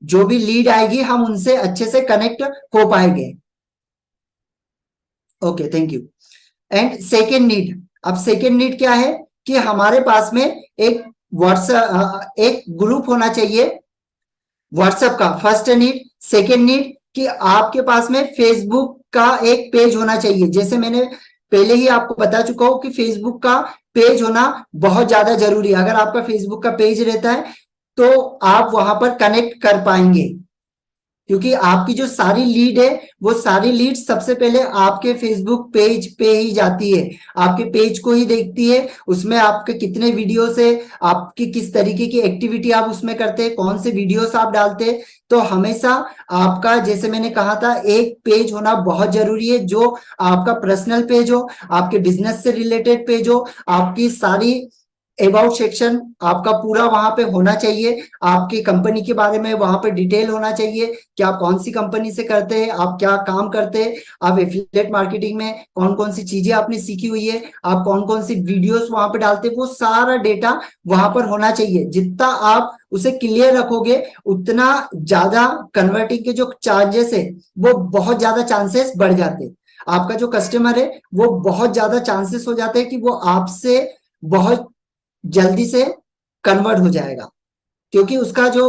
जो भी लीड आएगी हम उनसे अच्छे से कनेक्ट हो पाएंगे। Okay, thank you. And second need, अब सेकेंड नीड क्या है कि हमारे पास में एक व्हाट्सएप एक ग्रुप होना चाहिए व्हाट्सएप का। First need. सेकेंड नीड कि आपके पास में फेसबुक का एक पेज होना चाहिए। जैसे मैंने पहले ही आपको बता चुका हूं कि फेसबुक का पेज होना बहुत ज्यादा जरूरी है। अगर आपका फेसबुक का पेज रहता है तो आप वहां पर कनेक्ट कर पाएंगे, क्योंकि आपकी जो सारी लीड है वो सारी लीड सबसे पहले आपके फेसबुक पेज पे ही जाती है, आपके पेज को ही देखती है। उसमें आपके कितने वीडियोस है, आपकी किस तरीके की एक्टिविटी आप उसमें करते हैं, कौन से वीडियोस आप डालते हैं। तो हमेशा आपका, जैसे मैंने कहा था, एक पेज होना बहुत जरूरी है, जो आपका पर्सनल पेज हो, आपके बिजनेस से रिलेटेड पेज हो, आपकी सारी अबाउट सेक्शन आपका पूरा वहां पे होना चाहिए, आपकी कंपनी के बारे में वहां पे डिटेल होना चाहिए कि आप कौन सी कंपनी से करते हैं, आप क्या काम करते हैं, आप एफिलिएट मार्केटिंग में कौन कौन सी चीजें आपने सीखी हुई है, आप कौन कौन सी वीडियोस वहां पे डालते हैं, वो सारा डेटा वहां पर होना चाहिए। जितना आप उसे क्लियर रखोगे उतना ज्यादा कन्वर्टिंग के जो चार्जेस है वो बहुत ज्यादा चांसेस बढ़ जाते हैं। आपका जो कस्टमर है वो बहुत ज्यादा चांसेस हो जाते हैं कि वो आपसे बहुत जल्दी से कन्वर्ट हो जाएगा, क्योंकि उसका जो,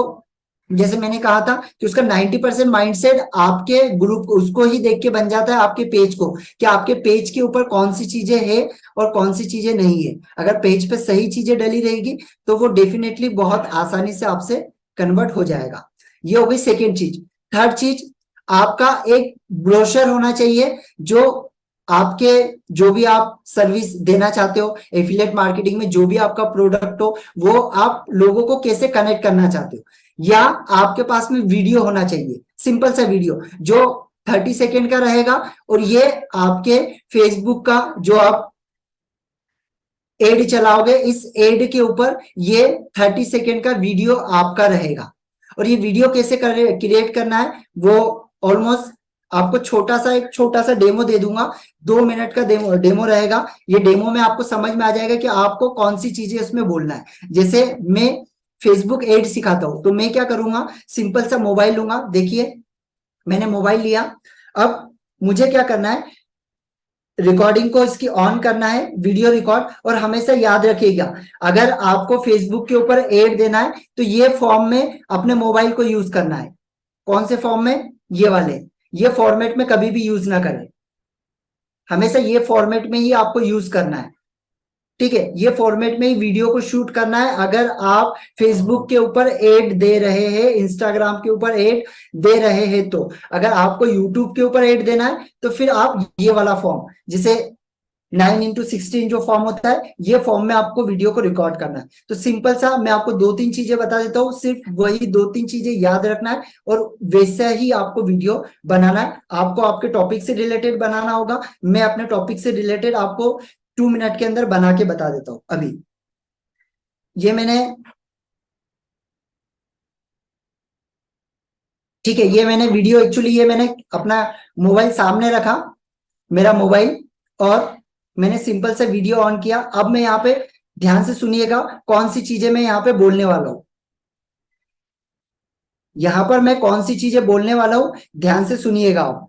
जैसे मैंने कहा था कि उसका 90% माइंडसेट आपके ग्रुप उसको ही देख के बन जाता है, आपके पेज को, कि आपके पेज के ऊपर कौन सी चीजें है और कौन सी चीजें नहीं है। अगर पेज पे सही चीजें डली रहेगी तो वो डेफिनेटली बहुत आसानी से आपसे कन्वर्ट हो जाएगा। ये हो गई सेकेंड चीज। थर्ड चीज, आपका एक ब्रोशर होना चाहिए, जो आपके जो भी आप सर्विस देना चाहते हो, एफिलिएट मार्केटिंग में जो भी आपका प्रोडक्ट हो, वो आप लोगों को कैसे कनेक्ट करना चाहते हो। या आपके पास में वीडियो होना चाहिए, सिंपल सा वीडियो जो 30 सेकेंड का रहेगा, और ये आपके फेसबुक का जो आप एड चलाओगे, इस एड के ऊपर ये 30 सेकेंड का वीडियो आपका रहेगा। और ये वीडियो कैसे क्रिएट करना है वो ऑलमोस्ट आपको एक छोटा सा डेमो दे दूंगा। 2 मिनट का डेमो रहेगा। ये डेमो में आपको समझ में आ जाएगा कि आपको कौन सी चीजें इसमें बोलना है। जैसे मैं फेसबुक एड सिखाता हूं तो मैं क्या करूंगा, सिंपल सा मोबाइल लूंगा। देखिए मैंने मोबाइल लिया, अब मुझे क्या करना है, रिकॉर्डिंग को इसकी ऑन करना है, वीडियो रिकॉर्ड। और हमेशा याद रखिएगा, अगर आपको फेसबुक के ऊपर एड देना है तो ये फॉर्म में अपने मोबाइल को यूज करना है। कौन से फॉर्म में, ये वाले, ये फॉर्मेट में कभी भी यूज ना करें, हमेशा ये फॉर्मेट में ही आपको यूज करना है। ठीक है, ये फॉर्मेट में ही वीडियो को शूट करना है। अगर आप फेसबुक के ऊपर एड दे रहे हैं, इंस्टाग्राम के ऊपर एड दे रहे हैं, तो अगर आपको यूट्यूब के ऊपर एड देना है तो फिर आप ये वाला फॉर्म, जिसे 9x16 जो फॉर्म होता है, ये फॉर्म में आपको वीडियो को रिकॉर्ड करना है। तो सिंपल सा मैं आपको 2-3 चीजें बता देता हूँ, सिर्फ वही 2-3 चीजें याद रखना है और वैसा ही आपको वीडियो बनाना है। आपको आपके टॉपिक से रिलेटेड बनाना होगा। मैं अपने टॉपिक से रिलेटेड आपको 2 मिनट के अंदर बना के बता देता हूं। अभी ये मैंने, ठीक है, ये मैंने वीडियो, एक्चुअली ये मैंने अपना मोबाइल सामने रखा, मेरा मोबाइल, और मैंने सिंपल से वीडियो ऑन किया। अब मैं यहाँ पे, ध्यान से सुनिएगा कौन सी चीजें मैं यहाँ पे बोलने वाला हूं। यहां पर मैं कौन सी चीजें बोलने वाला हूं, ध्यान से सुनिएगा आप।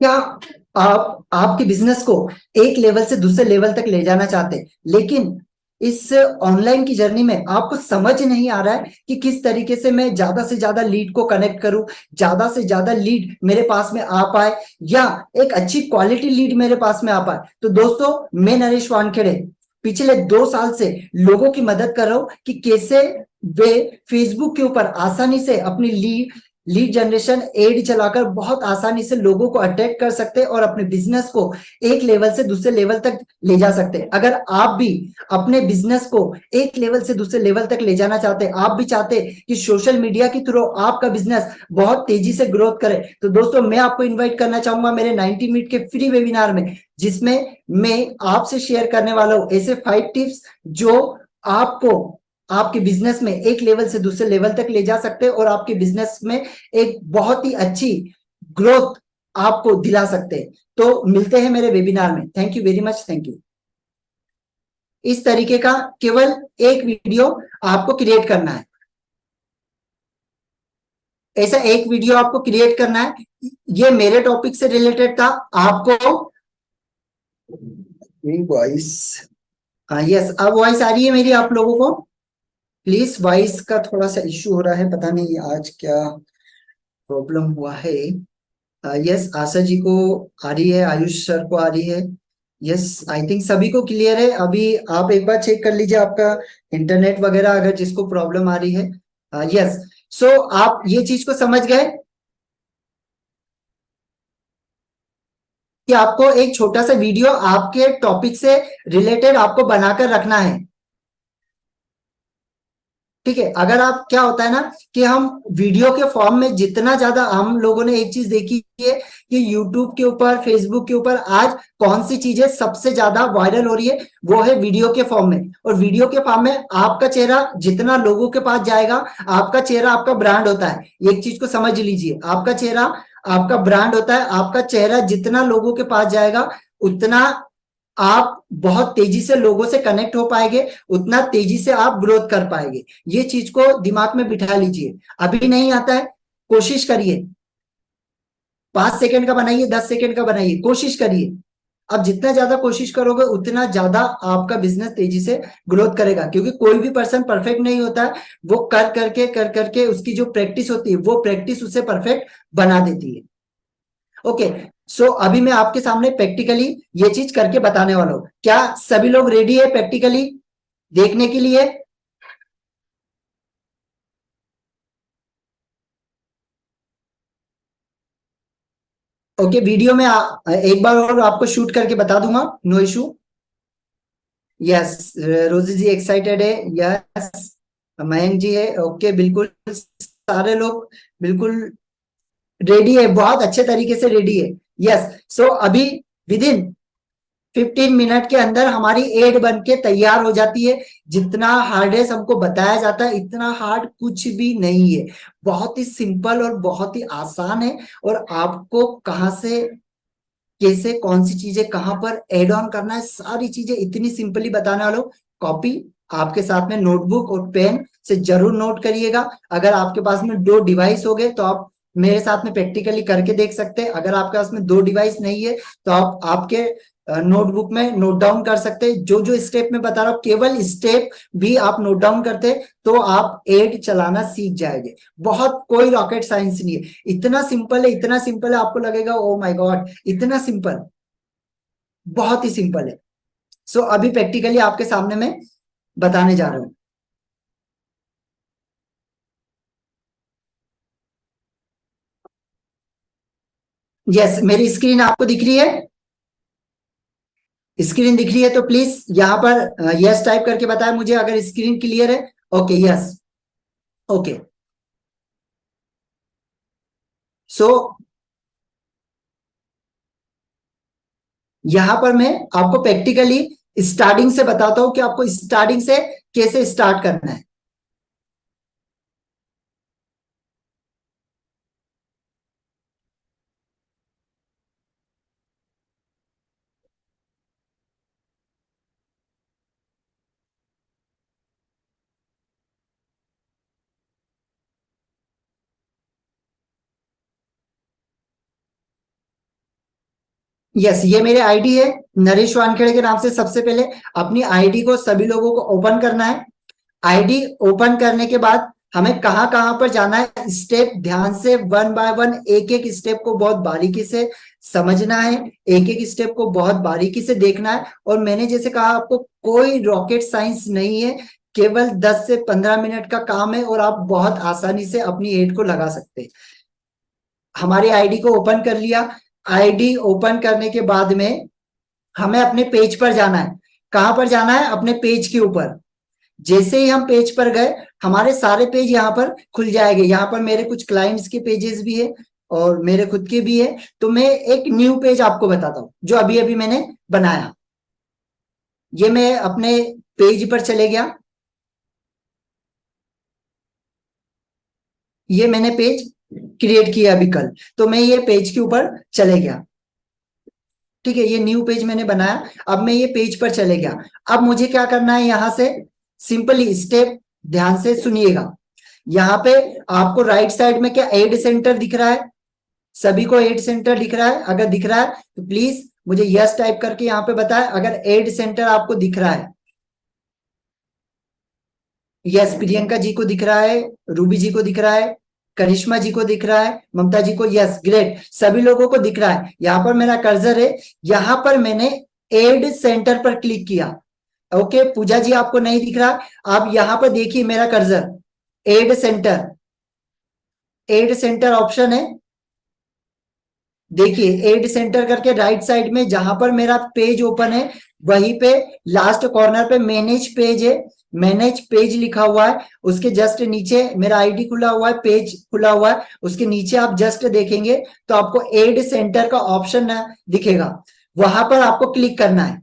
क्या आप आपके बिजनेस को एक लेवल से दूसरे लेवल तक ले जाना चाहते हैं, लेकिन इस ऑनलाइन की जर्नी में आपको समझ नहीं आ रहा है कि किस तरीके से मैं ज्यादा से ज्यादा लीड को कनेक्ट करूं, ज्यादा से ज्यादा लीड मेरे पास में आ पाए, या एक अच्छी क्वालिटी लीड मेरे पास में आ पाए। तो दोस्तों, मैं नरेश वानखेड़े पिछले 2 साल से लोगों की मदद कर रहा हूं कि कैसे वे फेसबुक के ऊपर आसानी से अपनी लीड जनरेशन एड चलाकर बहुत आसानी से लोगों को अट्रैक्ट कर सकते हैं और अपने बिजनेस को एक लेवल से दूसरे लेवल तक ले जा सकते हैं। अगर आप भी अपने बिजनेस को एक लेवल से दूसरे लेवल तक ले जाना चाहते हैं, आप भी चाहते हैं कि सोशल मीडिया के थ्रू आपका बिजनेस बहुत तेजी से ग्रोथ करे, तो दोस्तों मैं आपको इन्वाइट करना चाहूंगा मेरे 90 मिनट के फ्री वेबिनार में, जिसमें मैं आपसे शेयर करने वाला हूं ऐसे 5 टिप्स जो आपको आपके बिजनेस में एक लेवल से दूसरे लेवल तक ले जा सकते हैं और आपके बिजनेस में एक बहुत ही अच्छी ग्रोथ आपको दिला सकते हैं। तो मिलते हैं मेरे वेबिनार में। Thank you very much, thank you. इस तरीके का केवल एक वीडियो आपको क्रिएट करना है, ऐसा एक वीडियो आपको क्रिएट करना है। ये मेरे टॉपिक से रिलेटेड था। आपको वॉइस, हाँ यस, अब वॉइस आ रही है मेरी आप लोगों को? प्लीज, वॉइस का थोड़ा सा इश्यू हो रहा है, पता नहीं आज क्या प्रॉब्लम हुआ है। यस, आशा जी को आ रही है, आयुष सर को आ रही है। यस, आई थिंक सभी को क्लियर है। अभी आप एक बार चेक कर लीजिए आपका इंटरनेट वगैरह, अगर जिसको प्रॉब्लम आ रही है। यस, सो आप ये चीज को समझ गए कि आपको एक छोटा सा वीडियो आपके टॉपिक से रिलेटेड आपको बनाकर रखना है। ठीक है, अगर आप, क्या होता है ना कि हम वीडियो के फॉर्म में जितना ज्यादा, हम लोगों ने एक चीज देखी है कि यूट्यूब के ऊपर, फेसबुक के ऊपर आज कौन सी चीजें सबसे ज्यादा वायरल हो रही है, वो है वीडियो के फॉर्म में। और वीडियो के फॉर्म में आपका चेहरा जितना लोगों के पास जाएगा, आपका चेहरा आपका ब्रांड होता है। एक चीज को समझ लीजिए, आपका चेहरा आपका ब्रांड होता है। आपका चेहरा जितना लोगों के पास जाएगा, उतना आप बहुत तेजी से लोगों से कनेक्ट हो पाएंगे, उतना तेजी से आप ग्रोथ कर पाएंगे। ये चीज को दिमाग में बिठा लीजिए। अभी नहीं आता है, कोशिश करिए, 5 सेकंड का बनाइए, 10 सेकंड का बनाइए, कोशिश करिए। अब जितना ज्यादा कोशिश करोगे, उतना ज्यादा आपका बिजनेस तेजी से ग्रोथ करेगा, क्योंकि कोई भी पर्सन परफेक्ट नहीं होता है। वो कर करके उसकी जो प्रैक्टिस होती है, वो प्रैक्टिस उसे परफेक्ट बना देती है। ओके, सो अभी मैं आपके सामने प्रैक्टिकली ये चीज करके बताने वाला हूं। क्या सभी लोग रेडी है प्रैक्टिकली देखने के लिए? ओके, वीडियो में एक बार और आपको शूट करके बता दूंगा, no issue. Yes, Rosy ji excited है, यस, मयंक जी है, ओके, बिल्कुल सारे लोग बिल्कुल रेडी है, बहुत अच्छे तरीके से रेडी है। यस, सो अभी विद इन 15 मिनट के अंदर हमारी एड बन के तैयार हो जाती है। जितना हार्डेस्ट हमको बताया जाता है, इतना हार्ड कुछ भी नहीं है। बहुत ही सिंपल और बहुत ही आसान है। और आपको कहाँ से, कैसे, कौन सी चीजें कहां पर एड ऑन करना है, सारी चीजें इतनी सिंपली बताने वालों। कॉपी आपके साथ में, नोटबुक और पेन से जरूर नोट करिएगा। अगर आपके पास में 2 डिवाइस हो गए, तो आप मेरे साथ में प्रैक्टिकली करके देख सकते हैं। अगर आपके पास में 2 डिवाइस नहीं है, तो आप आपके नोटबुक में नोट डाउन कर सकते हैं। जो जो स्टेप में बता रहा हूं, केवल स्टेप भी आप नोट डाउन करते, तो आप एड चलाना सीख जाएंगे। बहुत कोई रॉकेट साइंस नहीं है, इतना सिंपल है, इतना सिंपल है, आपको लगेगा ओ माय गॉड इतना सिंपल। बहुत ही सिंपल है। सो अभी प्रैक्टिकली आपके सामने मैं बताने जा रहा हूं। यस, मेरी स्क्रीन आपको दिख रही है? स्क्रीन दिख रही है तो प्लीज यहां पर यस टाइप करके बताएं मुझे अगर स्क्रीन क्लियर है। Okay, yes, okay. सो यहां पर मैं आपको प्रैक्टिकली स्टार्टिंग से बताता हूं कि आपको स्टार्टिंग से कैसे स्टार्ट करना है। यस, ये मेरे आईडी है, नरेश वानखेड़े के नाम से। सबसे पहले अपनी आईडी को सभी लोगों को ओपन करना है। आईडी ओपन करने के बाद हमें कहां कहां पर जाना है, स्टेप ध्यान से, वन बाय वन, एक एक स्टेप को बहुत बारीकी से समझना है, एक एक स्टेप को बहुत बारीकी से देखना है। और मैंने जैसे कहा, आपको कोई रॉकेट साइंस नहीं है, केवल 10 से 15 मिनट का काम है, और आप बहुत आसानी से अपनी एड को लगा सकते हैं। हमारी आईडी को ओपन कर लिया। आईडी ओपन करने के बाद में हमें अपने पेज पर जाना है। कहां पर जाना है? अपने पेज के ऊपर। जैसे ही हम पेज पर गए, हमारे सारे पेज यहाँ पर खुल जाएंगे। यहाँ पर मेरे कुछ क्लाइंट्स के पेजेस भी है और मेरे खुद के भी है। तो मैं एक न्यू पेज आपको बताता हूँ जो अभी अभी मैंने बनाया। ये मैं अपने पेज पर चले गया। ये मैंने पेज क्रिएट किया अभी कल, तो मैं ये पेज के ऊपर चले गया। ठीक है, ये न्यू पेज मैंने बनाया, अब मैं ये पेज पर चले गया। अब मुझे क्या करना है, यहां से सिंपली स्टेप ध्यान से सुनिएगा। यहाँ पे आपको राइट साइड में क्या एड सेंटर दिख रहा है? सभी को एड सेंटर दिख रहा है? अगर दिख रहा है तो प्लीज मुझे यस टाइप करके यहाँ पे बताएं अगर एड सेंटर आपको दिख रहा है। यस, प्रियंका जी को दिख रहा है, रूबी जी को दिख रहा है, करिश्मा जी को दिख रहा है, ममता जी को, यस ग्रेट, सभी लोगों को दिख रहा है। यहाँ पर मेरा कर्सर है, यहाँ पर मैंने एड सेंटर पर क्लिक किया। ओके, पूजा जी आपको नहीं दिख रहा, आप यहाँ पर देखिए मेरा cursor, ad centre, ad centre option है, देखिए एड सेंटर करके राइट साइड में जहां पर मेरा पेज ओपन है वहीं पे लास्ट कॉर्नर पे मैनेज पेज है, मैनेज पेज लिखा हुआ है, उसके जस्ट नीचे मेरा आईडी खुला हुआ है, पेज खुला हुआ है, उसके नीचे आप जस्ट देखेंगे तो आपको एड सेंटर का ऑप्शन दिखेगा, वहां पर आपको क्लिक करना है,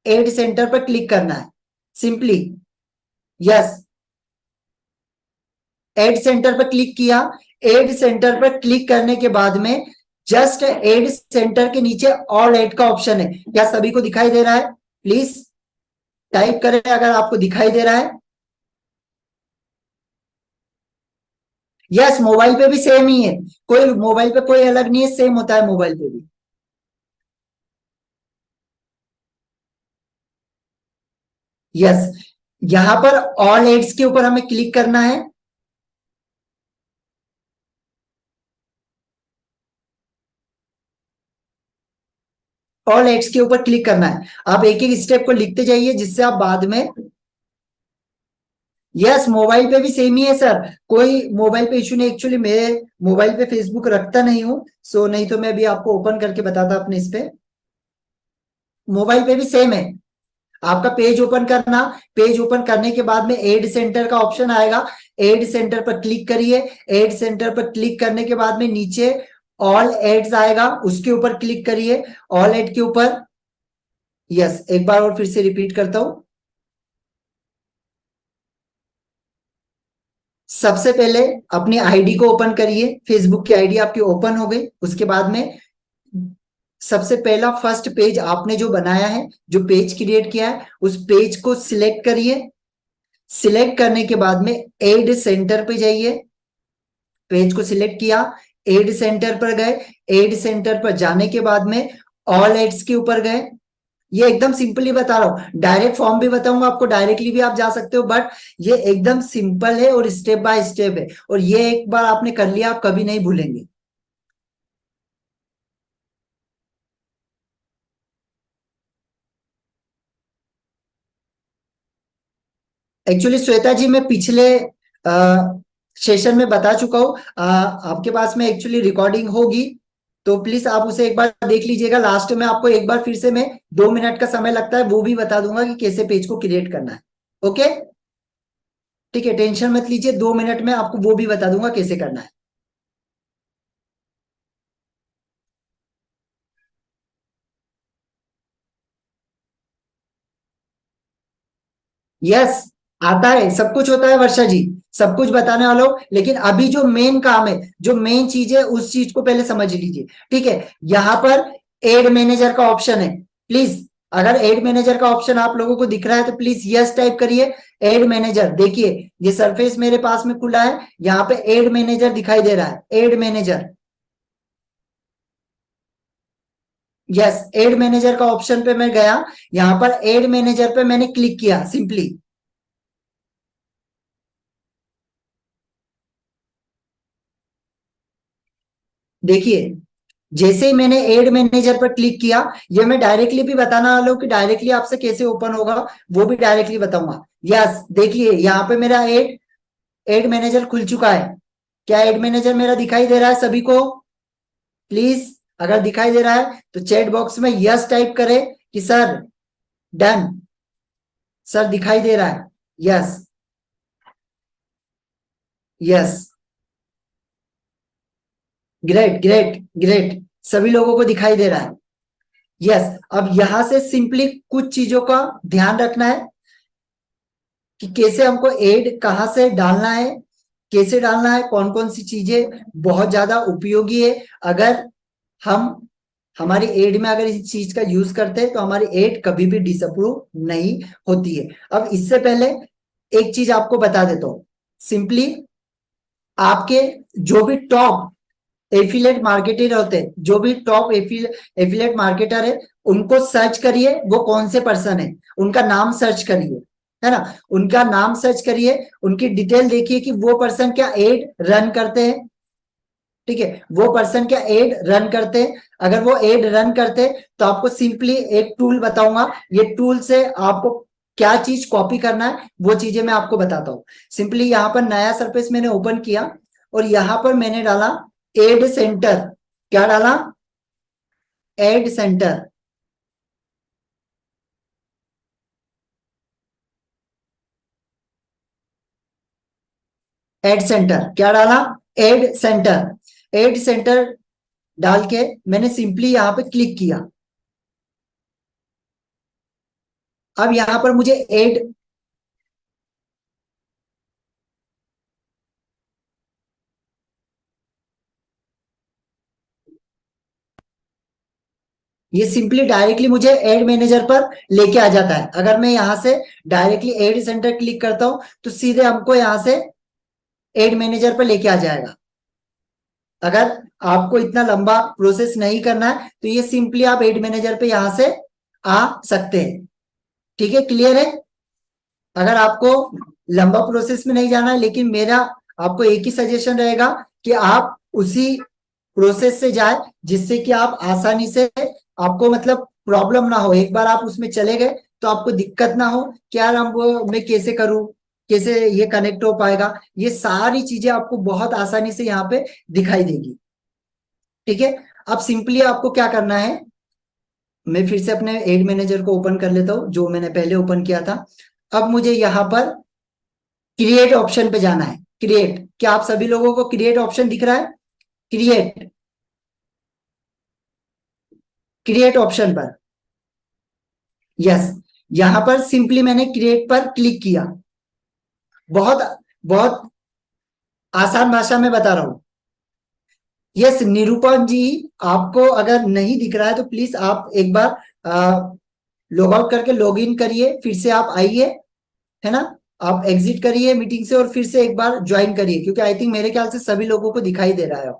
एड सेंटर पर क्लिक करना है सिंपली। यस, एड सेंटर पर क्लिक किया, एड सेंटर पर क्लिक करने के बाद में जस्ट एड सेंटर के नीचे ऑल एड का ऑप्शन है, क्या सभी को दिखाई दे रहा है? प्लीज टाइप करें अगर आपको दिखाई दे रहा है। यस, मोबाइल पे भी सेम ही है, कोई मोबाइल पे कोई अलग नहीं है, सेम होता है मोबाइल पे भी। यस, यहां पर ऑल एड्स के ऊपर हमें क्लिक करना है। ऑल एड्स के ऊपर क्लिक करना है, आप एक एक स्टेप को लिखते जाइए जिससे आप बाद में। यस, मोबाइल पे भी सेम ही है सर, कोई मोबाइल पे इशू नहीं, एक्चुअली मैं मोबाइल पे फेसबुक रखता नहीं हूं, सो नहीं तो मैं भी आपको ओपन करके बताता अपने इस पे। मोबाइल पे भी सेम है, आपका पेज ओपन करना, पेज ओपन करने के बाद में एड सेंटर का ऑप्शन आएगा, एड सेंटर पर क्लिक करिए, एड सेंटर पर क्लिक करने के बाद में नीचे ऑल एड्स आएगा, उसके ऊपर क्लिक करिए, ऑल एड के ऊपर। यस, एक बार और फिर से रिपीट करता हूं, सबसे पहले अपनी आईडी को ओपन करिए, फेसबुक की आईडी आपकी ओपन हो गई, उसके बाद में सबसे पहला फर्स्ट पेज आपने जो बनाया है, जो पेज क्रिएट किया है, उस पेज को सिलेक्ट करिए, सिलेक्ट करने के बाद में एड सेंटर पे जाइए, पेज को सिलेक्ट किया, एड सेंटर पर गए, एड सेंटर पर जाने के बाद में ऑल एड्स के ऊपर गए। ये एकदम सिंपली बता रहा हूं, डायरेक्ट फॉर्म भी बताऊंगा आपको, डायरेक्टली भी आप जा सकते हो, बट ये एकदम सिंपल है और स्टेप बाय स्टेप है, और ये एक बार आपने कर लिया आप कभी नहीं भूलेंगे। एक्चुअली श्वेता जी मैं पिछले सेशन में बता चुका हूँ, आपके पास में एक्चुअली रिकॉर्डिंग होगी, तो प्लीज आप उसे एक बार देख लीजिएगा, लास्ट में आपको एक बार फिर से मैं 2 मिनट का समय लगता है वो भी बता दूंगा कि कैसे पेज को क्रिएट करना है। ओके, ठीक है, टेंशन मत लीजिए, 2 मिनट में आपको वो भी बता दूंगा कैसे करना है। यस, आता है, सब कुछ होता है वर्षा जी, सब कुछ बताने वाला हूं, लेकिन अभी जो मेन काम है, जो मेन चीज है, उस चीज को पहले समझ लीजिए। ठीक है, यहां पर एड मैनेजर का ऑप्शन है, प्लीज अगर एड मैनेजर का ऑप्शन आप लोगों को दिख रहा है तो प्लीज यस टाइप करिए। एड मैनेजर देखिए, ये सरफेस मेरे पास में खुला है, यहाँ पे एड मैनेजर दिखाई दे रहा है, add manager. Yes, add manager का ऑप्शन पे मैं गया, यहां पर एड मैनेजर पे मैंने क्लिक किया सिंपली। देखिए, जैसे ही मैंने एड मैनेजर पर क्लिक किया, ये मैं डायरेक्टली भी बताना वाला हूं कि डायरेक्टली आपसे कैसे ओपन होगा, वो भी डायरेक्टली बताऊंगा। यस, देखिए यहाँ पे मेरा एड एड मैनेजर खुल चुका है, क्या एड मैनेजर मेरा दिखाई दे रहा है सभी को? प्लीज अगर दिखाई दे रहा है तो चैट बॉक्स में यस टाइप करें कि सर डन, सर दिखाई दे रहा है। Yes, yes, great great great, सभी लोगों को दिखाई दे रहा है। यस, अब यहां से सिंपली कुछ चीजों का ध्यान रखना है कि कैसे हमको एड कहां से डालना है, कैसे डालना है, कौन कौन सी चीजें बहुत ज्यादा उपयोगी है, अगर हम हमारी एड में अगर इस चीज का यूज करते हैं तो हमारी एड कभी भी डिसअप्रूव नहीं होती है। अब इससे पहले एक चीज आपको बता देता हूं, सिंपली आपके जो भी टॉप एफिलेट मार्केटर होते हैं, जो भी टॉप एफिलेट मार्केटर है, उनको सर्च करिए, वो कौन से पर्सन है, उनका नाम सर्च करिए, है ना, उनका नाम सर्च करिए, उनकी डिटेल देखिए कि वो पर्सन क्या एड रन करते हैं, ठीक है, वो पर्सन क्या एड रन करते हैं। अगर वो एड रन करते हैं तो आपको सिंपली एक टूल बताऊंगा, ये टूल से आपको क्या चीज कॉपी करना है वो चीजें मैं आपको बताता हूँ। सिंपली यहाँ पर नया सरफेस मैंने ओपन किया और यहाँ पर मैंने डाला एड सेंटर। क्या डाला? Add centre. एड सेंटर क्या डाला? Add centre. एड सेंटर डाल के मैंने सिंपली यहाँ पे क्लिक किया। अब यहाँ पर मुझे एड, ये सिंपली डायरेक्टली मुझे एड मैनेजर पर लेके आ जाता है। अगर मैं यहाँ से डायरेक्टली एड सेंटर क्लिक करता हूं तो सीधे हमको यहाँ से एड मैनेजर पर लेके आ जाएगा। अगर आपको इतना लंबा प्रोसेस नहीं करना है तो ये सिंपली आप एड मैनेजर पे यहाँ से आ सकते हैं। ठीक है, क्लियर है? अगर आपको लंबा प्रोसेस में नहीं जाना है, लेकिन मेरा आपको एक ही सजेशन रहेगा कि आप उसी प्रोसेस से जाए जिससे कि आप आसानी से, आपको मतलब प्रॉब्लम ना हो, एक बार आप उसमें चले गए तो आपको दिक्कत ना हो कि यार हम वो मैं कैसे करूं, कैसे ये कनेक्ट हो पाएगा, ये सारी चीजें आपको बहुत आसानी से यहाँ पे दिखाई देगी। ठीक है, अब सिंपली आपको क्या करना है, मैं फिर से अपने एड मैनेजर को ओपन कर लेता हूं जो मैंने पहले ओपन किया था। अब मुझे यहाँ पर क्रिएट ऑप्शन पे जाना है। क्रिएट, क्या आप सभी लोगों को क्रिएट ऑप्शन दिख रहा है? क्रिएट, क्रिएट ऑप्शन पर, यस, यहां पर सिंपली मैंने क्रिएट पर क्लिक किया। बहुत बहुत आसान भाषा में बता रहा हूं। यस निरूपम जी, आपको अगर नहीं दिख रहा है तो प्लीज आप एक बार लॉग आउट करके लॉग इन करिए, फिर से आप आइए, है ना, आप एग्जिट करिए मीटिंग से और फिर से एक बार ज्वाइन करिए, क्योंकि आई थिंक मेरे ख्याल से सभी लोगों को दिखाई दे रहा है।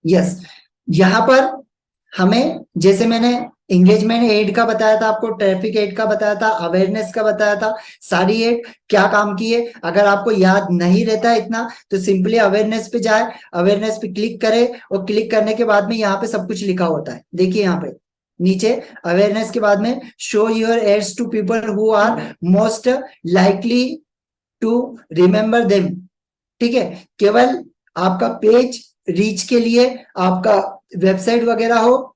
यस, यहाँ पर हमें, जैसे मैंने एंगेजमेंट एड का बताया था आपको, ट्रैफिक एड का बताया था, अवेयरनेस का बताया था, सारी एड क्या काम की है, अगर आपको याद नहीं रहता है इतना तो सिंपली अवेयरनेस पे जाए, अवेयरनेस पे क्लिक करे और क्लिक करने के बाद में यहाँ पे सब कुछ लिखा होता है, देखिए यहाँ पे नीचे अवेयरनेस के बाद में show your ads to people who are most likely to remember them. ठीक है, केवल आपका पेज रीच के लिए, आपका वेबसाइट वगैरह हो,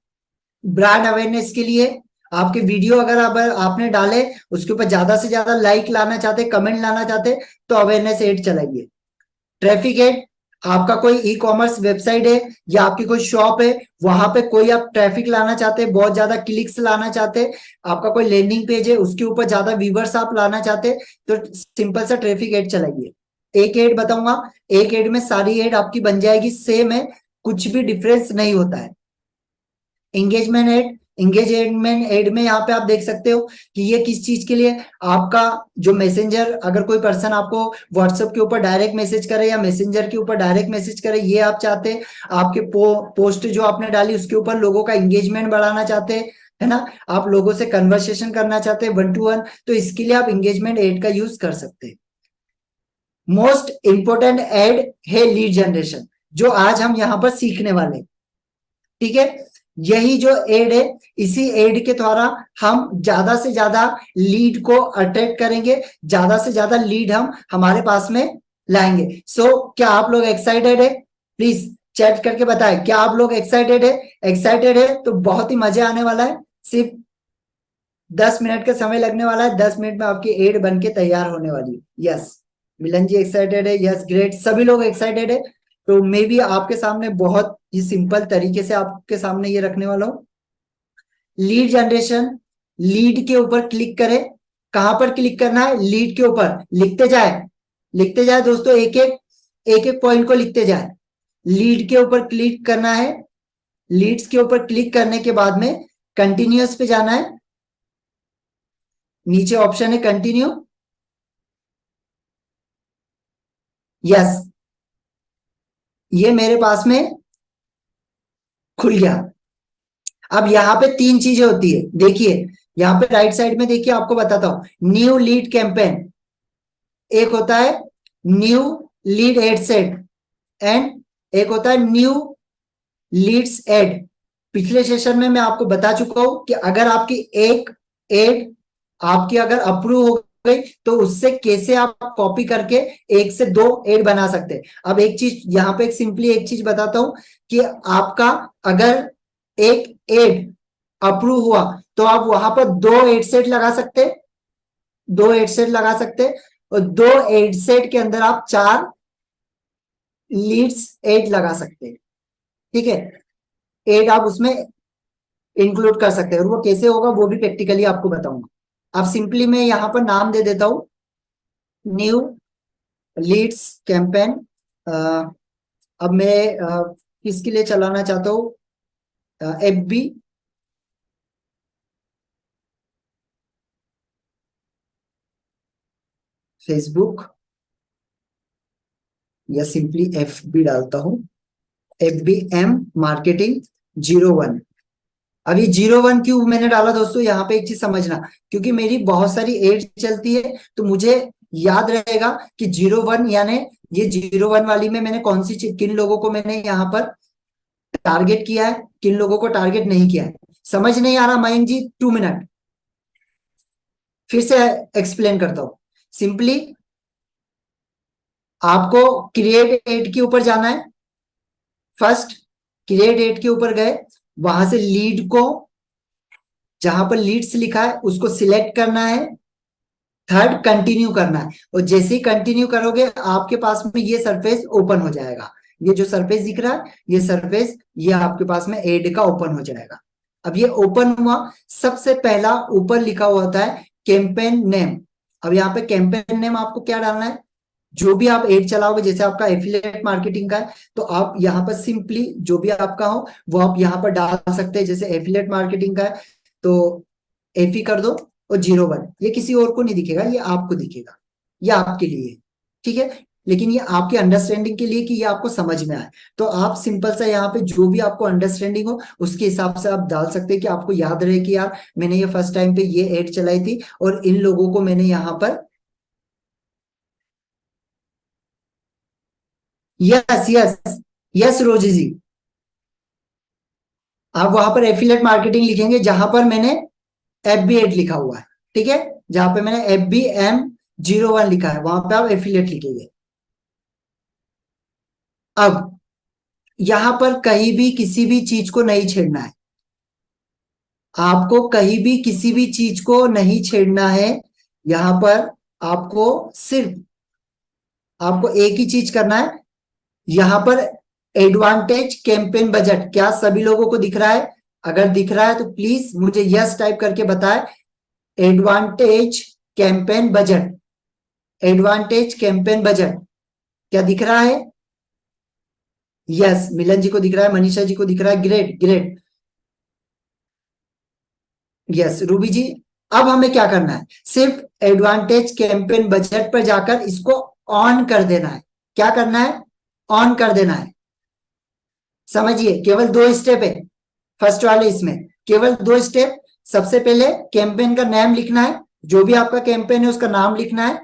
ब्रांड अवेयरनेस के लिए, आपके वीडियो अगर आपने डाले उसके ऊपर ज्यादा से ज्यादा लाइक लाना चाहते, कमेंट लाना चाहते, तो अवेयरनेस एड चलाइए। ट्रैफिक एड, आपका कोई ई कॉमर्स वेबसाइट है या आपकी कोई शॉप है, वहां पे कोई आप ट्रैफिक लाना चाहते हैं, बहुत ज्यादा क्लिक्स लाना चाहते हैं, आपका कोई लैंडिंग पेज है उसके ऊपर ज्यादा व्यूवर्स आप लाना चाहते हैं, तो सिंपल सा ट्रैफिक एड चलाइए। एक एड बताऊंगा, एक एड में सारी एड आपकी बन जाएगी, सेम है, कुछ भी डिफरेंस नहीं होता है। एंगेजमेंट एड, एंगेजमेंट एड में यहाँ पे आप देख सकते हो कि ये किस चीज के लिए, आपका जो मैसेंजर, अगर कोई पर्सन आपको व्हाट्सएप के ऊपर डायरेक्ट मैसेज करे या मैसेंजर के ऊपर डायरेक्ट मैसेज करे, ये आप चाहते हैं, आपके पोस्ट जो आपने डाली उसके ऊपर लोगों का एंगेजमेंट बढ़ाना चाहते हैं, है ना, आप लोगों से कन्वर्सेशन करना चाहते हैं 1 to 1, तो इसके लिए आप एंगेजमेंट एड का यूज कर सकते हैं। मोस्ट इंपोर्टेंट एड है लीड जनरेशन, जो आज हम यहाँ पर सीखने वाले हैं। ठीक है, यही जो एड है, इसी एड के द्वारा हम ज्यादा से ज्यादा लीड को अट्रैक्ट करेंगे, ज्यादा से ज्यादा लीड हम हमारे पास में लाएंगे। सो क्या आप लोग एक्साइटेड है? प्लीज चैट करके बताएं, क्या आप लोग एक्साइटेड है? एक्साइटेड है तो बहुत ही मजा आने वाला है। सिर्फ 10 मिनट का समय लगने वाला है, 10 मिनट में आपकी एड बन के तैयार होने वाली है। यस, मिलन जी एक्साइटेड है, यस ग्रेट, सभी लोग एक्साइटेड है। तो मे बी आपके सामने बहुत ही सिंपल तरीके से आपके सामने ये रखने वाला हूँ। लीड जनरेशन, लीड के ऊपर क्लिक करें। कहां पर क्लिक करना है? लीड के ऊपर। लिखते जाए दोस्तों, एक एक पॉइंट को लिखते जाए। लीड के ऊपर क्लिक करना है। लीड्स के ऊपर क्लिक करने के बाद में कंटिन्यूअस पे जाना है। नीचे ऑप्शन है कंटिन्यू। यस, ये मेरे पास में खुल गया। अब यहाँ पे तीन चीजें होती है, देखिए यहाँ पे राइट साइड में देखिए, आपको बताता हूं। न्यू लीड कैंपेन एक होता है, new lead ad set, and एक होता है न्यू लीड्स एड। पिछले सेशन में मैं आपको बता चुका हूं कि अगर आपकी एक एड आपकी अगर अप्रूव हो गई तो उससे कैसे आप कॉपी करके एक से दो एड बना सकते हैं। अब एक चीज यहाँ पे सिंपली एक चीज बताता हूं कि आपका अगर एक एड अप्रूव हुआ तो आप वहां पर दो एड सेट लगा सकते, दो एड सेट लगा सकते, और दो एड सेट के अंदर आप चार लीड्स एड लगा सकते हैं। ठीक है, एड आप उसमें इंक्लूड कर सकते हैं, और वो कैसे होगा वो भी प्रैक्टिकली आपको बताऊंगा। अब सिंपली मैं यहाँ पर नाम दे देता हूं, न्यू लीड्स कैंपेन। अब मैं किसके लिए चलाना चाहता हूँ? एफबी, फेसबुक, या सिंपली एफबी डालता हूं। FBM marketing 01। अब ये 01 क्यों मैंने डाला दोस्तों, यहाँ पे एक चीज समझना, क्योंकि मेरी बहुत सारी एड चलती है तो मुझे याद रहेगा कि 01 यानी ये 01 वाली में मैंने कौन सी किन लोगों को मैंने यहाँ पर टारगेट किया है, किन लोगों को टारगेट नहीं किया है। समझ नहीं आ रहा मयंक जी? 2 मिनट फिर से एक्सप्लेन करता हूं। सिंपली आपको क्रिएट एड के ऊपर जाना है। फर्स्ट क्रिएट एड के ऊपर गए, वहां से लीड को, जहां पर लीड्स लिखा है उसको सिलेक्ट करना है। थर्ड कंटिन्यू करना है, और जैसे ही कंटिन्यू करोगे आपके पास में ये सरफेस ओपन हो जाएगा। ये जो सरफेस दिख रहा है, ये सरफेस, ये आपके पास में एड का ओपन हो जाएगा। अब ये ओपन हुआ, सबसे पहला ऊपर लिखा हुआ होता है कैंपेन नेम। अब यहाँ पे कैंपेन नेम आपको क्या डालना है? जो भी आप एड चलाओगे, जैसे आपका एफिलिएट मार्केटिंग का है तो आप यहाँ पर सिंपली जो भी आपका हो वो आप यहाँ पर डाल सकते हैं। जैसे एफिलिएट मार्केटिंग का है तो एफी कर दो, और 01। ये किसी और को नहीं दिखेगा, ये आपको दिखेगा, ये आपके लिए है। ठीक है, लेकिन ये आपके अंडरस्टैंडिंग के लिए कि ये आपको समझ में आए, तो आप सिंपल सा यहाँ पे जो भी आपको अंडरस्टैंडिंग हो उसके हिसाब से आप डाल सकते हैं, कि आपको याद रहे कि यार मैंने ये फर्स्ट टाइम पे ये एड चलाई थी और इन लोगों को मैंने यहाँ पर। यस यस, यस रोजी जी, आप वहां पर एफिलिएट मार्केटिंग लिखेंगे जहां पर मैंने FB8 लिखा हुआ है। ठीक है, जहां पे मैंने FBM01 लिखा है वहां पे आप एफिलिएट लिखेंगे। अब यहां पर कहीं भी किसी भी चीज को नहीं छेड़ना है, आपको कहीं भी किसी भी चीज को नहीं छेड़ना है। यहां पर आपको सिर्फ, आपको एक ही चीज करना है। यहां पर एडवांटेज कैंपेन बजट क्या सभी लोगों को दिख रहा है? अगर दिख रहा है तो प्लीज मुझे यस टाइप करके बताएं। Advantage campaign budget, advantage campaign budget क्या दिख रहा है? यस, मिलन जी को दिख रहा है, मनीषा जी को दिख रहा है, ग्रेट ग्रेट। यस रूबी जी, अब हमें क्या करना है? सिर्फ एडवांटेज कैंपेन बजट पर जाकर इसको ऑन कर देना है। क्या करना है? ऑन कर देना है। समझिए, केवल दो स्टेप है फर्स्ट वाले इसमें, केवल दो स्टेप। सबसे पहले कैंपेन का नाम लिखना है, जो भी आपका कैंपेन है उसका नाम लिखना है।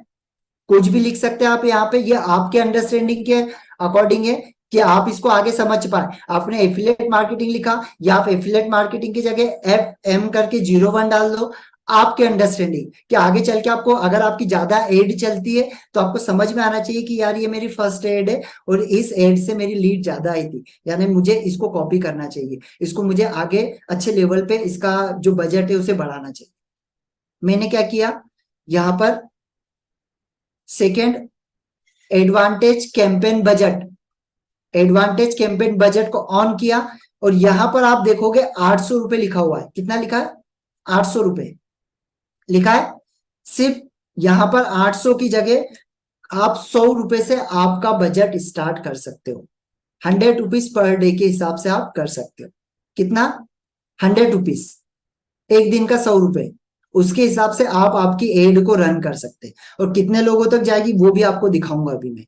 कुछ भी लिख सकते हैं आप यहाँ पे, ये आपके अंडरस्टैंडिंग के अकॉर्डिंग है कि आप इसको आगे समझ पाए। आपने एफिलिएट मार्केटिंग लिखा, या आप एफिलिएट मार्केटिंग की जगह FM करके 01 डाल दो। आपके अंडरस्टैंडिंग कि आगे चल के आपको अगर आपकी ज्यादा एड चलती है तो आपको समझ में आना चाहिए कि यार ये मेरी फर्स्ट एड है और इस एड से मेरी लीड ज्यादा आई थी, यानी मुझे इसको कॉपी करना चाहिए, इसको मुझे आगे अच्छे लेवल पे इसका जो बजट है उसे बढ़ाना चाहिए। मैंने क्या किया यहाँ पर? Second, advantage campaign budget, advantage campaign budget को ऑन किया और यहां पर आप देखोगे 800 रुपए लिखा हुआ है। कितना लिखा है? 800 रुपए लिखा है। सिर्फ यहां पर 800 की जगह आप 100 रुपए से आपका बजट स्टार्ट कर सकते हो। 100 रुपीज पर डे के हिसाब से आप कर सकते हो। कितना? 100 रुपीज, एक दिन का 100 रुपए, उसके हिसाब से आप आपकी एड को रन कर सकते हैं। और कितने लोगों तक जाएगी वो भी आपको दिखाऊंगा अभी मैं।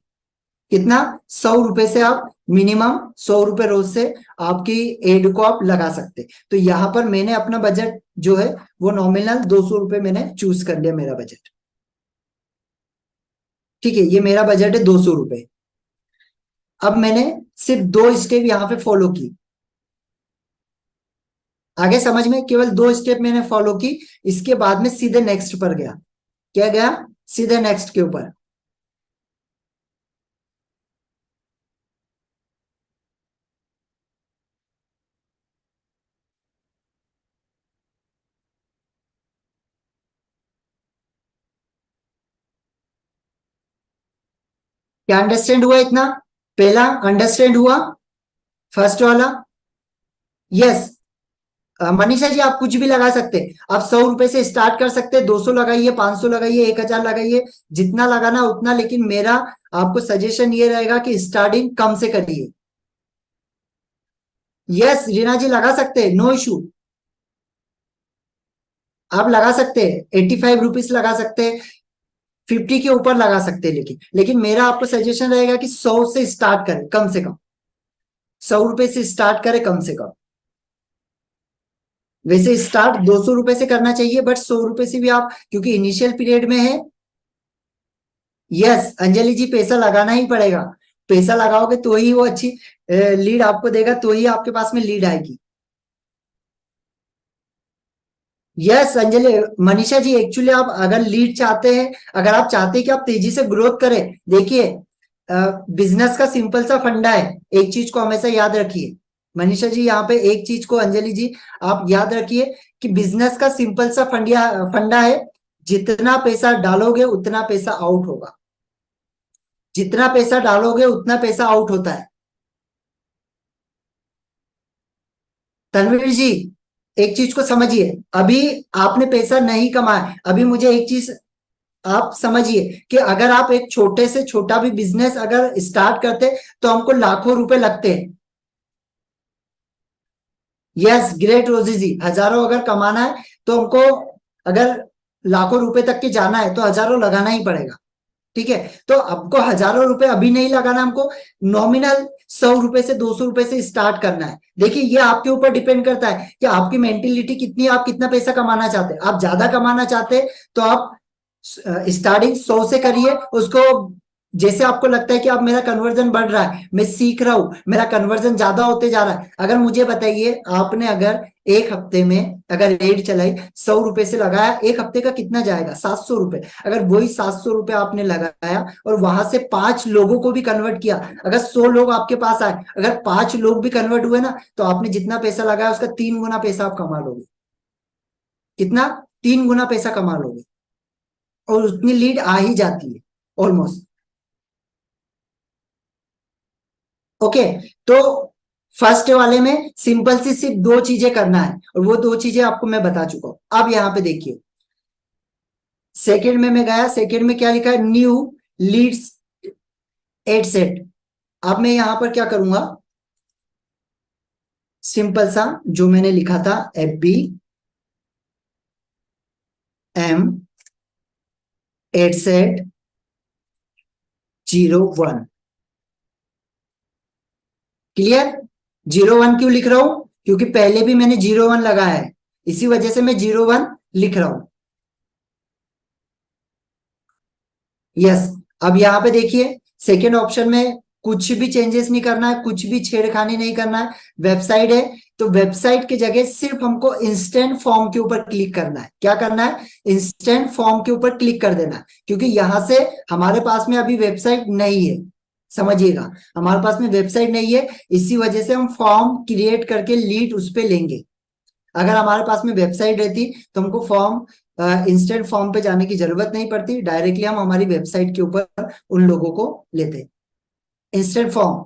कितना? 100 रुपए से आप मिनिमम 100 रुपए रोज से आपकी एड को आप लगा सकते हैं। तो यहां पर मैंने अपना बजट जो है वो नॉमिनल 200 रुपए मैंने चूज कर लिया मेरा बजट। ठीक है, ये मेरा बजट है 200 रुपए। अब मैंने सिर्फ 2 स्टेप यहाँ पे फॉलो की। आगे समझ में? केवल 2 स्टेप मैंने फॉलो की, इसके बाद में सीधे नेक्स्ट पर गया। क्या गया? सीधे नेक्स्ट के ऊपर। क्या अंडरस्टैंड हुआ इतना? पहला अंडरस्टैंड हुआ, फर्स्ट वाला? यस। मनीषा जी आप कुछ भी लगा सकते हैं। आप 100 रुपए से स्टार्ट कर सकते हैं, 200 लगाइए, 500 लगाइए, 1000 लगाइए, जितना लगाना उतना। लेकिन मेरा आपको सजेशन ये रहेगा कि स्टार्टिंग कम से करिए। यस रीना जी लगा सकते हैं, नो इशू। आप लगा सकते हैं, 85 रुपीज लगा सकते हैं, 50 के ऊपर लगा सकते हैं। लेकिन मेरा आपको सजेशन रहेगा कि 100 से स्टार्ट करें, कम से कम 100 रुपए से स्टार्ट करें कम से कम। वैसे स्टार्ट 200 रुपए से करना चाहिए, बट 100 रुपए से भी आप, क्योंकि इनिशियल पीरियड में है। यस अंजलि जी पैसा लगाना ही पड़ेगा। पैसा लगाओगे तो ही वो अच्छी लीड आपको देगा, तो ही आपके पास में लीड आएगी। यस अंजलि, मनीषा जी एक्चुअली आप अगर लीड चाहते हैं, अगर आप चाहते हैं कि आप तेजी से ग्रोथ करें, देखिए बिजनेस का सिंपल सा फंडा है। एक चीज को हमेशा याद रखिए मनीषा जी, यहाँ पे एक चीज को अंजलि जी आप याद रखिए कि बिजनेस का सिंपल सा फंडिया फंडा है। जितना पैसा डालोगे उतना पैसा आउट होगा। जितना पैसा डालोगे उतना पैसा आउट होता है। तनवीर जी एक चीज को समझिए, अभी आपने पैसा नहीं कमाया। अभी मुझे एक चीज आप समझिए कि अगर आप एक छोटे से छोटा भी बिजनेस अगर स्टार्ट करते तो हमको लाखों रुपए लगते हैं। यस ग्रेट रोजी जी, हजारों अगर कमाना है तो हमको, अगर लाखों रुपए तक के जाना है तो हजारों लगाना ही पड़ेगा। ठीक है, तो आपको हजारों रुपए अभी नहीं लगाना, हमको नॉमिनल 100 रुपए से 200 रुपए से स्टार्ट करना है। देखिए ये आपके ऊपर डिपेंड करता है कि आपकी मेंटेलिटी कितनी, आप कितना पैसा कमाना चाहते हैं। आप ज्यादा कमाना चाहते हैं तो आप स्टार्टिंग 100 से करिए उसको। जैसे आपको लगता है कि अब मेरा कन्वर्जन बढ़ रहा है, मैं सीख रहा हूं, मेरा कन्वर्जन ज्यादा होते जा रहा है। अगर मुझे बताइए, आपने अगर एक हफ्ते में अगर रेड चलाई, 100 रुपए से लगाया, एक हफ्ते का कितना जाएगा? 700 रुपए। अगर वही 700 रुपए आपने लगाया और वहां से 5 लोगों को भी कन्वर्ट किया, अगर 100 लोग आपके पास आए, अगर 5 लोग भी कन्वर्ट हुए ना, तो आपने जितना पैसा लगाया उसका 3 गुना पैसा आप कमा लोगे। कितना? 3 गुना पैसा कमा लोगे। और उतनी लीड आ ही जाती है ऑलमोस्ट। ओके, तो फर्स्ट वाले में सिंपल सी सिर्फ 2 चीजें करना है और वो 2 चीजें आपको मैं बता चुका हूं। अब यहां पे देखिए, सेकंड में मैं गया, सेकंड में क्या लिखा है? New leads ad set. अब मैं यहां पर क्या करूंगा? सिंपल सा जो मैंने लिखा था, FB M ad set 01। Clear? 01 क्यों लिख रहा हूं? क्योंकि पहले भी मैंने 01 लगाया है, इसी वजह से मैं 01 लिख रहा हूं। यस। अब यहां पे देखिए, सेकेंड ऑप्शन में कुछ भी चेंजेस नहीं करना है, कुछ भी छेड़खानी नहीं करना है। वेबसाइट है तो वेबसाइट की जगह सिर्फ हमको इंस्टेंट फॉर्म के ऊपर क्लिक करना है। क्या करना है? इंस्टेंट फॉर्म के ऊपर क्लिक कर देना है, क्योंकि यहां से हमारे पास में अभी वेबसाइट नहीं है। समझिएगा, हमारे पास में वेबसाइट नहीं है, इसी वजह से हम फॉर्म क्रिएट करके लीड उस पर लेंगे। अगर हमारे पास में वेबसाइट रहती तो हमको फॉर्म इंस्टेंट फॉर्म पे जाने की जरूरत नहीं पड़ती, डायरेक्टली हम हमारी वेबसाइट के ऊपर उन लोगों को लेते। इंस्टेंट फॉर्म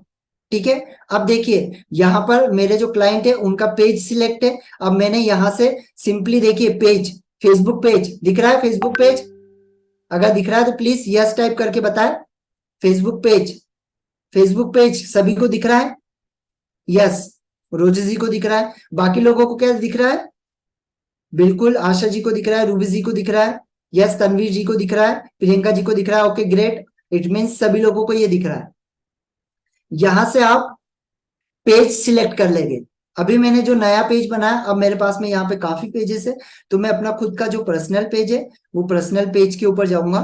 ठीक है। अब देखिए यहाँ पर मेरे जो क्लाइंट है उनका पेज सिलेक्ट है। अब मैंने यहां से सिंपली देखिए पेज, फेसबुक पेज दिख रहा है, फेसबुक पेज अगर दिख रहा है तो प्लीज यस टाइप करके बताएं। फेसबुक पेज, फेसबुक पेज सभी को दिख रहा है? यस, रोजी जी को दिख रहा है। बाकी लोगों को क्या दिख रहा है? बिल्कुल, आशा जी को दिख रहा है, रूबी जी को दिख रहा है, यस तनवीर जी को दिख रहा है, प्रियंका जी को दिख रहा है। ओके ग्रेट, इट मीन्स सभी लोगों को ये दिख रहा है। यहां से आप पेज सिलेक्ट कर लेंगे। अभी मैंने जो नया पेज बनाया, अब मेरे पास में यहाँ पे काफी पेजेस है, तो मैं अपना खुद का जो पर्सनल पेज है वो पर्सनल पेज के ऊपर जाऊंगा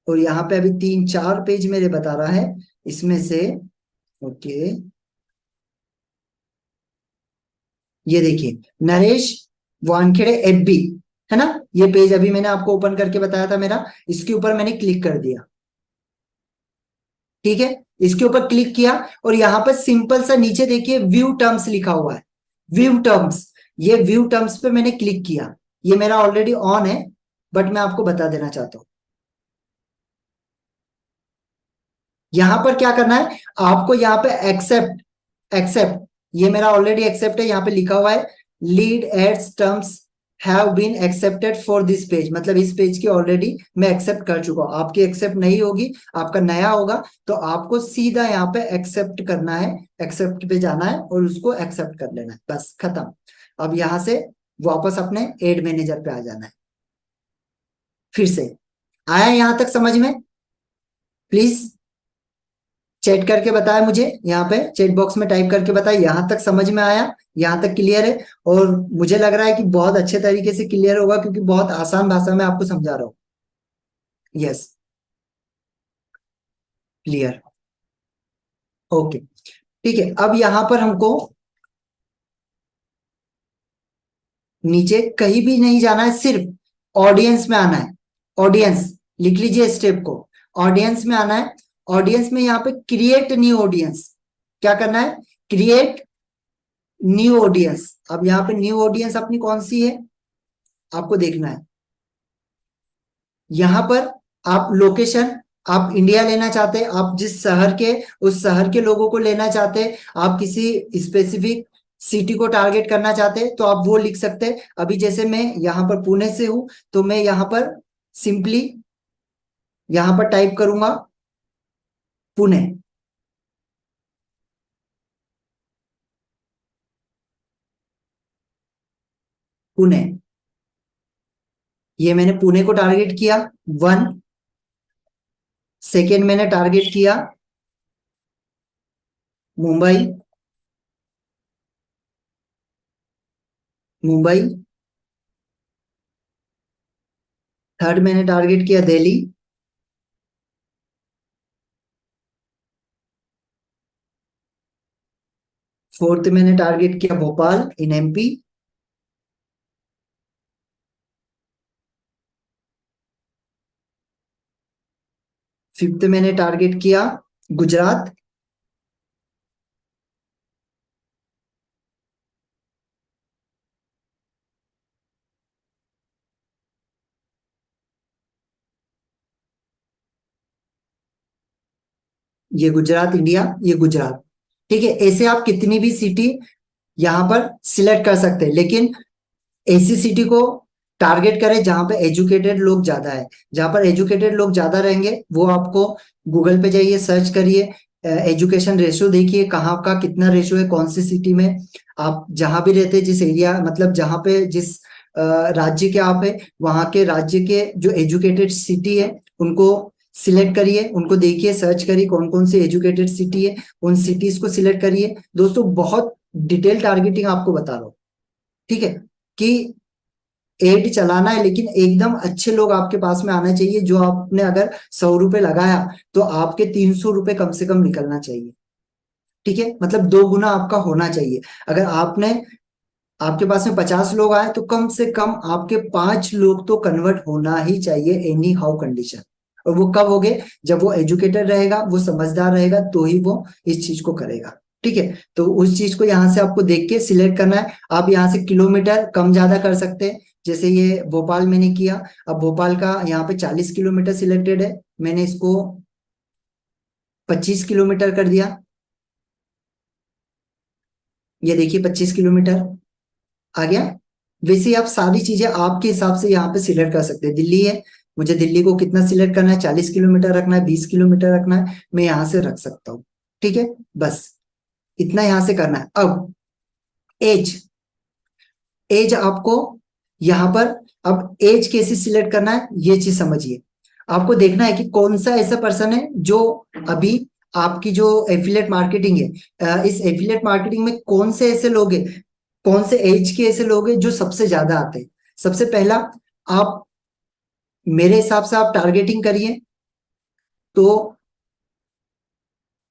और यहाँ पे अभी 3-4 पेज मेरे बता रहा है इसमें से। ओके, ये देखिए नरेश वानखेड़े एफबी, है ना? ये पेज अभी मैंने आपको ओपन करके बताया था मेरा, इसके ऊपर मैंने क्लिक कर दिया। ठीक है, इसके ऊपर क्लिक किया और यहाँ पर सिंपल सा नीचे देखिए व्यू टर्म्स लिखा हुआ है, व्यू टर्म्स। ये व्यू टर्म्स पे मैंने क्लिक किया, ये मेरा ऑलरेडी ऑन है, बट मैं आपको बता देना चाहता हूँ। यहां पर क्या करना है आपको, यहाँ पे एक्सेप्ट, एक्सेप्ट, ये मेरा ऑलरेडी एक्सेप्ट है, यहाँ पे लिखा हुआ है lead ads terms have been accepted for this page, मतलब इस पेज की ऑलरेडी मैं एक्सेप्ट कर चुका हूं। आपकी एक्सेप्ट नहीं होगी, आपका नया होगा, तो आपको सीधा यहाँ पे एक्सेप्ट करना है, एक्सेप्ट पे जाना है और उसको एक्सेप्ट कर लेना है, बस खत्म। अब यहां से वापस अपने एड मैनेजर पे आ जाना है। फिर से आया यहां तक समझ में? प्लीज चैट करके बताया मुझे, यहाँ पे चैट बॉक्स में टाइप करके बताया यहां तक समझ में आया, यहां तक क्लियर है? और मुझे लग रहा है कि बहुत अच्छे तरीके से क्लियर होगा क्योंकि बहुत आसान भाषा में आपको समझा रहा हूँ। Yes, clear, okay. ठीक है, अब यहां पर हमको नीचे कहीं भी नहीं जाना है, सिर्फ ऑडियंस में आना है। ऑडियंस लिख लीजिए स्टेप को, ऑडियंस में आना है। ऑडियंस में यहाँ पे क्रिएट न्यू ऑडियंस, क्या करना है? Create new audience. अब यहाँ पे न्यू ऑडियंस अपनी कौन सी है आपको देखना है। यहां पर आप लोकेशन, आप इंडिया लेना चाहते हैं, आप जिस शहर के, उस शहर के लोगों को लेना चाहते हैं, आप किसी स्पेसिफिक सिटी को टारगेट करना चाहते हैं तो आप वो लिख सकते हैं। अभी जैसे मैं यहाँ पर पुणे से हूं तो मैं यहाँ पर सिंपली यहाँ पर टाइप करूंगा पुणे। पुणे, ये मैंने पुणे को टारगेट किया, वन। सेकेंड मैंने टारगेट किया मुंबई, मुंबई। थर्ड मैंने टारगेट किया दिल्ली। फोर्थ मैंने टारगेट किया भोपाल इन एमपी। फिफ्थ मैंने टारगेट किया गुजरात। ये गुजरात इंडिया, ये गुजरात। ठीक है, ऐसे आप कितनी भी सिटी यहाँ पर सिलेक्ट कर सकते हैं, लेकिन ऐसी सिटी को टारगेट करें जहां पे एजुकेटेड लोग ज्यादा है। जहां पर एजुकेटेड लोग ज्यादा रहेंगे वो आपको गूगल पे जाइए, सर्च करिए, एजुकेशन रेशियो देखिए कहाँ का कितना रेशियो है, कौन सी सिटी में आप जहां भी रहते हैं, जिस एरिया, मतलब जहां पे जिस राज्य के आप है, वहां के राज्य के जो एजुकेटेड सिटी है उनको सिलेक्ट करिए, उनको देखिए, सर्च करिए कौन कौन सी एजुकेटेड सिटी है, उन सिटीज को सिलेक्ट करिए। दोस्तों बहुत डिटेल टारगेटिंग आपको बता रहा हूँ, ठीक है, कि एड चलाना है लेकिन एकदम अच्छे लोग आपके पास में आना चाहिए, जो आपने अगर 100 रुपए लगाया तो आपके 300 रुपए कम से कम निकलना चाहिए। ठीक है, मतलब 2 गुना आपका होना चाहिए। अगर आपने, आपके पास में 50 लोग आए तो कम से कम आपके 5 लोग तो कन्वर्ट होना ही चाहिए, एनी हाउ कंडीशन। और वो कब होगे? जब वो एजुकेटेड रहेगा, वो समझदार रहेगा, तो ही वो इस चीज को करेगा। ठीक है, तो उस चीज को यहाँ से आपको देख के सिलेक्ट करना है। आप यहाँ से किलोमीटर कम ज्यादा कर सकते हैं, जैसे ये भोपाल मैंने किया, अब भोपाल का यहाँ पे 40 किलोमीटर सिलेक्टेड है, मैंने इसको 25 किलोमीटर कर दिया। ये देखिए 25 किलोमीटर आ गया। वैसे ही आप सारी चीजें आपके हिसाब से यहाँ पे सिलेक्ट कर सकते हैं। दिल्ली है, मुझे दिल्ली को कितना सिलेक्ट करना है, 40 किलोमीटर रखना है, 20 किलोमीटर रखना है, मैं यहाँ से रख सकता हूँ। ठीक है, बस इतना यहाँ से करना है। अब एज, एज आपको यहाँ पर, अब एज कैसे सिलेक्ट करना है ये चीज समझिए। आपको देखना है कि कौन सा ऐसा पर्सन है जो अभी आपकी जो एफिलिएट मार्केटिंग है, इस एफिलिएट मार्केटिंग में कौन से ऐसे लोग हैं, कौन से एज के ऐसे लोग हैं जो सबसे ज्यादा आते हैं। सबसे पहला, आप मेरे हिसाब से आप टारगेटिंग करिए तो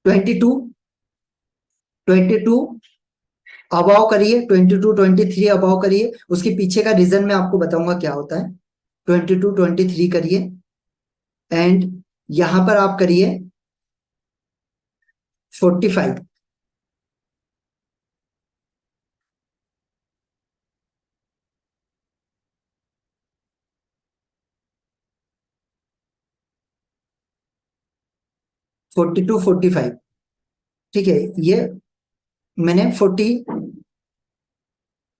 22, 22 अबाव करिए, 22 23 अबाव करिए। उसके पीछे का रीजन मैं आपको बताऊंगा क्या होता है। 22 23 करिए एंड यहां पर आप करिए 45। 42 45, ठीक है, ये मैंने 40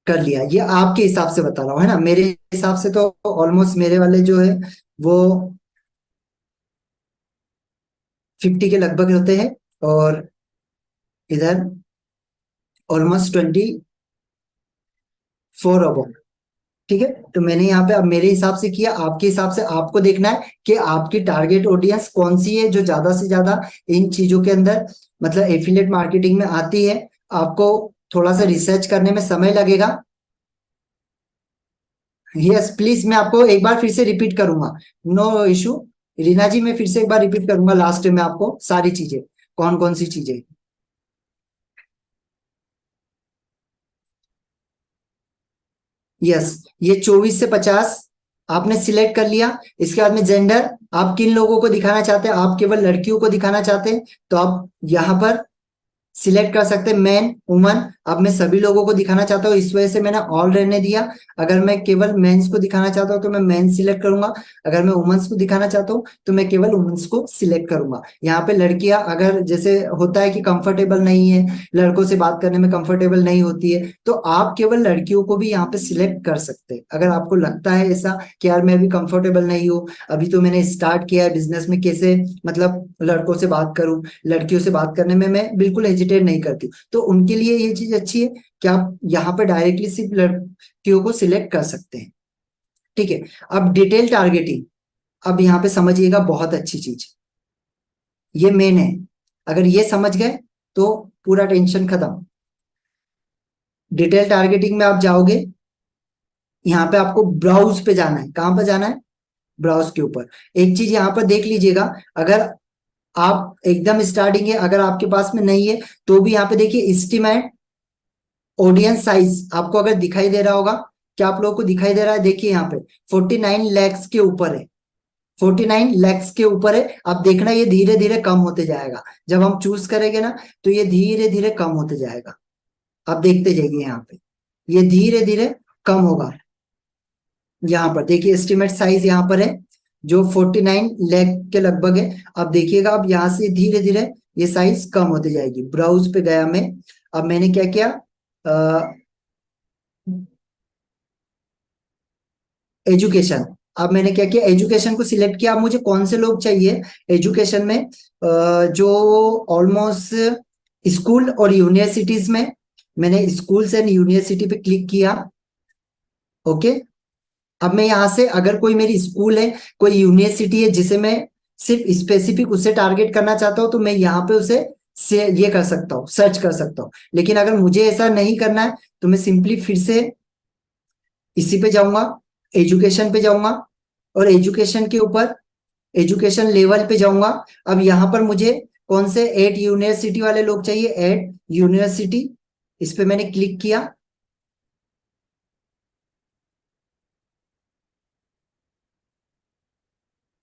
कर लिया। ये आपके हिसाब से बता रहा हूँ, है ना। मेरे हिसाब से तो ऑलमोस्ट मेरे वाले जो है वो 50 के लगभग होते हैं, और इधर ऑलमोस्ट 24 अबो। ठीक है, तो मैंने यहाँ पे अब मेरे हिसाब से किया। आपके हिसाब से आपको देखना है कि आपकी टारगेट ऑडियंस कौन सी है जो ज्यादा से ज्यादा इन चीजों के अंदर, मतलब एफिलिएट मार्केटिंग में आती है। आपको थोड़ा सा रिसर्च करने में समय लगेगा। यस प्लीज, मैं आपको एक बार फिर से रिपीट करूंगा, नो इशू। रीना जी, मैं फिर से एक बार रिपीट करूंगा लास्ट में आपको सारी चीजें, कौन कौन सी चीजें। यस, ये 24 से 50 आपने सिलेक्ट कर लिया। इसके बाद में जेंडर, आप किन लोगों को दिखाना चाहते हैं, आप केवल लड़कियों को दिखाना चाहते हैं तो आप यहाँ पर सिलेक्ट कर सकते हैं मैन वुमन। अब मैं सभी लोगों को दिखाना चाहता हूँ, इस वजह से मैंने ऑल रहने दिया। अगर मैं केवल मेंस को दिखाना चाहता हूँ तो मैं मेंस सिलेक्ट करूंगा। अगर मैं वुमेन्स को दिखाना चाहता हूँ तो मैं केवल वुमेन्स को सिलेक्ट करूंगा। यहाँ पे लड़कियां अगर जैसे होता है कि कंफर्टेबल नहीं है, लड़कों से बात करने में कंफर्टेबल नहीं होती है, तो आप केवल लड़कियों को भी यहाँ पे सिलेक्ट कर सकते हैं। अगर आपको लगता है ऐसा कि यार मैं अभी कंफर्टेबल नहीं हूँ, अभी तो मैंने स्टार्ट किया है बिजनेस में, कैसे मतलब लड़कों से बात करूं, लड़कियों से बात करने में मैं बिल्कुल हेजिटेट नहीं करती, तो उनके लिए ये चीज अच्छी है कि आप यहाँ पे डायरेक्टली सिर्फ लड़कियों को सिलेक्ट कर सकते हैं। ठीक है, अब डिटेल टारगेटिंग, अब यहाँ पे समझिएगा बहुत अच्छी चीज, ये मेन है। अगर ये समझ गए तो पूरा टेंशन खत्म। डिटेल टारगेटिंग में आप जाओगे, यहाँ पे आपको ब्राउज पे जाना है। कहां पर जाना है? ब्राउज के ऊपर। एक चीज यहाँ पर देख लीजिएगा, अगर आप एकदम स्टार्टिंग है, अगर आपके पास में नहीं है तो भी यहाँ पे देखिए एस्टिमेट ऑडियंस साइज आपको अगर दिखाई दे रहा होगा, क्या आप लोगों को दिखाई दे रहा है? देखिए यहाँ पे 49 लाख के ऊपर है, 49 लाख के ऊपर है। अब देखना ये धीरे धीरे कम होते जाएगा, जब हम चूज करेंगे ना तो ये धीरे धीरे कम होते जाएगा। आप देखते जाइए यहाँ पे, ये धीरे धीरे कम होगा। यहाँ पर देखिए एस्टिमेट साइज यहाँ पर है जो 49 लाख के लगभग है। अब देखिएगा, अब यहाँ से धीरे धीरे ये साइज कम होती जाएगी। ब्राउज पे गया मैं, अब मैंने क्या किया, एजुकेशन। अब मैंने क्या किया, एजुकेशन को सिलेक्ट किया। अब मुझे कौन से लोग चाहिए एजुकेशन में, जो ऑलमोस्ट स्कूल और यूनिवर्सिटीज में, मैंने स्कूल्स एंड यूनिवर्सिटी पे क्लिक किया। ओके, अब मैं यहाँ से अगर कोई मेरी स्कूल है, कोई यूनिवर्सिटी है जिसे मैं सिर्फ स्पेसिफिक उससे टारगेट करना चाहता हूँ, तो मैं यहाँ पे उसे से ये कर सकता हूँ, सर्च कर सकता हूँ। लेकिन अगर मुझे ऐसा नहीं करना है तो मैं सिंपली फिर से इसी पे जाऊंगा, एजुकेशन पे जाऊंगा, और एजुकेशन के ऊपर एजुकेशन लेवल पे जाऊंगा। अब यहाँ पर मुझे कौन से एट यूनिवर्सिटी वाले लोग चाहिए, एट यूनिवर्सिटी, इस पे मैंने क्लिक किया।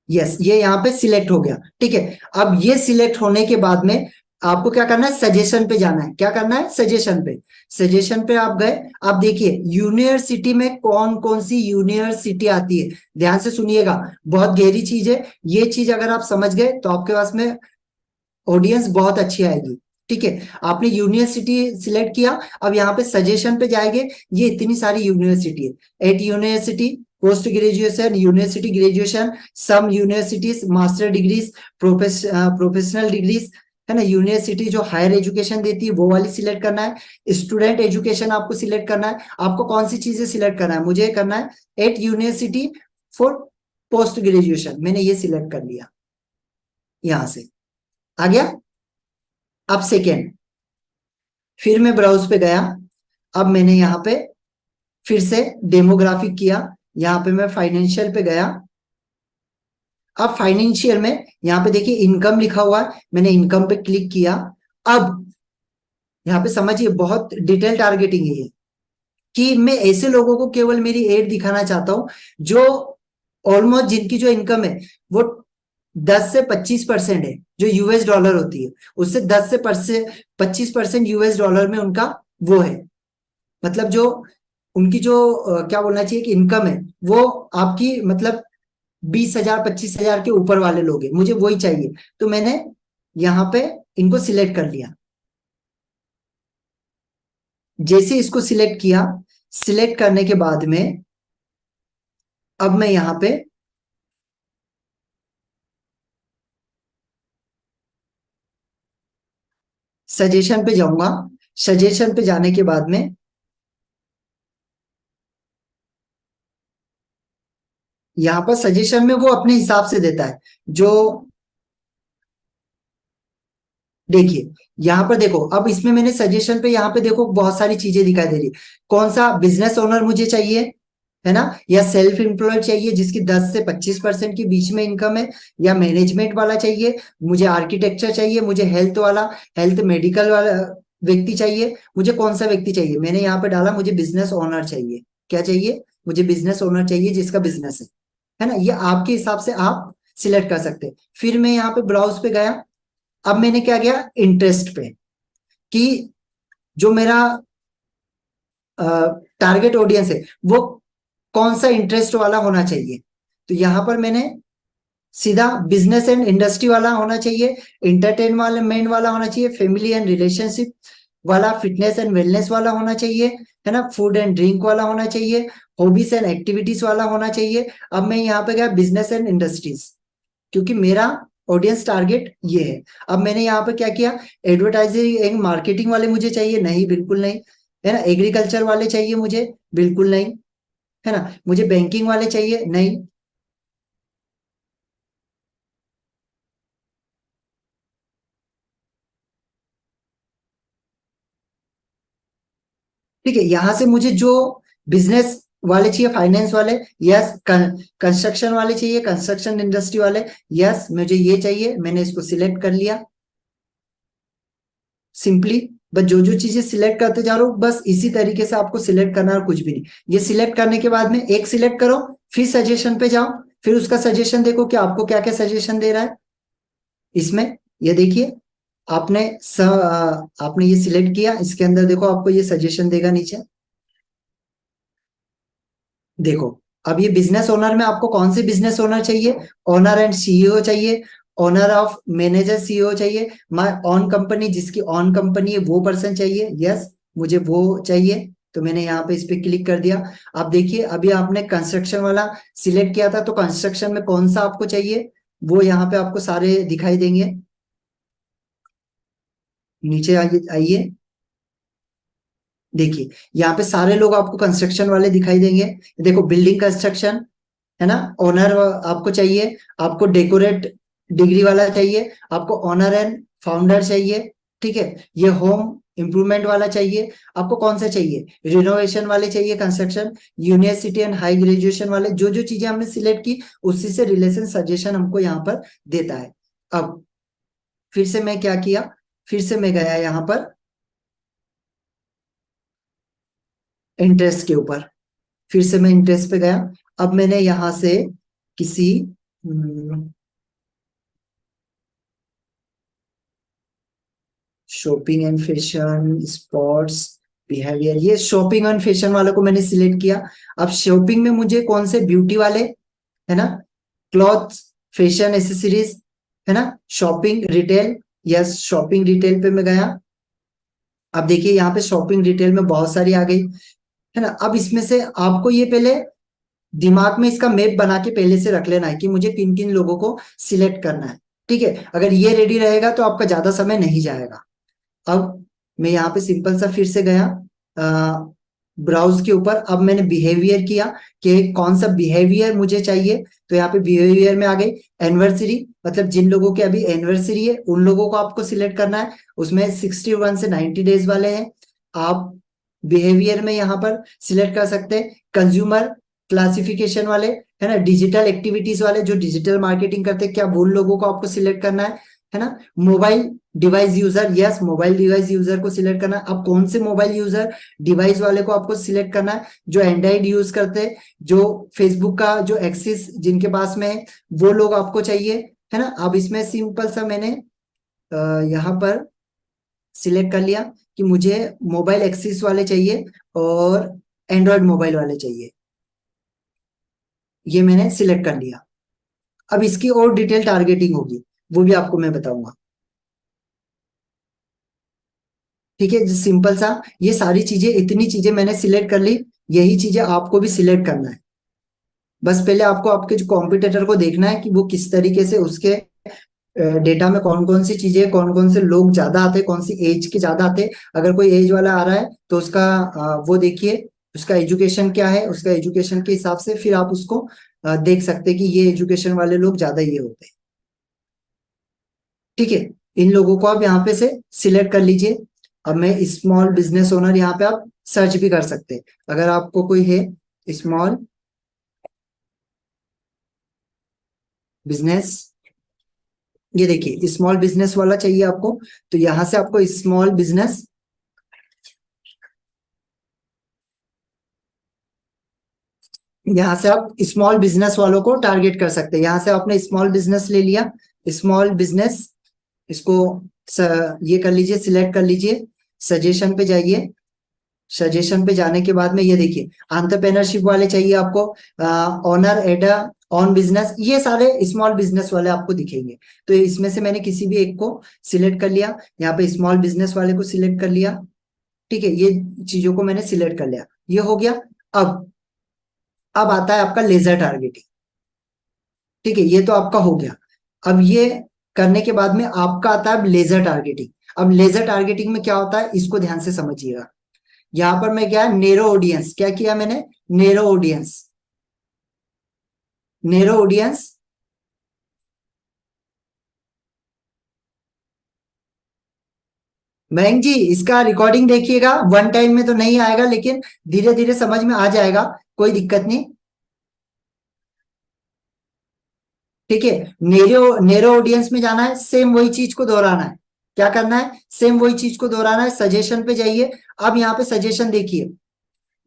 यस, ये यहाँ पे सिलेक्ट हो गया। ठीक है, अब ये सिलेक्ट होने के बाद में आपको क्या करना है, सजेशन पे जाना है। क्या करना है? सजेशन पे। सजेशन पे आप गए, आप देखिए यूनिवर्सिटी में कौन कौन सी यूनिवर्सिटी आती है। ध्यान से सुनिएगा, बहुत गहरी चीज है ये चीज। अगर आप समझ गए तो आपके पास में ऑडियंस बहुत अच्छी आएगी। ठीक है, आपने यूनिवर्सिटी सिलेक्ट किया। अब यहाँ पे सजेशन पे जाएंगे, ये इतनी सारी यूनिवर्सिटी है। At university post graduation, university graduation, some universities master degrees, professional degrees, है ना। यूनिवर्सिटी जो हायर एजुकेशन देती है वो वाली सिलेक्ट करना है। स्टूडेंट एजुकेशन आपको सिलेक्ट करना है। आपको कौन सी चीजें सिलेक्ट करना है? मुझे करना है at university for post graduation, मैंने ये सिलेक्ट कर लिया, यहां से आ गया। अब सेकेंड, फिर मैं ब्राउज पे गया। अब मैंने यहाँ पे फिर से डेमोग्राफिक किया। यहाँ पे मैं फाइनेंशियल पे गया। अब फाइनेंशियल में यहाँ पे देखिए इनकम लिखा हुआ है, मैंने इनकम पे क्लिक किया। अब यहाँ पे समझिए बहुत डिटेल टारगेटिंग है ये, कि मैं ऐसे लोगों को केवल मेरी एड दिखाना चाहता हूं जो ऑलमोस्ट जिनकी जो इनकम है वो 10 से 25% है, जो यूएस डॉलर होती है उससे 10 से 25% यूएस डॉलर में उनका वो है। मतलब जो उनकी जो क्या बोलना चाहिए कि इनकम है वो आपकी मतलब 20,000 25,000 के ऊपर वाले लोग हैं, मुझे वही चाहिए। तो मैंने यहाँ पे इनको सिलेक्ट कर लिया। जैसे इसको सिलेक्ट किया, सिलेक्ट करने के बाद में अब मैं यहाँ पे सजेशन पे जाऊंगा। सजेशन पे जाने के बाद में यहाँ पर सजेशन में वो अपने हिसाब से देता है। जो देखिए यहाँ पर देखो, अब इसमें मैंने सजेशन पे यहाँ पे देखो बहुत सारी चीजें दिखाई दे रही। कौन सा बिजनेस ओनर मुझे चाहिए, है ना, या सेल्फ एम्प्लॉयड चाहिए जिसकी 10 से 25% के बीच में इनकम है, या मैनेजमेंट वाला चाहिए, मुझे आर्किटेक्चर चाहिए, मुझे हेल्थ वाला, हेल्थ मेडिकल वाला व्यक्ति चाहिए, मुझे कौन सा व्यक्ति चाहिए? मैंने यहाँ पे डाला मुझे बिजनेस ओनर चाहिए। क्या चाहिए? मुझे बिजनेस ओनर चाहिए जिसका बिजनेस है ना। ये आपके हिसाब से आप सिलेक्ट कर सकते हैं। फिर मैं यहाँ पे ब्राउज पे गया। अब मैंने क्या किया, इंटरेस्ट पे, कि जो मेरा टारगेट ऑडियंस है वो कौन सा इंटरेस्ट वाला होना चाहिए। तो यहां पर मैंने सीधा बिजनेस एंड इंडस्ट्री वाला होना चाहिए, इंटरटेनमेंट वाला होना चाहिए, फैमिली एंड रिलेशनशिप वाला, फिटनेस एंड वेलनेस वाला होना चाहिए, है ना, फूड एंड ड्रिंक वाला होना चाहिए, हॉबीज एंड एक्टिविटीज वाला होना चाहिए। अब मैं यहाँ पे गया बिजनेस एंड इंडस्ट्रीज, क्योंकि मेरा ऑडियंस टारगेट ये है। अब मैंने यहाँ पे क्या किया, एडवर्टाइजिंग एंड मार्केटिंग वाले मुझे चाहिए? नहीं, बिल्कुल नहीं। है ना, एग्रीकल्चर वाले चाहिए मुझे? बिल्कुल नहीं। है ना, मुझे बैंकिंग वाले चाहिए? नहीं। ठीक है, यहां से मुझे जो बिजनेस वाले चाहिए, फाइनेंस वाले, यस, कंस्ट्रक्शन वाले चाहिए, कंस्ट्रक्शन इंडस्ट्री वाले, यस, मुझे ये चाहिए, मैंने इसको सिलेक्ट कर लिया। सिंपली बस जो जो चीजें सिलेक्ट करते जा रहा हूँ, बस इसी तरीके से आपको सिलेक्ट करना है और कुछ भी नहीं। ये सिलेक्ट करने के बाद में एक सिलेक्ट करो, फिर सजेशन पे जाओ, फिर उसका सजेशन देखो कि आपको क्या क्या सजेशन दे रहा है इसमें। ये देखिए, आपने ये सिलेक्ट किया, इसके अंदर देखो आपको ये सजेशन देगा नीचे। देखो, अब ये बिजनेस ओनर में आपको कौन से बिजनेस ओनर चाहिए? ओनर एंड सीईओ चाहिए, ओनर ऑफ मैनेजर सीईओ चाहिए, माय ऑन कंपनी, जिसकी ऑन कंपनी है वो पर्सन चाहिए, यस, मुझे वो चाहिए। तो मैंने यहाँ पे इस पे क्लिक कर दिया। आप देखिए अभी आपने कंस्ट्रक्शन वाला सिलेक्ट किया था, तो कंस्ट्रक्शन में कौन सा आपको चाहिए वो यहाँ पे आपको सारे दिखाई देंगे। नीचे आइए आइए, देखिए यहाँ पे सारे लोग आपको कंस्ट्रक्शन वाले दिखाई देंगे। देखो बिल्डिंग कंस्ट्रक्शन, है ना, ओनर आपको चाहिए, आपको डेकोरेट डिग्री वाला चाहिए, आपको ओनर एंड फाउंडर चाहिए, ठीक है, ये होम इम्प्रूवमेंट वाला चाहिए, आपको कौन सा चाहिए? रिनोवेशन वाले चाहिए, construction, university and high graduation वाले। जो जो चीजें हमने सिलेक्ट की उसी से रिलेशन सजेशन हमको यहाँ पर देता है। अब फिर से मैं क्या किया, फिर से मैं गया यहाँ पर इंटरेस्ट के ऊपर, फिर से मैं इंटरेस्ट पे गया। अब मैंने यहाँ से किसी shopping and fashion, sports, behaviour, ये शॉपिंग एंड फैशन वालों को मैंने सिलेक्ट किया। अब शॉपिंग में मुझे कौन से ब्यूटी वाले, है ना, क्लॉथ, फैशन एसेसरीज, है ना, shopping retail, yes, shopping detail पे मैं गया। अब देखिए यहाँ पे शॉपिंग डिटेल में बहुत सारी आ गई है ना। अब इसमें से आपको ये पहले दिमाग में इसका मैप बना के पहले से रख लेना है कि मुझे किन किन लोगों को सिलेक्ट करना है। ठीक है, अगर ये रेडी रहेगा तो आपका ज्यादा समय नहीं जाएगा। अब मैं यहाँ पे सिंपल सा फिर से गया ब्राउज के ऊपर। अब मैंने बिहेवियर किया कि कौन सा बिहेवियर मुझे चाहिए, तो यहाँ पे बिहेवियर में आ गई एनिवर्सरी, मतलब जिन लोगों के अभी एनिवर्सरी है उन लोगों को आपको सिलेक्ट करना है। उसमें 61 से 90 डेज वाले हैं। आप बिहेवियर में यहाँ पर सिलेक्ट कर सकते हैं कंज्यूमर क्लासिफिकेशन वाले, है ना, डिजिटल एक्टिविटीज वाले जो डिजिटल मार्केटिंग करते हैं, क्या वो उन लोगों को आपको सिलेक्ट करना है ना। Mobile device user, yes mobile device user को सिलेक्ट करना है। अब कौन से मोबाइल यूजर डिवाइस वाले को आपको सिलेक्ट करना है, जो एंड्रॉइड यूज करते हैं, जो फेसबुक का जो एक्सेस जिनके पास में है वो लोग आपको चाहिए, है ना। अब इसमें सिंपल सा मैंने यहाँ पर सिलेक्ट कर लिया कि मुझे मोबाइल एक्सेस वाले चाहिए और एंड्रॉइड मोबाइल वाले चाहिए, ये मैंने सिलेक्ट कर लिया। अब इसकी और डिटेल टारगेटिंग होगी, वो भी आपको मैं बताऊंगा। ठीक है, सिंपल सा ये सारी चीजें, इतनी चीजें मैंने सिलेक्ट कर ली, यही चीजें आपको भी सिलेक्ट करना है। बस पहले आपको आपके जो कॉम्पिटिटर को देखना है कि वो किस तरीके से उसके डेटा में कौन कौन सी चीजें, कौन कौन से लोग ज्यादा आते हैं, कौन सी एज के ज्यादा आते हैं। अगर कोई एज वाला आ रहा है तो उसका वो देखिए उसका एजुकेशन क्या है, उसका एजुकेशन के हिसाब से फिर आप उसको देख सकते हैं कि ये एजुकेशन वाले लोग ज्यादा ये होते हैं। ठीक है, इन लोगों को आप यहाँ पे से सिलेक्ट कर लीजिए। अब मैं स्मॉल बिजनेस ओनर, यहाँ पे आप सर्च भी कर सकते हैं अगर आपको कोई है स्मॉल बिजनेस। ये देखिए स्मॉल बिजनेस वाला चाहिए आपको, तो यहाँ से आपको स्मॉल बिजनेस, यहाँ से आप स्मॉल बिजनेस वालों को टारगेट कर सकते हैं। यहाँ से आपने स्मॉल बिजनेस ले लिया, स्मॉल बिजनेस, इसको ये कर लीजिए, सिलेक्ट कर लीजिए, सजेशन पे जाइए। सजेशन पे जाने के बाद में ये देखिए एंटरप्रेन्योरशिप वाले चाहिए आपको, ओनर एड ऑन बिजनेस, ये सारे स्मॉल बिजनेस वाले आपको दिखेंगे। तो इसमें से मैंने किसी भी एक को सिलेक्ट कर लिया, यहाँ पे स्मॉल बिजनेस वाले को सिलेक्ट कर लिया। ठीक है, ये चीजों को मैंने सिलेक्ट कर लिया, ये हो गया। अब आता है आपका लेजर टारगेटिंग। ठीक है, ये तो आपका हो गया। अब ये करने के बाद में आपका आता है लेजर टारगेटिंग। अब लेजर टारगेटिंग में क्या होता है इसको ध्यान से समझिएगा। यहाँ पर मैं क्या नेरो ऑडियंस, क्या किया मैंने, narrow audience, narrow audience. Mayank ji इसका रिकॉर्डिंग देखिएगा, वन टाइम में तो नहीं आएगा लेकिन धीरे धीरे समझ में आ जाएगा, कोई दिक्कत नहीं। ठीक है, नेरो नेरो ऑडियंस में जाना है, सेम वही चीज को दोहराना है। क्या करना है, सेम वही चीज को दोहराना है। सजेशन पे जाइए। अब यहाँ पे सजेशन देखिए,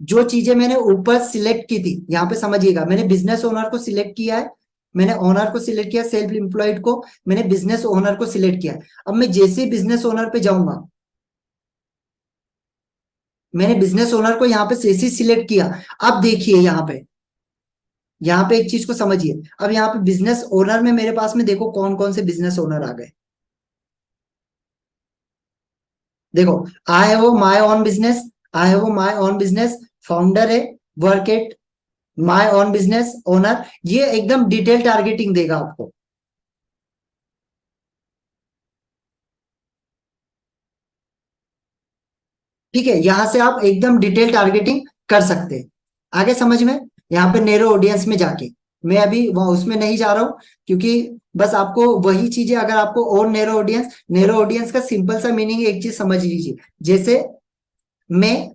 जो चीजें मैंने ऊपर सिलेक्ट की थी, यहाँ पे समझिएगा, मैंने बिजनेस ओनर को सिलेक्ट किया है, मैंने ओनर को सिलेक्ट किया, सेल्फ एम्प्लॉयड को, मैंने बिजनेस ओनर को सिलेक्ट किया। अब मैं जैसे बिजनेस ओनर पे जाऊंगा, मैंने बिजनेस ओनर को यहाँ पे जैसे सिलेक्ट किया। अब देखिए यहाँ पे एक चीज को समझिए। अब यहाँ पे बिजनेस ओनर में मेरे पास में देखो कौन कौन से बिजनेस ओनर आ गए। देखो, I have my own business, I have my own business, founder है, work at my own business owner, ये एकदम डिटेल टारगेटिंग देगा आपको। ठीक है, यहां से आप एकदम डिटेल टारगेटिंग कर सकते हैं। आगे समझ में, यहाँ पे नेरो ऑडियंस में जाके मैं अभी वहां उसमें नहीं जा रहा हूं, क्योंकि बस आपको वही चीजें, अगर आपको और नेरो ऑडियंस का सिंपल सा मीनिंग एक चीज समझ लीजिए। जैसे मैं,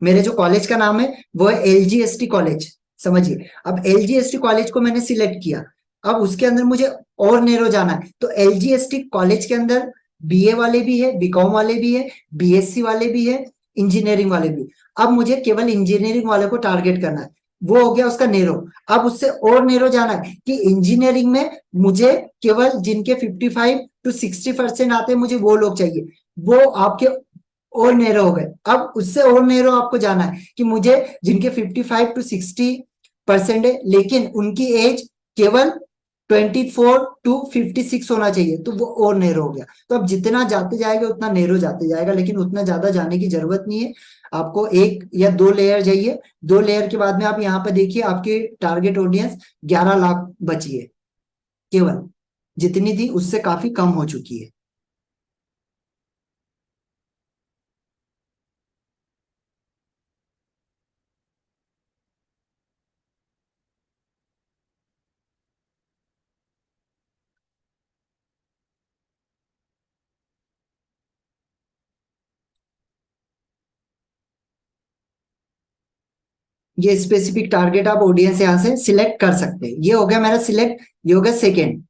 मेरे जो कॉलेज का नाम है वो है LGST कॉलेज, समझिए। अब LGST कॉलेज को मैंने सिलेक्ट किया, अब उसके अंदर मुझे और नेरो जाना है, तो LGST कॉलेज के अंदर BA वाले भी है, BCom वाले भी है, BSc वाले भी है, इंजीनियरिंग वाले भी। अब मुझे केवल इंजीनियरिंग वाले को टारगेट करना है, वो हो गया उसका नेरो। अब उससे और नेरो जाना है कि इंजीनियरिंग में मुझे केवल जिनके 55 to 60% आते हैं मुझे वो लोग चाहिए, वो आपके और नेरो हो गए। अब उससे और नेरो आपको जाना है कि मुझे जिनके 55 to 60% है लेकिन उनकी एज केवल 24 to 56 होना चाहिए, तो वो और नेरो हो गया। तो अब जितना जाते जाएगा उतना नेरो जाते जाएगा, लेकिन उतना ज्यादा जाने की जरूरत नहीं है। आपको एक या दो लेयर चाहिए। दो लेयर के बाद में आप यहाँ पे देखिए आपकी टारगेट ऑडियंस 11 लाख बची है केवल, जितनी थी उससे काफी कम हो चुकी है। ये स्पेसिफिक टारगेट आप ऑडियंस यहाँ से सिलेक्ट कर सकते हैं। ये हो गया मेरा सिलेक्ट, ये हो गया सेकेंड।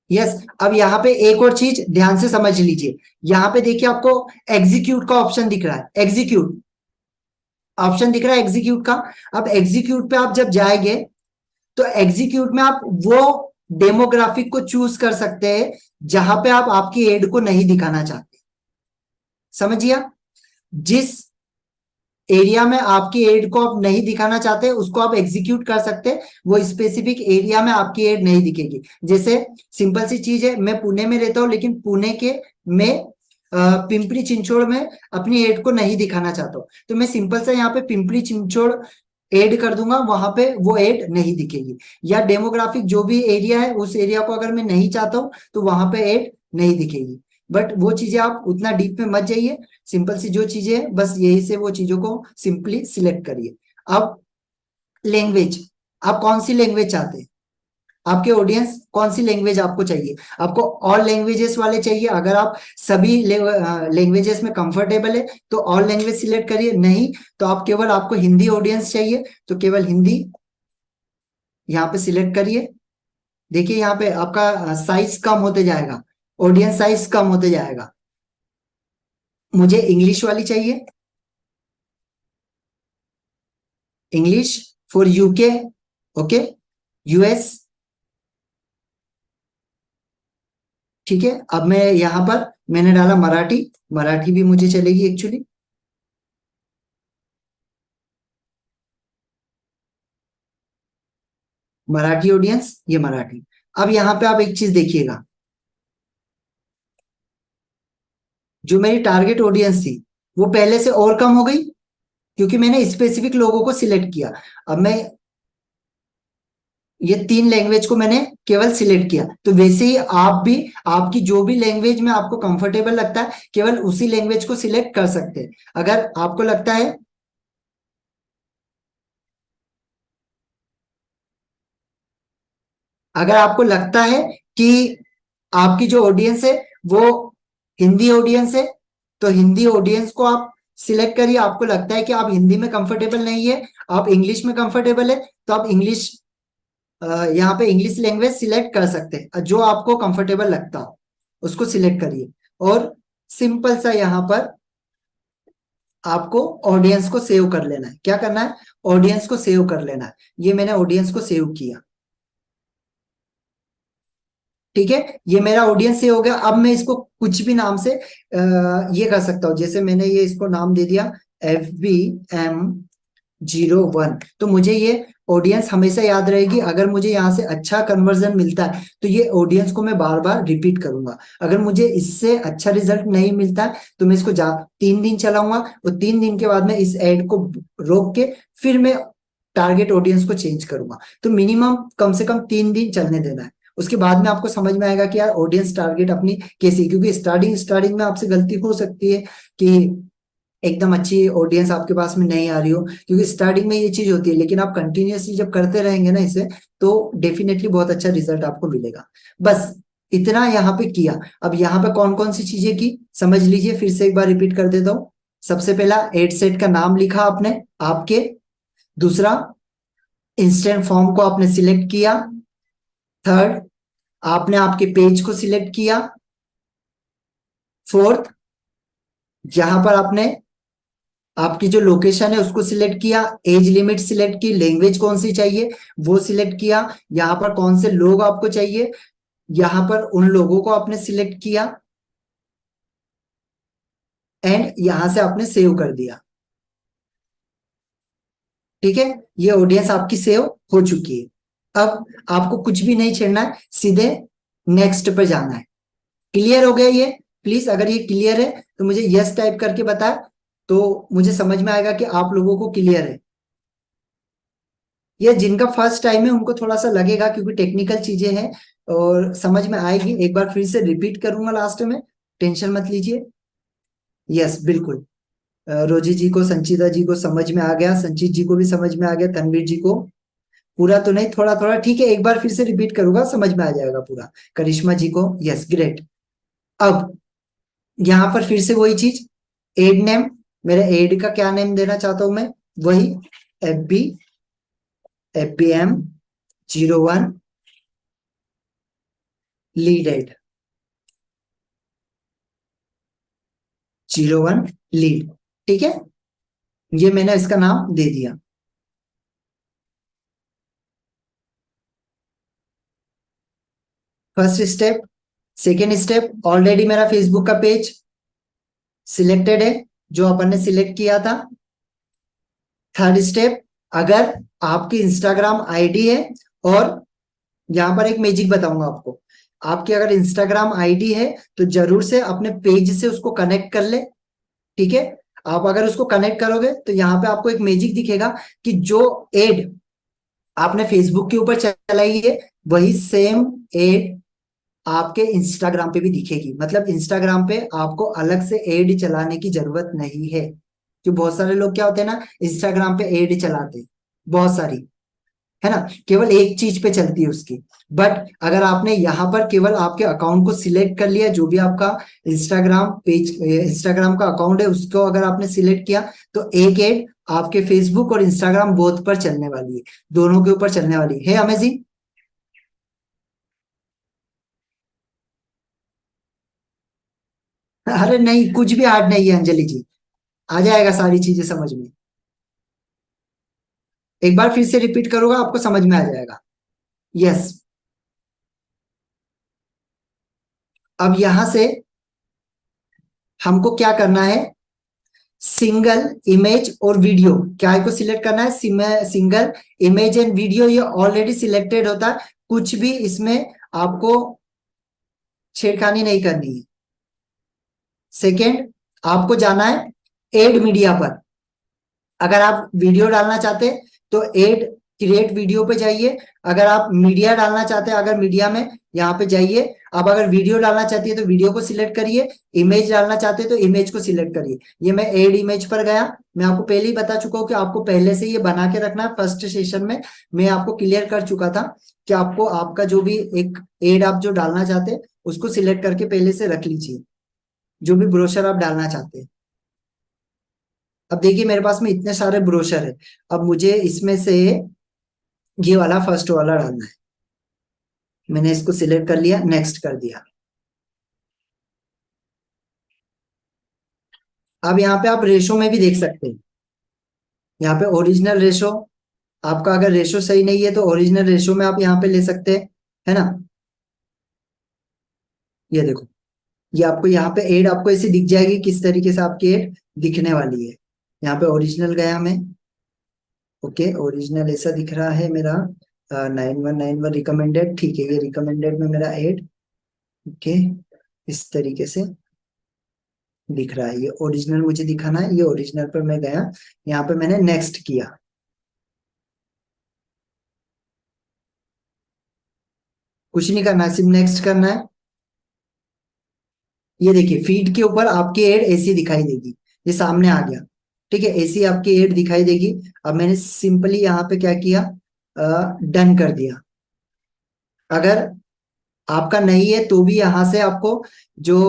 यस, अब यहाँ पे एक और चीज ध्यान से समझ लीजिए। यहाँ पे देखिए आपको एग्जीक्यूट का ऑप्शन दिख रहा है, एग्जीक्यूट ऑप्शन दिख रहा है एग्जीक्यूट का। अब एग्जीक्यूट पे आप जब जाएंगे तो एग्जीक्यूट में आप वो डेमोग्राफिक को चूज कर सकते हैं जहां पे आप आपकी एड को नहीं दिखाना चाहते। समझिए, जिस एरिया में आपकी एड को आप नहीं दिखाना चाहते उसको आप एग्जीक्यूट कर सकते हैं, वो स्पेसिफिक एरिया में आपकी एड नहीं दिखेगी। जैसे सिंपल सी चीज है, मैं पुणे में रहता हूँ लेकिन पुणे के मैं पिंपरी चिंचोड़ में अपनी एड को नहीं दिखाना चाहता हूँ, तो मैं सिंपल सा यहाँ पे पिंपरी चिंचोड़ एड कर दूंगा, वहां पे वो एड नहीं दिखेगी। या डेमोग्राफिक जो भी एरिया है उस एरिया को अगर मैं नहीं चाहता हूँ तो वहां पे एड नहीं दिखेगी। बट वो चीजें आप उतना डीप में मत जाइए, सिंपल सी जो चीजें है बस यही से वो चीजों को सिंपली सिलेक्ट करिए। अब लैंग्वेज, आप कौन सी लैंग्वेज चाहते हैं, आपके ऑडियंस कौन सी लैंग्वेज आपको चाहिए? आपको ऑल लैंग्वेजेस वाले चाहिए? अगर आप सभी लैंग्वेजेस में कंफर्टेबल है तो ऑल लैंग्वेज सिलेक्ट करिए, नहीं तो आप केवल आपको हिंदी ऑडियंस चाहिए तो केवल हिंदी यहाँ पे सिलेक्ट करिए। देखिए यहाँ पे आपका साइज कम होते जाएगा, ऑडियंस साइज कम होते जाएगा। मुझे इंग्लिश वाली चाहिए, English for UK, okay, US, ठीक है। अब मैं यहाँ पर मैंने डाला मराठी, मराठी भी मुझे चलेगी एक्चुअली, मराठी ऑडियंस, ये मराठी। अब यहाँ पे आप एक चीज देखिएगा, जो मेरी टारगेट ऑडियंस थी वो पहले से और कम हो गई क्योंकि मैंने स्पेसिफिक लोगों को सिलेक्ट किया। अब मैं ये तीन लैंग्वेज को मैंने केवल सिलेक्ट किया, तो वैसे ही आप भी आपकी जो भी लैंग्वेज में आपको कंफर्टेबल लगता है केवल उसी लैंग्वेज को सिलेक्ट कर सकते हैं। अगर आपको लगता है, अगर आपको लगता है कि आपकी जो ऑडियंस है वो हिंदी ऑडियंस है तो हिंदी ऑडियंस को आप सिलेक्ट करिए। आपको लगता है कि आप हिंदी में कंफर्टेबल नहीं है, आप इंग्लिश में कंफर्टेबल है, तो आप इंग्लिश, यहाँ पे इंग्लिश लैंग्वेज सिलेक्ट कर सकते हैं, जो आपको कंफर्टेबल लगता हो उसको सिलेक्ट करिए। और सिंपल सा यहाँ पर आपको ऑडियंस को सेव कर लेना है। क्या करना है? ऑडियंस को सेव कर लेना है। ये मैंने ऑडियंस को सेव किया, ठीक है। ये मेरा ऑडियंस सेव हो गया। अब मैं इसको कुछ भी नाम से ये कर सकता हूँ, जैसे मैंने ये इसको नाम दे दिया FBM01, तो मुझे ये ऑडियंस हमेशा याद रहेगी। अगर मुझे यहाँ से अच्छा कन्वर्जन मिलता है तो ये ऑडियंस को मैं बार बार रिपीट करूंगा। अगर मुझे इससे अच्छा रिजल्ट नहीं मिलता है तो मैं इसको 3 दिन चलाऊंगा और 3 दिन के बाद में इस एड को रोक के फिर मैं टारगेट ऑडियंस को चेंज करूंगा। तो मिनिमम कम से कम 3 दिन चलने देना है। उसके बाद में आपको समझ में आएगा कि यार ऑडियंस टारगेट अपनी कैसी, क्योंकि स्टार्टिंग स्टार्टिंग में आपसे गलती हो सकती है कि एकदम अच्छी ऑडियंस आपके पास में नहीं आ रही हो, क्योंकि स्टार्टिंग में ये चीज होती है। लेकिन आप कंटिन्यूअसली जब करते रहेंगे ना इसे, तो डेफिनेटली बहुत अच्छा रिजल्ट आपको मिलेगा। बस इतना यहाँ पे किया। अब यहाँ पे कौन कौन सी चीजें की समझ लीजिए, फिर से एक बार रिपीट कर देता हूँ। सबसे पहला एड सेट का नाम लिखा आपने आपके, दूसरा इंस्टेंट फॉर्म को आपने सिलेक्ट किया, थर्ड आपने आपके पेज को सिलेक्ट किया, फोर्थ यहां पर आपने आपकी जो लोकेशन है उसको सिलेक्ट किया, एज लिमिट सिलेक्ट की, लैंग्वेज कौन सी चाहिए वो सिलेक्ट किया, यहाँ पर कौन से लोग आपको चाहिए यहाँ पर उन लोगों को आपने सिलेक्ट किया, एंड यहां से आपने सेव कर दिया। ठीक है, ये ऑडियंस आपकी सेव हो चुकी है। अब आपको कुछ भी नहीं छेड़ना है, सीधे नेक्स्ट पे जाना है। क्लियर हो गया ये? प्लीज अगर ये क्लियर है तो मुझे यस टाइप करके बताए, तो मुझे समझ में आएगा कि आप लोगों को क्लियर है। ये जिनका फर्स्ट टाइम है उनको थोड़ा सा लगेगा, क्योंकि टेक्निकल चीजें हैं, और समझ में आएगी। एक बार फिर से रिपीट करूंगा लास्ट में, टेंशन मत लीजिए। यस बिल्कुल। रोजी जी को, संचिता जी को समझ में आ गया, संचित जी को भी समझ में आ गया, तनवीर जी को पूरा तो नहीं, थोड़ा थोड़ा ठीक है। एक बार फिर से रिपीट करूंगा, समझ में आ जाएगा पूरा। करिश्मा जी को यस, ग्रेट। अब यहाँ पर फिर से वही चीज, एड नेम, मेरे एड का क्या नेम देना चाहता हूं मैं, वही FBM 01 लीड एड, 01 लीड। ठीक है, ये मैंने इसका नाम दे दिया। First step. Second step, already मेरा फेसबुक का पेज सिलेक्टेड है, जो अपन ने सिलेक्ट किया था। थर्ड स्टेप, अगर आपकी इंस्टाग्राम आईडी है, और यहां पर एक मैजिक बताऊंगा आपको, आपकी अगर इंस्टाग्राम आईडी है तो जरूर से अपने पेज से उसको कनेक्ट कर ले। ठीक है, आप अगर उसको कनेक्ट करोगे तो यहाँ पे आपको एक मैजिक दिखेगा कि जो एड आपने फेसबुक के ऊपर चलाई है, वही सेम एड आपके इंस्टाग्राम पे भी दिखेगी। मतलब इंस्टाग्राम पे आपको अलग से एड चलाने की जरूरत नहीं है। कि बहुत सारे लोग क्या होते हैं ना, इंस्टाग्राम पे एड चलाते हैं, बहुत सारी, है ना, केवल एक चीज पे चलती है उसकी। बट अगर आपने यहाँ पर केवल आपके अकाउंट को सिलेक्ट कर लिया, जो भी आपका इंस्टाग्राम पेज, इंस्टाग्राम का अकाउंट है, उसको अगर आपने सिलेक्ट किया, तो एक एड आपके फेसबुक और इंस्टाग्राम बोथ पर चलने वाली है, दोनों के ऊपर चलने वाली है। अमेजिंग। अरे नहीं, कुछ भी हार्ड नहीं है अंजलि जी, आ जाएगा सारी चीजें समझ में। एक बार फिर से रिपीट करूंगा, आपको समझ में आ जाएगा। यस। अब यहां से हमको क्या करना है, सिंगल इमेज और वीडियो, क्या को सिलेक्ट करना है, सिंगल इमेज एंड वीडियो, ये ऑलरेडी सिलेक्टेड होता है, कुछ भी इसमें आपको छेड़खानी नहीं करनी है। सेकेंड, आपको जाना है एड मीडिया पर। अगर आप वीडियो डालना चाहते हैं तो एड क्रिएट वीडियो पे जाइए। अगर आप मीडिया डालना चाहते हैं, अगर मीडिया में यहाँ पे जाइए। आप अगर वीडियो डालना चाहती है तो वीडियो को सिलेक्ट करिए, इमेज डालना चाहते हैं तो इमेज को सिलेक्ट करिए। ये मैं एड इमेज पर गया। मैं आपको पहले ही बता चुका हूँ कि आपको पहले से ये बना के रखना है। फर्स्ट सेशन में मैं आपको क्लियर कर चुका था कि आपको आपका जो भी एक एड आप जो डालना चाहते हैं उसको सिलेक्ट करके पहले से रख लीजिए, जो भी ब्रोशर आप डालना चाहते हैं। अब देखिए मेरे पास में इतने सारे ब्रोशर है, अब मुझे इसमें से ये वाला फर्स्ट वाला डालना है। मैंने इसको सिलेक्ट कर लिया, नेक्स्ट कर दिया। अब यहाँ पे आप रेशो में भी देख सकते हैं, यहाँ पे ओरिजिनल रेशो, आपका अगर रेशो सही नहीं है तो ओरिजिनल रेशो में आप यहाँ पे ले सकते हैं, है ना। ये देखो, ये आपको यहाँ पे एड आपको ऐसी दिख जाएगी, किस तरीके से आपकी एड दिखने वाली है। यहाँ पे ओरिजिनल गया मैं, ओके, ओरिजिनल ऐसा दिख रहा है मेरा, 9191 रिकमेंडेड, ठीक है, ये रिकमेंडेड में मेरा एड, ओके, इस तरीके से दिख रहा है। ये ओरिजिनल मुझे दिखाना है, ये ओरिजिनल पर मैं गया, यहाँ पे मैंने नेक्स्ट किया। कुछ नहीं करना है, सिर्फ नेक्स्ट करना है। ये देखिए फीड के ऊपर आपकी एड ऐसी दिखाई देगी, ये सामने आ गया। ठीक है, ऐसी आपकी एड दिखाई देगी। अब मैंने सिंपली यहाँ पे क्या किया, डन कर दिया। अगर आपका नहीं है तो भी यहाँ से आपको जो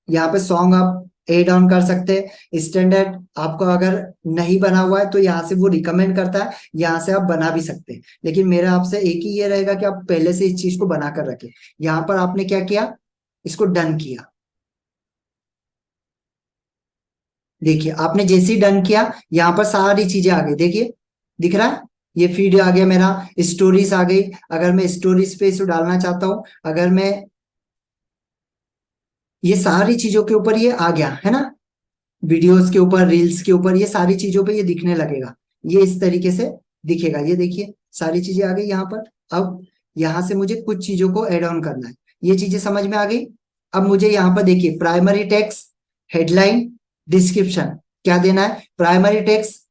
यहाँ पे सॉन्ग आप एड ऑन कर सकते हैं। स्टैंडर्ड आपको अगर नहीं बना हुआ है तो यहाँ से वो रिकमेंड करता है, यहाँ से आप बना भी सकते हैं। लेकिन मेरा आपसे एक ही ये रहेगा कि आप पहले से इस चीज को बना कर रखें। यहाँ पर आपने क्या किया, इसको डन किया। देखिए आपने जैसे ही डन किया, यहाँ पर सारी चीजें आ गई, देखिए दिख रहा है। ये फीड आ गया मेरा, स्टोरीज आ गई। अगर मैं स्टोरीज पे इसको डालना चाहता हूँ, अगर मैं, ये सारी चीजों के ऊपर ये आ गया है ना। वीडियोस के ऊपर, रील्स के ऊपर, ये सारी चीजों पे ये दिखने लगेगा। ये इस तरीके से दिखेगा। ये देखिए सारी चीजें आ गई यहाँ पर। अब यहाँ से मुझे कुछ चीजों को ऐड ऑन करना है। ये चीजें समझ में आ गई। अब मुझे यहाँ पर देखिए प्राइमरी टेक्स्ट, हेडलाइन, डिस्क्रिप्शन क्या देना है। प्राइमरी टेक्स्ट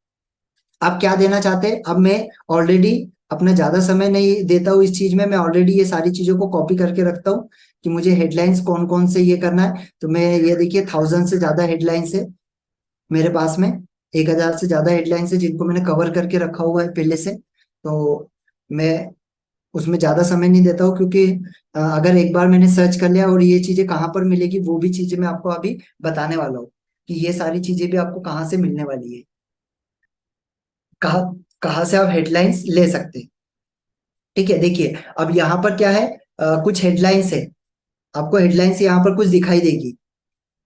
आप क्या देना चाहते हैं। अब मैं ऑलरेडी अपना ज्यादा समय नहीं देता हूँ इस चीज में, मैं ऑलरेडी ये सारी चीजों को कॉपी करके रखता हूँ कि मुझे हेडलाइंस कौन कौन से ये करना है। तो मैं ये देखिए 1000 से ज्यादा हेडलाइंस है मेरे पास में, 1000 से ज्यादा हेडलाइंस है जिनको मैंने कवर करके रखा हुआ है पहले से। तो मैं उसमें ज्यादा समय नहीं देता हूँ, क्योंकि अगर एक बार मैंने सर्च कर लिया और ये चीजें कहाँ पर मिलेगी वो भी चीजें मैं आपको अभी बताने वाला हूँ कि ये सारी चीजें भी आपको कहाँ से मिलने वाली है, कहाँ कहाँ से आप हेडलाइंस ले सकते हैं। ठीक है, देखिए अब यहाँ पर क्या है, कुछ हेडलाइंस है। आपको हेडलाइंस यहाँ पर कुछ दिखाई देगी।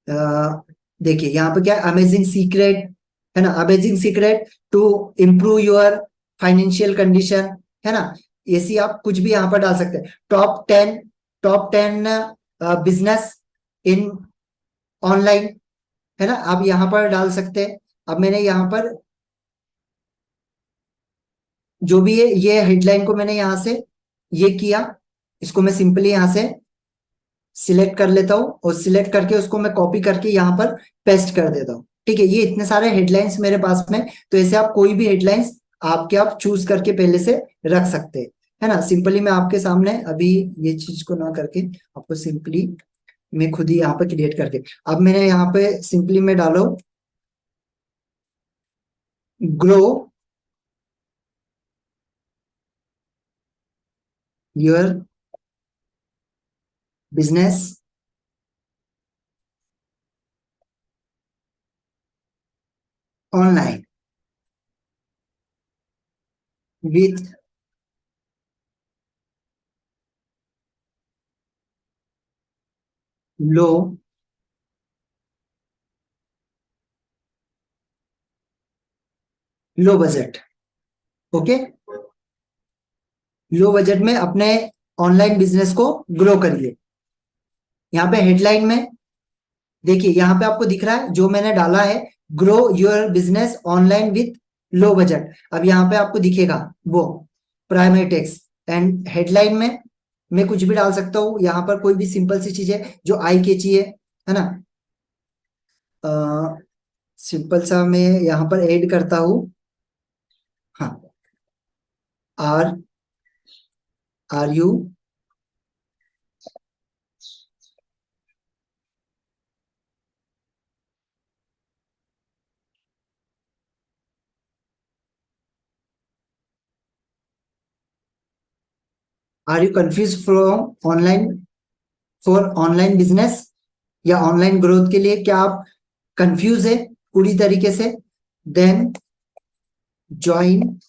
अ, देखिए यहाँ पर क्या है, अमेजिंग सीक्रेट, है ना, amazing secret to improve your financial condition, है ना। ऐसी आप कुछ भी यहाँ पर डाल सकते हैं। Top ten business in online, है ना, आप यहाँ पर डाल सकते हैं। अब मैंने यहाँ पर जो भी है ये हेडलाइन को मैंने यहाँ से ये किया, इसको मैं सिंपली यहाँ से सिलेक्ट कर लेता हूँ और सिलेक्ट करके उसको मैं कॉपी करके यहाँ पर पेस्ट कर देता हूँ। ठीक है, ये इतने सारे हेडलाइंस मेरे पास में। तो ऐसे आप कोई भी हेडलाइंस आप चूज करके पहले से रख सकते हैं, है ना। सिंपली मैं आपके सामने अभी ये चीज को ना करके आपको सिंपली मैं खुद ही यहाँ पे क्रिएट करके, अब मैंने यहाँ पे सिंपली मैं डालो grow your business online with low low budget. Okay, low budget में अपने ऑनलाइन बिजनेस को ग्रो करिए। यहाँ पे हेडलाइन में देखिए, यहाँ पे आपको दिख रहा है जो मैंने डाला है, grow your business online with low budget. अब यहाँ पे आपको दिखेगा वो प्राइमरी टेक्स्ट एंड हेडलाइन में मैं कुछ भी डाल सकता हूँ। यहाँ पर कोई भी सिंपल सी चीज है जो आई कैची है ना। सिंपल सा मैं यहाँ पर ऐड करता हूँ। हाँ, are are you are you confuse from online for online business, या ऑनलाइन ग्रोथ के लिए क्या आप कंफ्यूज है पूरी तरीके से। Then join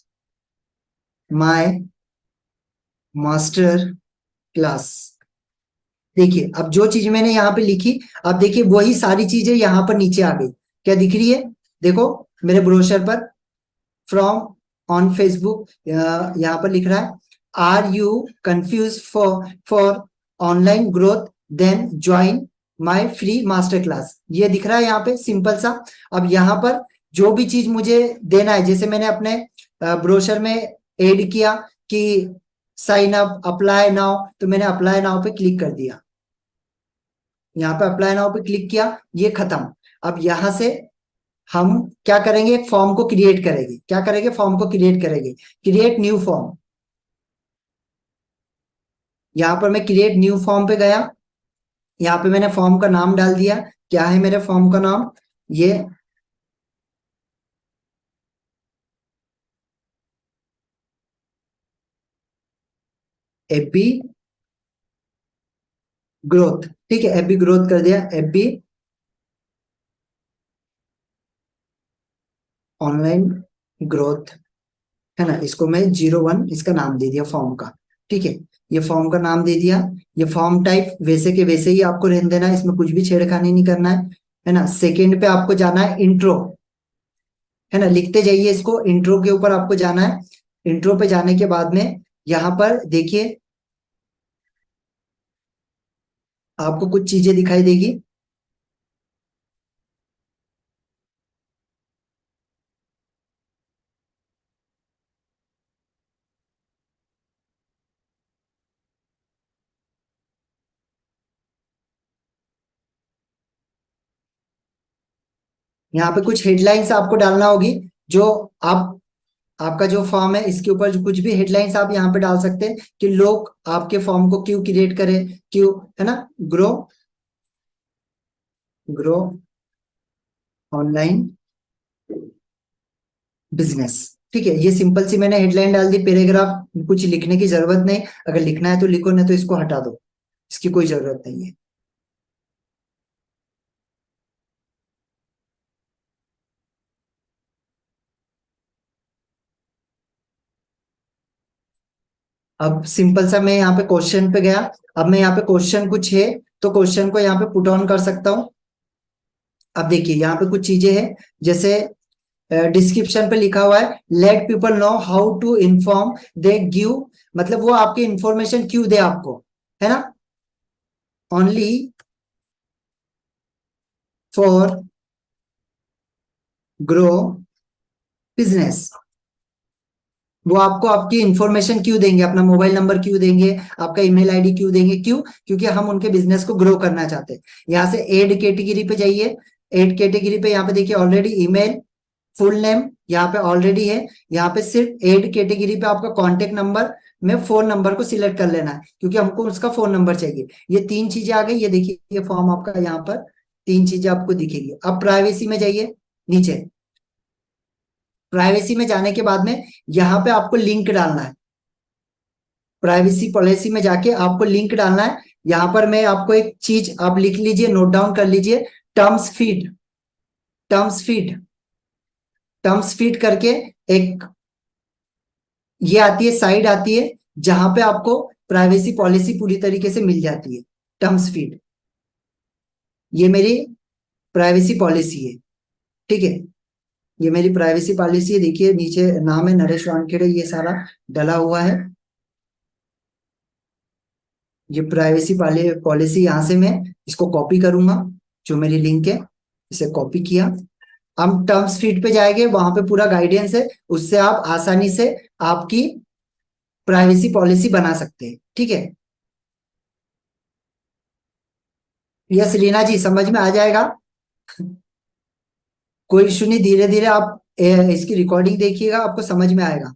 my master class. देखिए अब जो चीज मैंने यहाँ पे लिखी, अब देखिए वही सारी चीजें यहाँ पर नीचे आ गई। क्या दिख रही है, देखो मेरे ब्रोशर पर फ्रॉम ऑन फेसबुक यहाँ पर लिख रहा है, are you confuse for online growth, then join my free master class. ये दिख रहा है यहाँ पे सिंपल सा। अब यहाँ पर जो भी चीज मुझे देना है, जैसे मैंने अपने ब्रोशर में ऐड किया कि साइन अप अप्लाई नाउ, तो मैंने अप्लाई नाउ पे क्लिक कर दिया। यहाँ पे अप्लाई नाउ पे क्लिक किया, ये खत्म। अब यहाँ से हम क्या करेंगे, एक फॉर्म को क्रिएट करेंगे। क्या करेंगे, फॉर्म को क्रिएट करेंगे। क्रिएट न्यू फॉर्म, यहाँ पर मैं क्रिएट न्यू फॉर्म पे गया। यहाँ पे मैंने फॉर्म का नाम डाल दिया। क्या है मेरे फॉर्म का नाम, ये एफबी ग्रोथ। ठीक है, एफबी ग्रोथ कर दिया, एफबी ऑनलाइन ग्रोथ, है ना। इसको मैं 01 इसका नाम दे दिया फॉर्म का। ठीक है, ये फॉर्म का नाम दे दिया। ये फॉर्म टाइप वैसे के वैसे ही आपको रहने देना है, इसमें कुछ भी छेड़खानी नहीं करना है ना। सेकंड पे आपको जाना है इंट्रो, है ना, लिखते जाइए इसको। इंट्रो के ऊपर आपको जाना है। इंट्रो पे जाने के बाद में यहाँ पर देखिए आपको कुछ चीजें दिखाई देगी। यहाँ पे कुछ हेडलाइंस आपको डालना होगी, जो आप आपका जो फॉर्म है इसके ऊपर जो कुछ भी हेडलाइंस आप यहाँ पे डाल सकते हैं कि लोग आपके फॉर्म को क्यों क्रिएट करें, क्यों, है ना। Grow, grow online business. ठीक है, ये सिंपल सी मैंने हेडलाइन डाल दी, पैराग्राफ कुछ लिखने की जरूरत नहीं, अगर लिखना है तो लिखो, नहीं तो इसको हटा दो, इसकी कोई जरूरत नहीं है। अब सिंपल सा मैं यहाँ पे क्वेश्चन पे गया, अब मैं यहाँ पे क्वेश्चन कुछ है तो क्वेश्चन को यहाँ पे पुट ऑन कर सकता हूँ। अब देखिए यहाँ पे कुछ चीजें हैं, जैसे डिस्क्रिप्शन पे लिखा हुआ है let people know how to inform they give, मतलब वो आपकी इंफॉर्मेशन क्यों दे आपको, है ना। ओनली फॉर ग्रो बिजनेस, वो आपको आपकी इंफॉर्मेशन क्यों देंगे, अपना मोबाइल नंबर क्यों देंगे, आपका ईमेल आईडी क्यों देंगे, क्यों, क्योंकि हम उनके बिजनेस को ग्रो करना चाहते हैं। यहाँ से एड कैटेगरी पे जाइए, एड कैटेगरी पे यहाँ पे देखिए ऑलरेडी ईमेल, फुल नेम यहाँ पे ऑलरेडी है, यहाँ पे सिर्फ एड कैटेगरी पे आपका कॉन्टेक्ट नंबर में फोन नंबर को सिलेक्ट कर लेना है, क्योंकि हमको उसका फोन नंबर चाहिए। ये तीन चीजें आ गई, ये देखिए ये फॉर्म आपका यहाँ पर तीन चीजें आपको दिखेगी। अब प्राइवेसी में जाइए नीचे, प्राइवेसी में जाने के बाद में यहाँ पे आपको लिंक डालना है, प्राइवेसी पॉलिसी में जाके आपको लिंक डालना है। यहाँ पर मैं आपको एक चीज आप लिख लीजिए, नोट डाउन कर लीजिए, terms feed, terms feed, terms feed करके एक ये आती है, साइड आती है, जहां पे आपको प्राइवेसी पॉलिसी पूरी तरीके से मिल जाती है। टर्म्स फीड, ये मेरी प्राइवेसी पॉलिसी है, ठीक है, ये मेरी प्राइवेसी पॉलिसी है। देखिए नीचे नाम है नरेश वानखेड़े, ये सारा डला हुआ है। ये प्राइवेसी पॉलिसी यहाँ से मैं इसको कॉपी करूंगा, जो मेरी लिंक है इसे कॉपी किया। हम टर्म्स फीड पे जाएंगे, वहां पे पूरा गाइडेंस है, उससे आप आसानी से आपकी प्राइवेसी पॉलिसी बना सकते हैं, ठीक है। यस रीना जी, समझ में आ जाएगा, कोई इशू नहीं, धीरे धीरे आप इसकी रिकॉर्डिंग देखिएगा, आपको समझ में आएगा।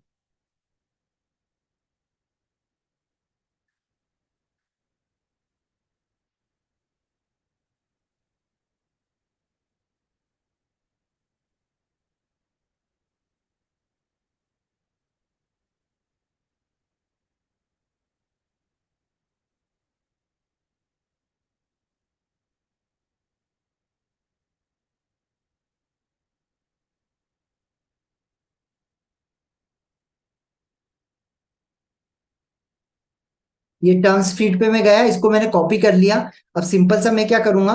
ये टर्म्स फीड पे मैं गया, इसको मैंने कॉपी कर लिया। अब सिंपल सा मैं क्या करूंगा,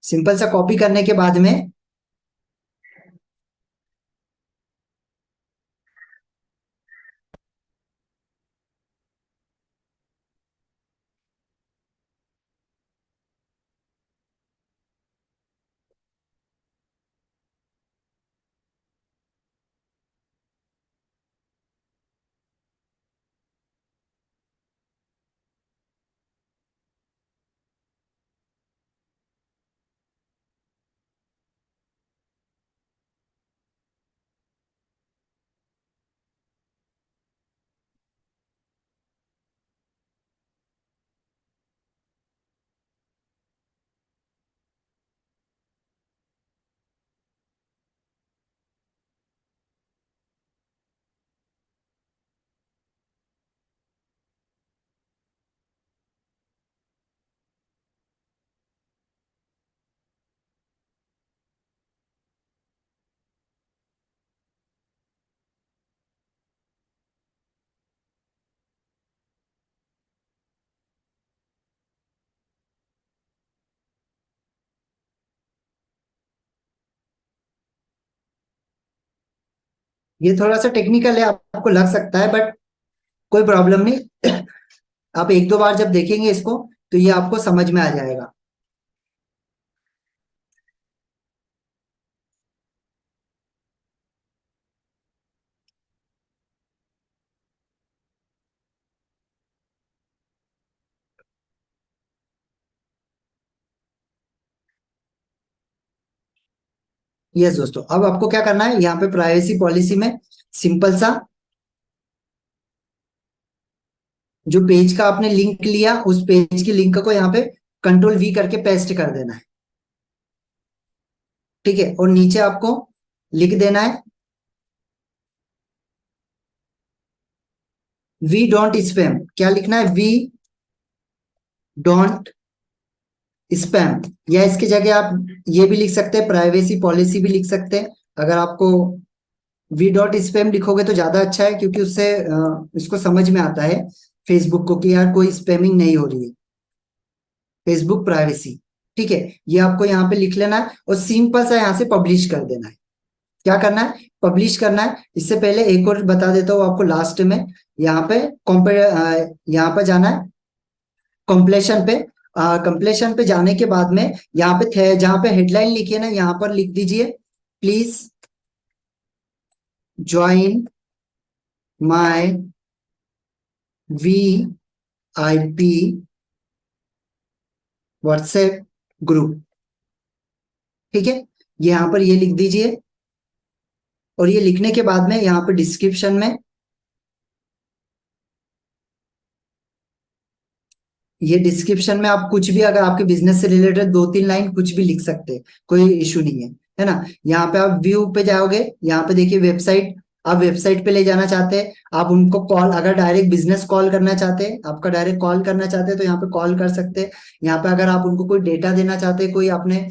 सिंपल सा कॉपी करने के बाद में ये थोड़ा सा टेक्निकल है, आपको लग सकता है, बट कोई प्रॉब्लम नहीं। आप एक दो बार जब देखेंगे इसको तो ये आपको समझ में आ जाएगा। यस दोस्तों, अब आपको क्या करना है, यहाँ पे प्राइवेसी पॉलिसी में सिंपल सा जो पेज का आपने लिंक लिया उस पेज की लिंक को यहाँ पे कंट्रोल V करके पेस्ट कर देना है। ठीक है, और नीचे आपको लिख देना है वी डोंट स्पैम। क्या लिखना है, वी डोंट स्पैम, या इसकी जगह आप ये भी लिख सकते हैं, प्राइवेसी पॉलिसी भी लिख सकते हैं। अगर आपको वी डॉट स्पैम लिखोगे तो ज्यादा अच्छा है, क्योंकि उससे इसको समझ में आता है फेसबुक को कि यार कोई स्पैमिंग नहीं हो रही है, फेसबुक प्राइवेसी। ठीक है, ये आपको यहाँ पे लिख लेना है और सिंपल सा यहाँ से पब्लिश कर देना है। क्या करना है, पब्लिश करना है। इससे पहले एक और बता देता हूँ आपको लास्ट में, यहाँ पे यहाँ पे जाना है कंप्लेशन पे। कंप्लेशन पे जाने के बाद में यहाँ पे जहाँ पे हेडलाइन लिखी है ना, यहाँ पर लिख दीजिए please join my VIP WhatsApp group. ठीक है, यहाँ पर ये लिख दीजिए, और ये लिखने के बाद में यहाँ पर डिस्क्रिप्शन में ये डिस्क्रिप्शन में आप कुछ भी, अगर आपके बिजनेस से रिलेटेड 2-3 लाइन कुछ भी लिख सकते हैं, कोई इशू नहीं है ना। यहाँ पे आप व्यू पे जाओगे, यहाँ पे देखिए वेबसाइट, आप वेबसाइट पे ले जाना चाहते हैं, आप उनको कॉल, अगर डायरेक्ट बिजनेस कॉल करना चाहते हैं, आपका डायरेक्ट कॉल करना चाहते हैं तो यहाँ पे कॉल कर सकते हैं। यहाँ पे अगर आप उनको कोई डेटा देना चाहते हैं, कोई आपने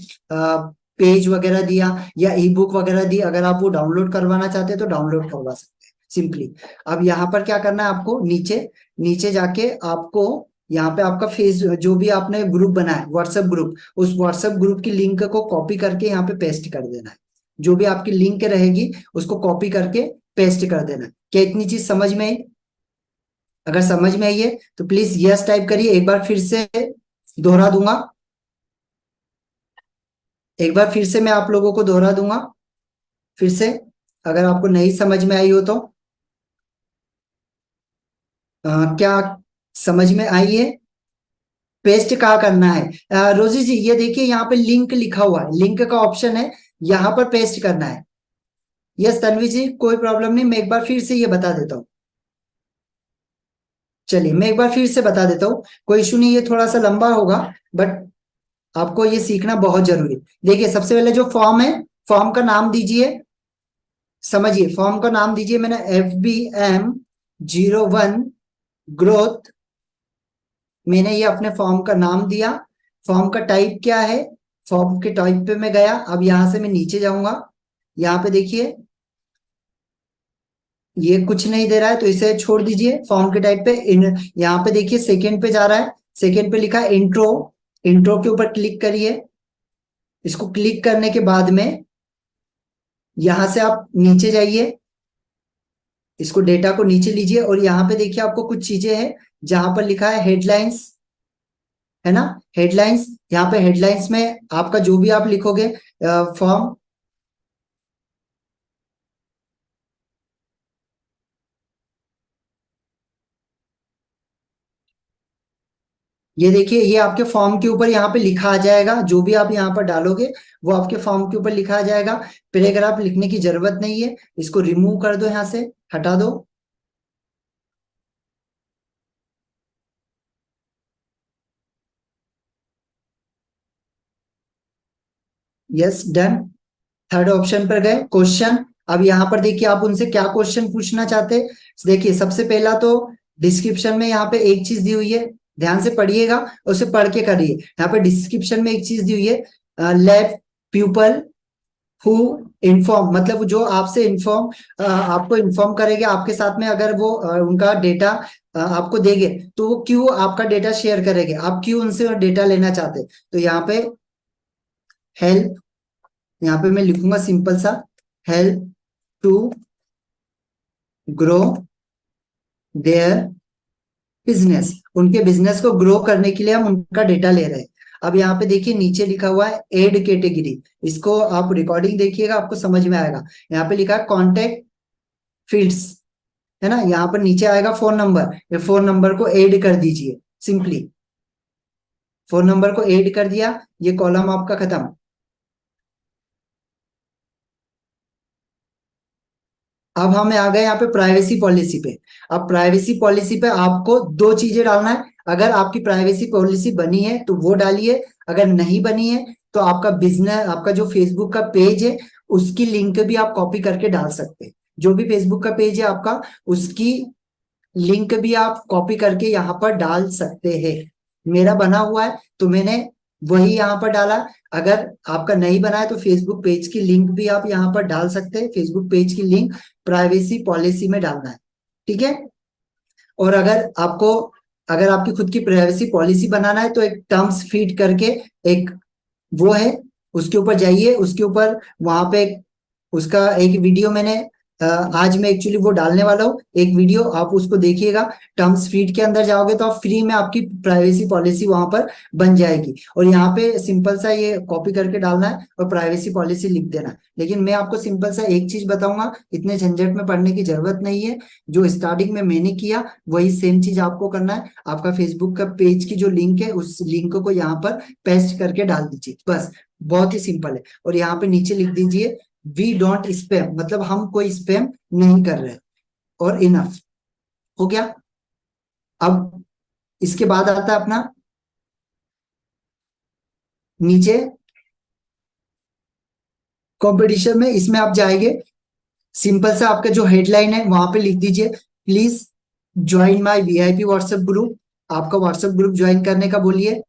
पेज वगैरह दिया या ई बुक वगैरह दी, अगर आप वो डाउनलोड करवाना चाहते हैं तो डाउनलोड करवा सकते हैं सिंपली। अब यहाँ पर क्या करना है आपको, नीचे नीचे जाके आपको यहाँ पे आपका फेस जो भी आपने ग्रुप बनाया व्हाट्सएप ग्रुप, उस व्हाट्सएप ग्रुप की लिंक को कॉपी करके यहाँ पे पेस्ट कर देना है। जो भी आपकी लिंक रहेगी उसको कॉपी करके पेस्ट कर देना है। क्या इतनी चीज समझ में आई? अगर समझ में आई है तो प्लीज यस टाइप करिए। एक बार फिर से दोहरा दूंगा, एक बार फिर से मैं आप लोगों को दोहरा दूंगा फिर से, अगर आपको नहीं समझ में आई हो तो। क्या समझ में आई है? पेस्ट कहाँ करना है? रोजी जी ये देखिए यहाँ पे लिंक लिखा हुआ है, लिंक का ऑप्शन है, यहाँ पर पेस्ट करना है। यस तन्वी जी, कोई प्रॉब्लम नहीं, मैं एक बार फिर से ये बता देता हूँ। चलिए मैं एक बार फिर से बता देता हूँ, कोई इशू नहीं, ये थोड़ा सा लंबा होगा बट आपको ये सीखना बहुत जरूरी है। देखिए सबसे पहले जो फॉर्म है, फॉर्म का नाम दीजिए, समझिए फॉर्म का नाम दीजिए, मैंने FBM01 ग्रोथ, मैंने ये अपने फॉर्म का नाम दिया। फॉर्म का टाइप क्या है, फॉर्म के टाइप पे मैं गया, अब यहां से मैं नीचे जाऊंगा, यहाँ पे देखिए ये कुछ नहीं दे रहा है तो इसे छोड़ दीजिए। फॉर्म के टाइप पे यहाँ पे देखिए सेकंड पे जा रहा है, सेकंड पे लिखा है इंट्रो, इंट्रो के ऊपर क्लिक करिए। इसको क्लिक करने के बाद में यहां से आप नीचे जाइए, इसको डेटा को नीचे लीजिए, और यहाँ पे देखिए आपको कुछ चीजें हैं जहां पर लिखा है हेडलाइंस, है ना, हेडलाइंस। यहाँ पे हेडलाइंस में आपका जो भी आप लिखोगे फॉर्म, ये देखिए ये आपके फॉर्म के ऊपर यहाँ पे लिखा आ जाएगा, जो भी आप यहाँ पर डालोगे वो आपके फॉर्म के ऊपर लिखा आ जाएगा। पैराग्राफ लिखने की जरूरत नहीं है, इसको रिमूव कर दो, यहाँ से हटा दो। Yes done. थर्ड ऑप्शन पर गए, क्वेश्चन। अब यहाँ पर देखिए आप उनसे क्या क्वेश्चन पूछना चाहते हैं। देखिए सबसे पहला तो डिस्क्रिप्शन में यहाँ पे एक चीज दी हुई है, ध्यान से पढ़िएगा, उसे पढ़ के करिए। यहाँ पे डिस्क्रिप्शन में एक चीज दी हुई है, लेट पीपल हु इन्फॉर्म, मतलब जो आपसे इन्फॉर्म, आपको इन्फॉर्म करेंगे, आपके साथ में अगर वो उनका डेटा आपको देंगे तो वो क्यों आपका डेटा शेयर करेंगे, आप क्यों उनसे डेटा लेना चाहते हैं। तो यहाँ पे हेल्प, यहाँ पे मैं लिखूंगा सिंपल सा, help to grow their business, उनके बिजनेस को ग्रो करने के लिए हम उनका डेटा ले रहे हैं। अब यहाँ पे देखिए नीचे लिखा हुआ है एड कैटेगरी, इसको आप रिकॉर्डिंग देखिएगा आपको समझ में आएगा। यहाँ पे लिखा है कॉन्टेक्ट फील्ड्स, है ना, यहाँ पर नीचे आएगा फोन नंबर, ये फोन नंबर को ऐड कर दीजिए सिंपली। फोन नंबर को ऐड कर दिया, ये कॉलम आपका खत्म। अब हमें आ गए यहाँ पे प्राइवेसी पॉलिसी पे। अब प्राइवेसी पॉलिसी पे आपको दो चीजें डालना है। अगर आपकी प्राइवेसी पॉलिसी बनी है तो वो डालिए, अगर नहीं बनी है तो आपका बिजनेस, आपका जो फेसबुक का पेज है उसकी लिंक भी आप कॉपी करके डाल सकते हैं। जो भी फेसबुक का पेज है आपका, उसकी लिंक भी आप कॉपी करके यहाँ पर डाल सकते हैं। मेरा बना हुआ है तो मैंने वही यहाँ पर डाला। अगर आपका नहीं बना है तो फेसबुक पेज की लिंक भी आप यहाँ पर डाल सकते हैं। फेसबुक पेज की लिंक प्राइवेसी पॉलिसी में डालना है, ठीक है। और अगर आपकी खुद की प्राइवेसी पॉलिसी बनाना है तो एक टर्म्स फीड करके एक वो है, उसके ऊपर जाइए। उसके ऊपर वहां पे उसका एक वीडियो मैंने आज मैं एक्चुअली वो डालने वाला हूँ, एक वीडियो, आप उसको देखिएगा। टर्म्स फीड के अंदर जाओगे तो आप फ्री में आपकी प्राइवेसी पॉलिसी वहां पर बन जाएगी। और यहाँ पे सिंपल सा ये कॉपी करके डालना है और प्राइवेसी पॉलिसी लिख देना है। लेकिन मैं आपको सिंपल सा एक चीज बताऊंगा, इतने झंझट में पढ़ने की जरूरत नहीं है। जो स्टार्टिंग में मैंने किया वही सेम चीज आपको करना है। आपका फेसबुक का पेज की जो लिंक है उस लिंक को यहाँ पर पेस्ट करके डाल दीजिए, बस। बहुत ही सिंपल है। और यहाँ पे नीचे लिख दीजिए वी डोंट स्पैम, मतलब हम कोई स्पैम नहीं कर रहे। और इनफ हो गया। अब इसके बाद आता है अपना नीचे कंपटीशन में। इसमें आप जाएंगे, सिंपल सा आपका जो हेडलाइन है वहां पे लिख दीजिए please join my VIP WhatsApp group. आपका व्हाट्सएप ग्रुप ज्वाइन करने का बोलिए।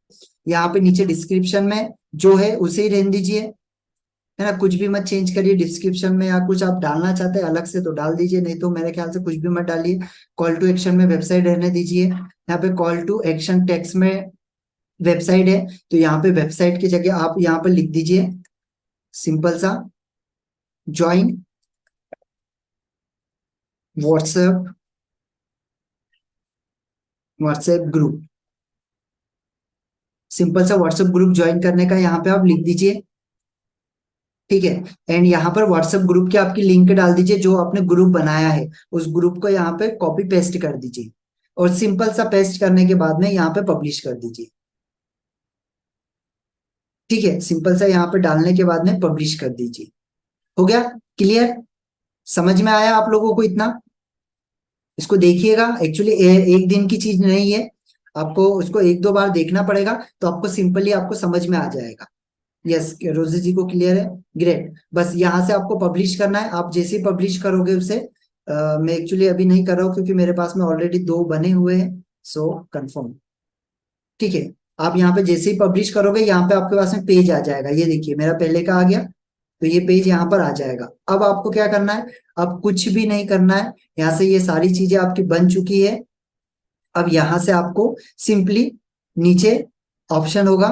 यहाँ पे नीचे डिस्क्रिप्शन में जो है उसे ही रहने दीजिए, है ना। कुछ भी मत चेंज करिए डिस्क्रिप्शन में, या कुछ आप डालना चाहते हैं अलग से तो डाल दीजिए, नहीं तो मेरे ख्याल से कुछ भी मत डालिए। कॉल टू एक्शन में वेबसाइट रहने दीजिए। यहाँ पे कॉल टू एक्शन टेक्स्ट में वेबसाइट है, तो यहाँ पे वेबसाइट की जगह आप यहाँ पे लिख दीजिए सिंपल सा join WhatsApp WhatsApp group. Simple सा व्हाट्सएप ग्रुप ज्वाइन करने का यहाँ पे आप लिख दीजिए, ठीक है। एंड यहाँ पर व्हाट्सएप ग्रुप की आपकी लिंक डाल दीजिए जो आपने ग्रुप बनाया है, उस ग्रुप को यहाँ पे कॉपी पेस्ट कर दीजिए। और सिंपल सा पेस्ट करने के बाद में यहाँ पे पब्लिश कर दीजिए, ठीक है। सिंपल सा यहाँ पे डालने के बाद में पब्लिश कर दीजिए। हो गया क्लियर? समझ में आया आप लोगों को इतना? इसको देखिएगा, एक्चुअली एक दिन की चीज नहीं है, आपको उसको एक दो बार देखना पड़ेगा तो आपको सिंपली आपको समझ में आ जाएगा। यस, रोजी जी को क्लियर है, ग्रेट। बस यहाँ से आपको पब्लिश करना है। आप जैसे ही पब्लिश करोगे उसे मैं एक्चुअली अभी नहीं कर रहा हूँ क्योंकि मेरे पास में ऑलरेडी दो बने हुए हैं, सो कंफर्म, ठीक है। आप यहाँ पे जैसे ही पब्लिश करोगे यहाँ पे आपके पास में पेज आ जाएगा। ये देखिए मेरा पहले का आ गया, तो ये पेज यहाँ पर आ जाएगा। अब आपको क्या करना है? अब कुछ भी नहीं करना है। यहाँ से ये सारी चीजें आपकी बन चुकी है। अब यहाँ से आपको सिंपली नीचे ऑप्शन होगा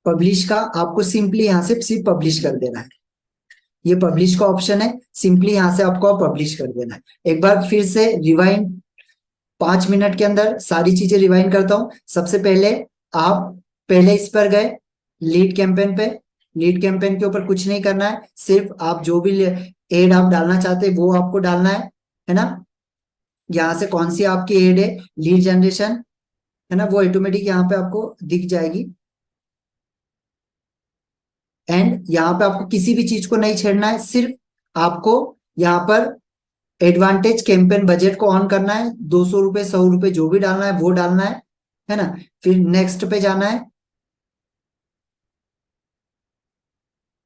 पब्लिश का, आपको सिंपली यहाँ से सिर्फ पब्लिश कर देना है। ये पब्लिश का ऑप्शन है, सिंपली यहाँ से आपको पब्लिश कर देना है। एक बार फिर से रिवाइंड, 5 मिनट के अंदर सारी चीजें रिवाइंड करता हूँ। सबसे पहले आप पहले इस पर गए लीड कैंपेन पे। लीड कैंपेन के ऊपर कुछ नहीं करना है, सिर्फ आप जो भी एड आप डालना चाहते हैं वो आपको डालना है ना। यहाँ से कौन सी आपकी एड है, लीड जनरेशन, है ना, वो ऑटोमेटिक यहाँ पे आपको दिख जाएगी। एंड यहाँ पे आपको किसी भी चीज को नहीं छेड़ना है, सिर्फ आपको यहाँ पर एडवांटेज कैंपेन बजट को ऑन करना है। 200 रुपए 100 रुपए जो भी डालना है वो डालना है ना। फिर नेक्स्ट पे जाना है।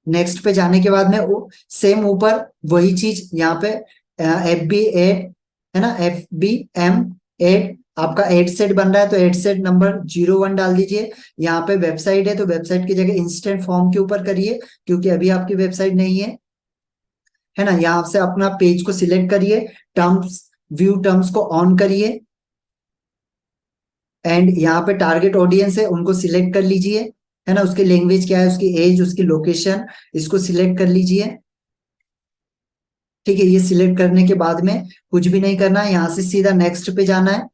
नेक्स्ट पे जाने के बाद में सेम ऊपर वही चीज यहाँ पे एफ बी एड, है ना, FBM एड, आपका एड सेट बन रहा है तो एड सेट नंबर 01 डाल दीजिए। यहाँ पे वेबसाइट है तो वेबसाइट की जगह इंस्टेंट फॉर्म के ऊपर करिए क्योंकि अभी आपकी वेबसाइट नहीं है ना। यहाँ से अपना पेज को सिलेक्ट करिए, टर्म्स, व्यू टर्म्स को ऑन करिए। एंड यहाँ पे टारगेट ऑडियंस है उनको सिलेक्ट कर लीजिए, है ना। उसकी लैंग्वेज क्या है, उसकी एज, उसकी लोकेशन, इसको सिलेक्ट कर लीजिए, ठीक है। ये सिलेक्ट करने के बाद में कुछ भी नहीं करना है, यहाँ से सीधा नेक्स्ट पे जाना है।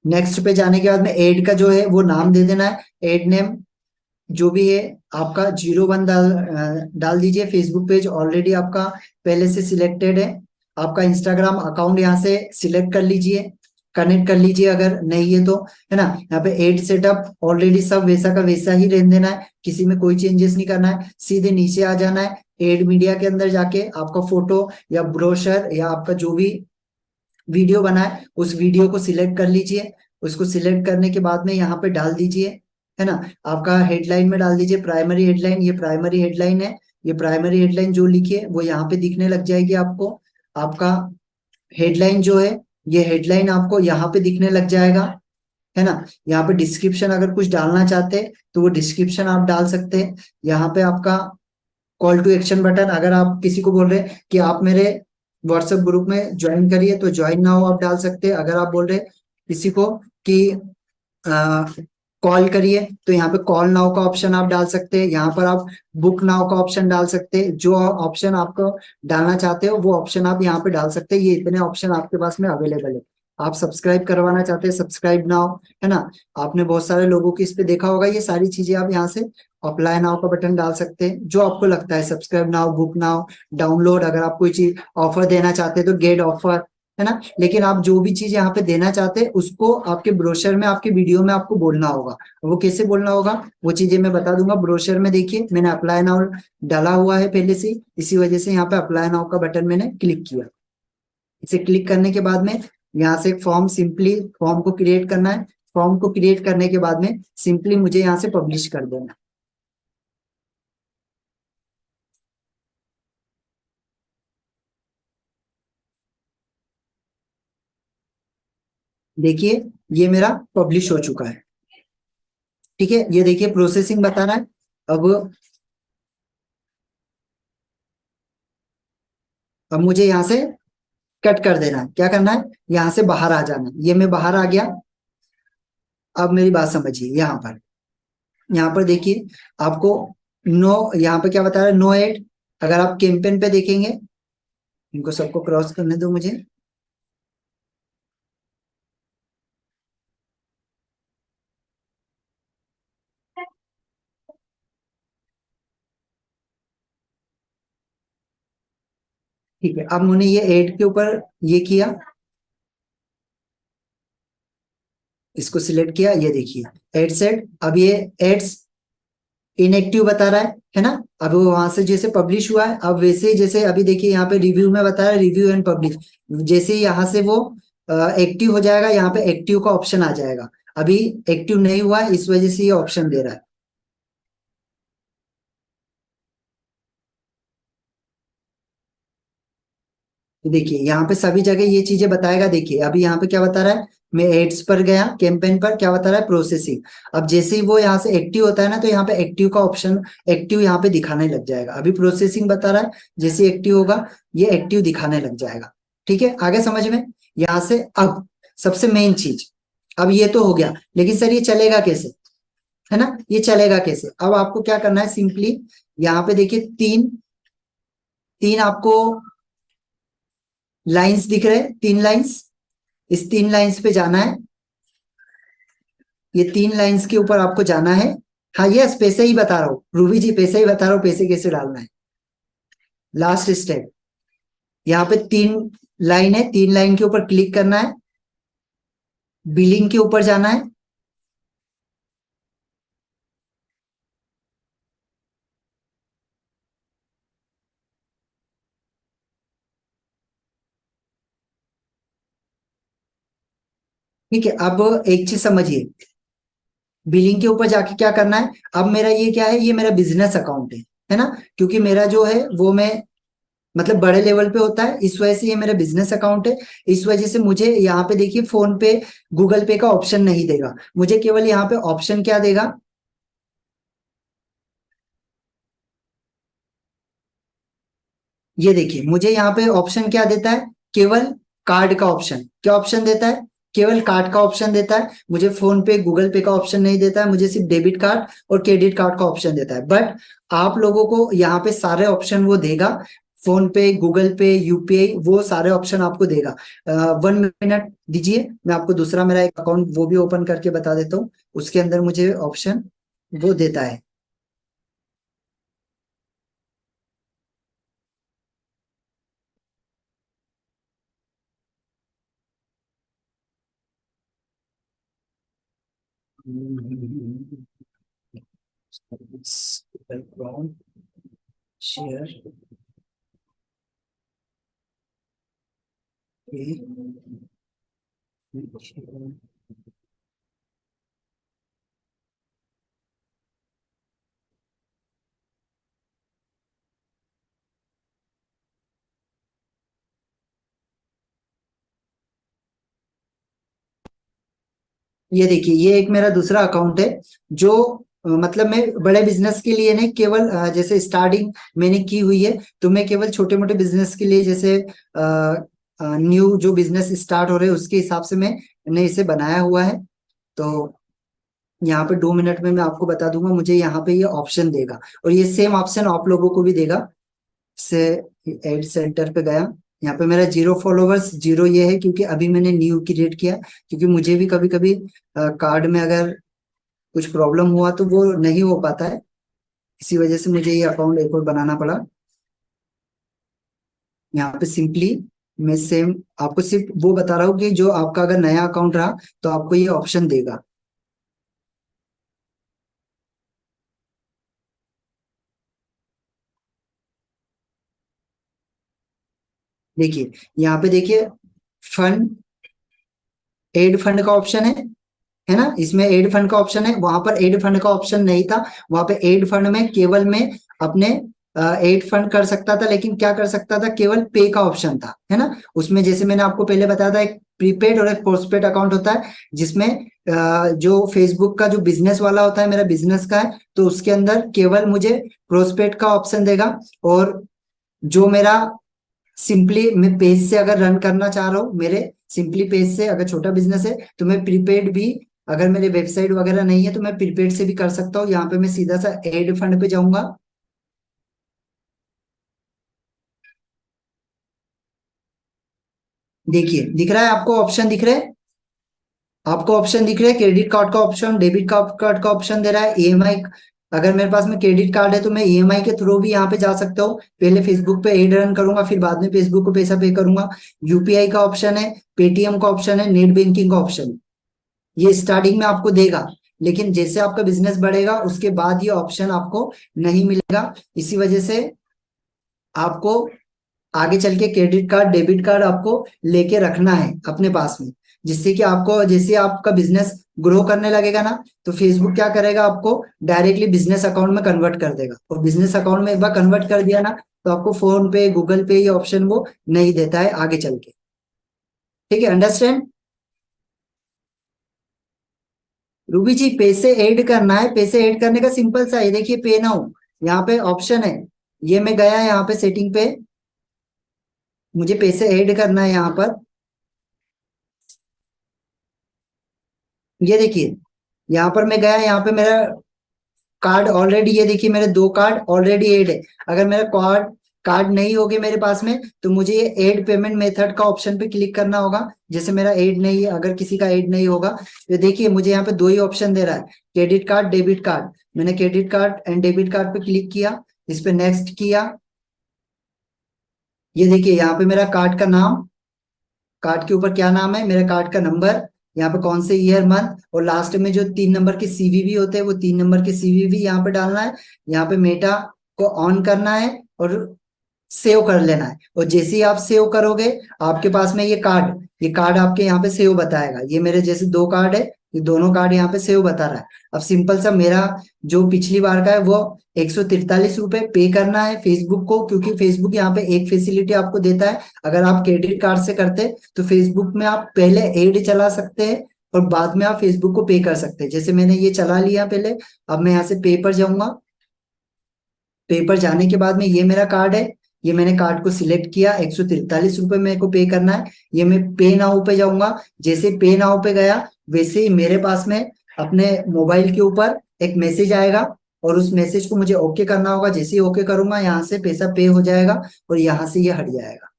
नेक्स्ट पे जाने के बाद में एड का जो है वो नाम दे देना है, एड नेम जो भी है आपका 01 डाल दीजिए। फेसबुक पेज ऑलरेडी आपका पहले से सिलेक्टेड है। आपका इंस्टाग्राम अकाउंट यहाँ से सिलेक्ट कर लीजिए, कनेक्ट कर लीजिए अगर नहीं है तो, है ना। यहाँ पे एड सेटअप ऑलरेडी सब वैसा का वैसा ही रहने देना है, किसी में कोई चेंजेस नहीं करना है। सीधे नीचे आ जाना है, एड मीडिया के अंदर जाके आपका फोटो या ब्रोशर या आपका जो भी वीडियो बना है उस वीडियो को सिलेक्ट कर लीजिए। उसको सिलेक्ट करने के बाद में यहाँ पे डाल दीजिए, है ना। आपका हेडलाइन में डाल दीजिए प्राइमरी हेडलाइन, ये प्राइमरी हेडलाइन है। ये प्राइमरी हेडलाइन जो लिखी है वो यहाँ पे दिखने लग जाएगी आपको। आपका हेडलाइन जो है, ये हेडलाइन आपको यहाँ पे दिखने लग जाएगा, है ना। यहाँ पे डिस्क्रिप्शन अगर कुछ डालना चाहते हैं तो वो डिस्क्रिप्शन आप डाल सकते हैं। यहाँ पे आपका कॉल टू एक्शन बटन, अगर आप किसी को बोल रहे हैं कि आप मेरे व्हाट्सएप ग्रुप में ज्वाइन करिए तो ज्वाइन नाउ आप डाल सकते हैं। अगर आप बोल रहे हैं किसी को कि कॉल करिए तो यहाँ पे कॉल नाउ का ऑप्शन आप डाल सकते हैं। यहाँ पर आप बुक नाउ का ऑप्शन डाल सकते हैं। जो ऑप्शन आपको डालना चाहते हो वो ऑप्शन आप यहाँ पे डाल सकते हैं। ये इतने ऑप्शन आपके पास में अवेलेबल है। आप सब्सक्राइब करवाना चाहते हैं, सब्सक्राइब नाउ, है ना। आपने बहुत सारे लोगों की इस पे देखा होगा, ये सारी चीजें आप यहाँ से अप्लाई नाउ का बटन डाल सकते हैं जो आपको लगता है। Subscribe now, book now, download, अगर आप कोई चीज ऑफर देना चाहते हैं तो गेट ऑफर, है ना। लेकिन आप जो भी चीज यहाँ पे देना चाहते हैं उसको आपके ब्रोशर में, आपके वीडियो में आपको बोलना होगा। वो कैसे बोलना होगा वो चीजें मैं बता दूंगा। ब्रोशर में देखिए मैंने अप्लाई नाउ डाला हुआ है पहले से, इसी वजह से यहाँ पे अप्लाई नाउ का बटन मैंने क्लिक किया। इसे क्लिक करने के बाद में यहाँ से एक फॉर्म, सिंपली फॉर्म को क्रिएट करना है। फॉर्म को क्रिएट करने के बाद में सिंपली मुझे यहाँ से पब्लिश कर देना है। देखिए ये मेरा पब्लिश हो चुका है, ठीक है। ये देखिए प्रोसेसिंग बता रहा है। अब मुझे यहाँ से कट कर देना है। क्या करना है, यहाँ से बाहर आ जाना है। ये मैं बाहर आ गया। अब मेरी बात समझिए, यहाँ पर देखिए आपको नो, यहाँ पे क्या बता रहा है, नो एड। अगर आप कैंपेन पे देखेंगे, इनको सबको क्रॉस करने दो मुझे। ठीक है, अब मैंने ये एड के ऊपर ये किया, इसको सिलेक्ट किया। ये देखिए एड सेट, अब ये एड्स इनएक्टिव बता रहा है ना। अब वो वहां से जैसे पब्लिश हुआ है, अब वैसे ही जैसे अभी देखिए यहाँ पे रिव्यू में बता रहा है रिव्यू एंड पब्लिश। जैसे ही यहाँ से वो एक्टिव हो जाएगा, यहाँ पे एक्टिव का ऑप्शन आ जाएगा। अभी एक्टिव नहीं हुआ है, इस वजह से ये ऑप्शन दे रहा है। तो देखिए यहाँ पे सभी जगह ये चीजें बताएगा। देखिए अभी यहाँ पे क्या बता रहा है, मैं एड्स पर गया, कैंपेन पर, क्या बता रहा है, प्रोसेसिंग। अब जैसे ही वो यहाँ से एक्टिव होता है ना तो यहाँ पे एक्टिव का ऑप्शन, एक्टिव यहाँ पे दिखाने लग जाएगा। अभी प्रोसेसिंग बता रहा है, जैसे एक्टिव होगा ये एक्टिव दिखाने लग जाएगा। ठीक है, आगे समझ में। यहाँ से अब सबसे मेन चीज, अब ये तो हो गया, लेकिन सर ये चलेगा कैसे, है ना। ये चलेगा कैसे, अब आपको क्या करना है, सिंपली यहाँ पे देखिए तीन तीन आपको लाइंस दिख रहे हैं, तीन लाइंस। इस तीन लाइंस पे जाना है। ये तीन लाइंस के ऊपर आपको जाना है। हाँ यस, पैसे ही बता रहा हूँ रूबी जी, पैसे ही बता रहा हूँ, पैसे कैसे डालना है। लास्ट स्टेप, यहाँ पे तीन लाइन है, तीन लाइन के ऊपर क्लिक करना है। बिलिंग के ऊपर जाना है। ठीक है, अब एक चीज समझिए, बिलिंग के ऊपर जाके क्या करना है। अब मेरा ये क्या है, ये मेरा बिजनेस अकाउंट है ना। क्योंकि मेरा जो है वो मैं मतलब बड़े लेवल पे होता है, इस वजह से ये मेरा बिजनेस अकाउंट है। इस वजह से मुझे यहाँ पे देखिए फोन पे, गूगल पे का ऑप्शन नहीं देगा मुझे, केवल यहाँ पे ऑप्शन क्या देगा, ये देखिए मुझे यहाँ पे ऑप्शन क्या देता है, केवल कार्ड का ऑप्शन। क्या ऑप्शन देता है, केवल कार्ड का ऑप्शन देता है। मुझे फोन पे, गूगल पे का ऑप्शन नहीं देता है, मुझे सिर्फ डेबिट कार्ड और क्रेडिट कार्ड का ऑप्शन देता है। बट आप लोगों को यहाँ पे सारे ऑप्शन वो देगा। फोन पे, गूगल पे, यूपीआई, वो सारे ऑप्शन आपको देगा। 1 मिनट दीजिए, मैं आपको दूसरा मेरा एक अकाउंट वो भी ओपन करके बता देता हूँ। उसके अंदर मुझे ऑप्शन वो देता है। शेयर ये देखिए, ये एक मेरा दूसरा अकाउंट है जो मतलब मैं बड़े बिजनेस के लिए नहीं, केवल जैसे स्टार्टिंग मैंने की हुई है, तो मैं केवल छोटे मोटे बिजनेस के लिए, जैसे न्यू जो बिजनेस स्टार्ट हो रहे हैं उसके हिसाब से मैंने इसे बनाया हुआ है। तो यहाँ पे 2 मिनट में मैं आपको बता दूंगा, मुझे यहाँ पे ये ऑप्शन देगा और ये सेम ऑप्शन आप लोगों को भी देगा। से एड सेंटर पे गया, यहाँ पे मेरा 0 फॉलोवर्स 0 ये है क्योंकि अभी मैंने न्यू क्रिएट किया, क्योंकि मुझे भी कभी कभी कार्ड में अगर कुछ प्रॉब्लम हुआ तो वो नहीं हो पाता है, इसी वजह से मुझे ये अकाउंट एक और बनाना पड़ा। यहाँ पे सिंपली मैं सेम आपको सिर्फ वो बता रहा हूँ कि जो आपका अगर नया अकाउंट रहा तो आपको ये ऑप्शन देगा। देखिए, यहाँ पे देखिए, फंड, एड फंड का ऑप्शन है ना, इसमें एड फंड का ऑप्शन है, वहां पर एड फंड का ऑप्शन नहीं था। वहां पे एड फंड में केवल मैं अपने एड फंड कर सकता था, लेकिन क्या कर सकता था, केवल पे का ऑप्शन था, है ना। उसमें जैसे मैंने आपको पहले बताया था, एक प्रीपेड और एक पोस्टपेड अकाउंट होता है, जिसमें जो फेसबुक का जो बिजनेस वाला होता है, मेरा बिजनेस का है, तो उसके अंदर केवल मुझे पोस्टपेड का ऑप्शन देगा। और जो मेरा सिंपली मैं पेज से अगर रन करना चाह रहा हूँ, मेरे सिंपली पेज से अगर छोटा बिजनेस है तो मैं प्रीपेड भी, अगर मेरे वेबसाइट वगैरह नहीं है तो मैं प्रीपेड से भी कर सकता हूँ। यहाँ पे मैं सीधा सा एड फंड पे जाऊंगा। देखिए, दिख रहा है आपको, ऑप्शन दिख रहे हैं, आपको ऑप्शन दिख रहे हैं, क्रेडिट कार्ड का ऑप्शन, डेबिट कार्ड का ऑप्शन दे रहा है, ईएमआई। अगर मेरे पास में क्रेडिट कार्ड है तो मैं ईएमआई के थ्रू भी यहाँ पे जा सकता हूँ, पहले फेसबुक पे एड रन करूंगा, फिर बाद में फेसबुक को पैसा पे करूंगा। यूपीआई का ऑप्शन है, पेटीएम का ऑप्शन है, नेट बैंकिंग का ऑप्शन है। ये स्टार्टिंग में आपको देगा, लेकिन जैसे आपका बिजनेस बढ़ेगा उसके बाद ये ऑप्शन आपको नहीं मिलेगा। इसी वजह से आपको आगे चल के क्रेडिट कार्ड, डेबिट कार्ड आपको लेके रखना है अपने पास में, जिससे कि आपको, जैसे आपका बिजनेस ग्रो करने लगेगा ना, तो फेसबुक क्या करेगा, आपको डायरेक्टली बिजनेस अकाउंट में कन्वर्ट कर देगा, और बिजनेस अकाउंट में एक बार कन्वर्ट कर दिया ना, तो आपको फोन पे, गूगल पे ये ऑप्शन वो नहीं देता है आगे चल के। ठीक है, अंडरस्टैंड। रूबी जी, पैसे ऐड करना है, पैसे ऐड करने का सिंपल सा है, देखिए पे नाउ, यहाँ पे ऑप्शन है, ये मैं गया यहाँ पे सेटिंग पे, मुझे पैसे ऐड करना है यहाँ पर। ये देखिए, यहाँ पर मैं गया, यहाँ पे मेरा कार्ड ऑलरेडी, ये देखिए मेरे 2 कार्ड ऑलरेडी ऐड है। अगर मेरा कार्ड कार्ड नहीं होगे मेरे पास में, तो मुझे ये ऐड पेमेंट मेथड का ऑप्शन पे क्लिक करना होगा। जैसे मेरा ऐड नहीं है, अगर किसी का ऐड नहीं होगा, तो देखिए मुझे यहाँ पे 2 ही ऑप्शन दे रहा है, क्रेडिट कार्ड, डेबिट कार्ड। मैंने credit card and debit card पे क्लिक किया, इस पे नेक्स्ट किया। ये देखिए, यहाँ पे मेरा कार्ड का नाम, कार्ड के ऊपर क्या नाम है, मेरे कार्ड का नंबर, यहाँ पे कौन से ईयर मंथ, और लास्ट में जो 3 नंबर के सीवीवी होते हैं वो 3 नंबर के सीवीवी यहाँ पे डालना है। यहाँ पे मेटा को ऑन करना है और सेव कर लेना है, और जैसे ही आप सेव करोगे, आपके पास में ये कार्ड आपके यहाँ पे सेव बताएगा। ये मेरे जैसे 2 कार्ड है, ये दोनों कार्ड यहाँ पे सेव बता रहा है। अब सिंपल सा मेरा जो पिछली बार का है वो 143 रुपए पे करना है फेसबुक को, क्योंकि फेसबुक यहाँ पे एक फैसिलिटी आपको देता है। अगर आप क्रेडिट कार्ड से करते तो फेसबुक में आप पहले एड चला सकते हैं और बाद में आप फेसबुक को पे कर सकते हैं। जैसे मैंने ये चला लिया पहले, अब मैं यहाँ से पे पर जाऊंगा। पे पर जाने के बाद में ये मेरा कार्ड है, ये मैंने कार्ड को सिलेक्ट किया, 143 रुपए मेरे को पे करना है। ये मैं पे नाउ पे जाऊंगा, जैसे पे नाउ पे गया, वैसे ही मेरे पास में अपने मोबाइल के ऊपर एक मैसेज आएगा, और उस मैसेज को मुझे ओके करना होगा। जैसे ही ओके करूंगा, यहाँ से पैसा पे हो जाएगा और यहाँ से ये हट जाएगा।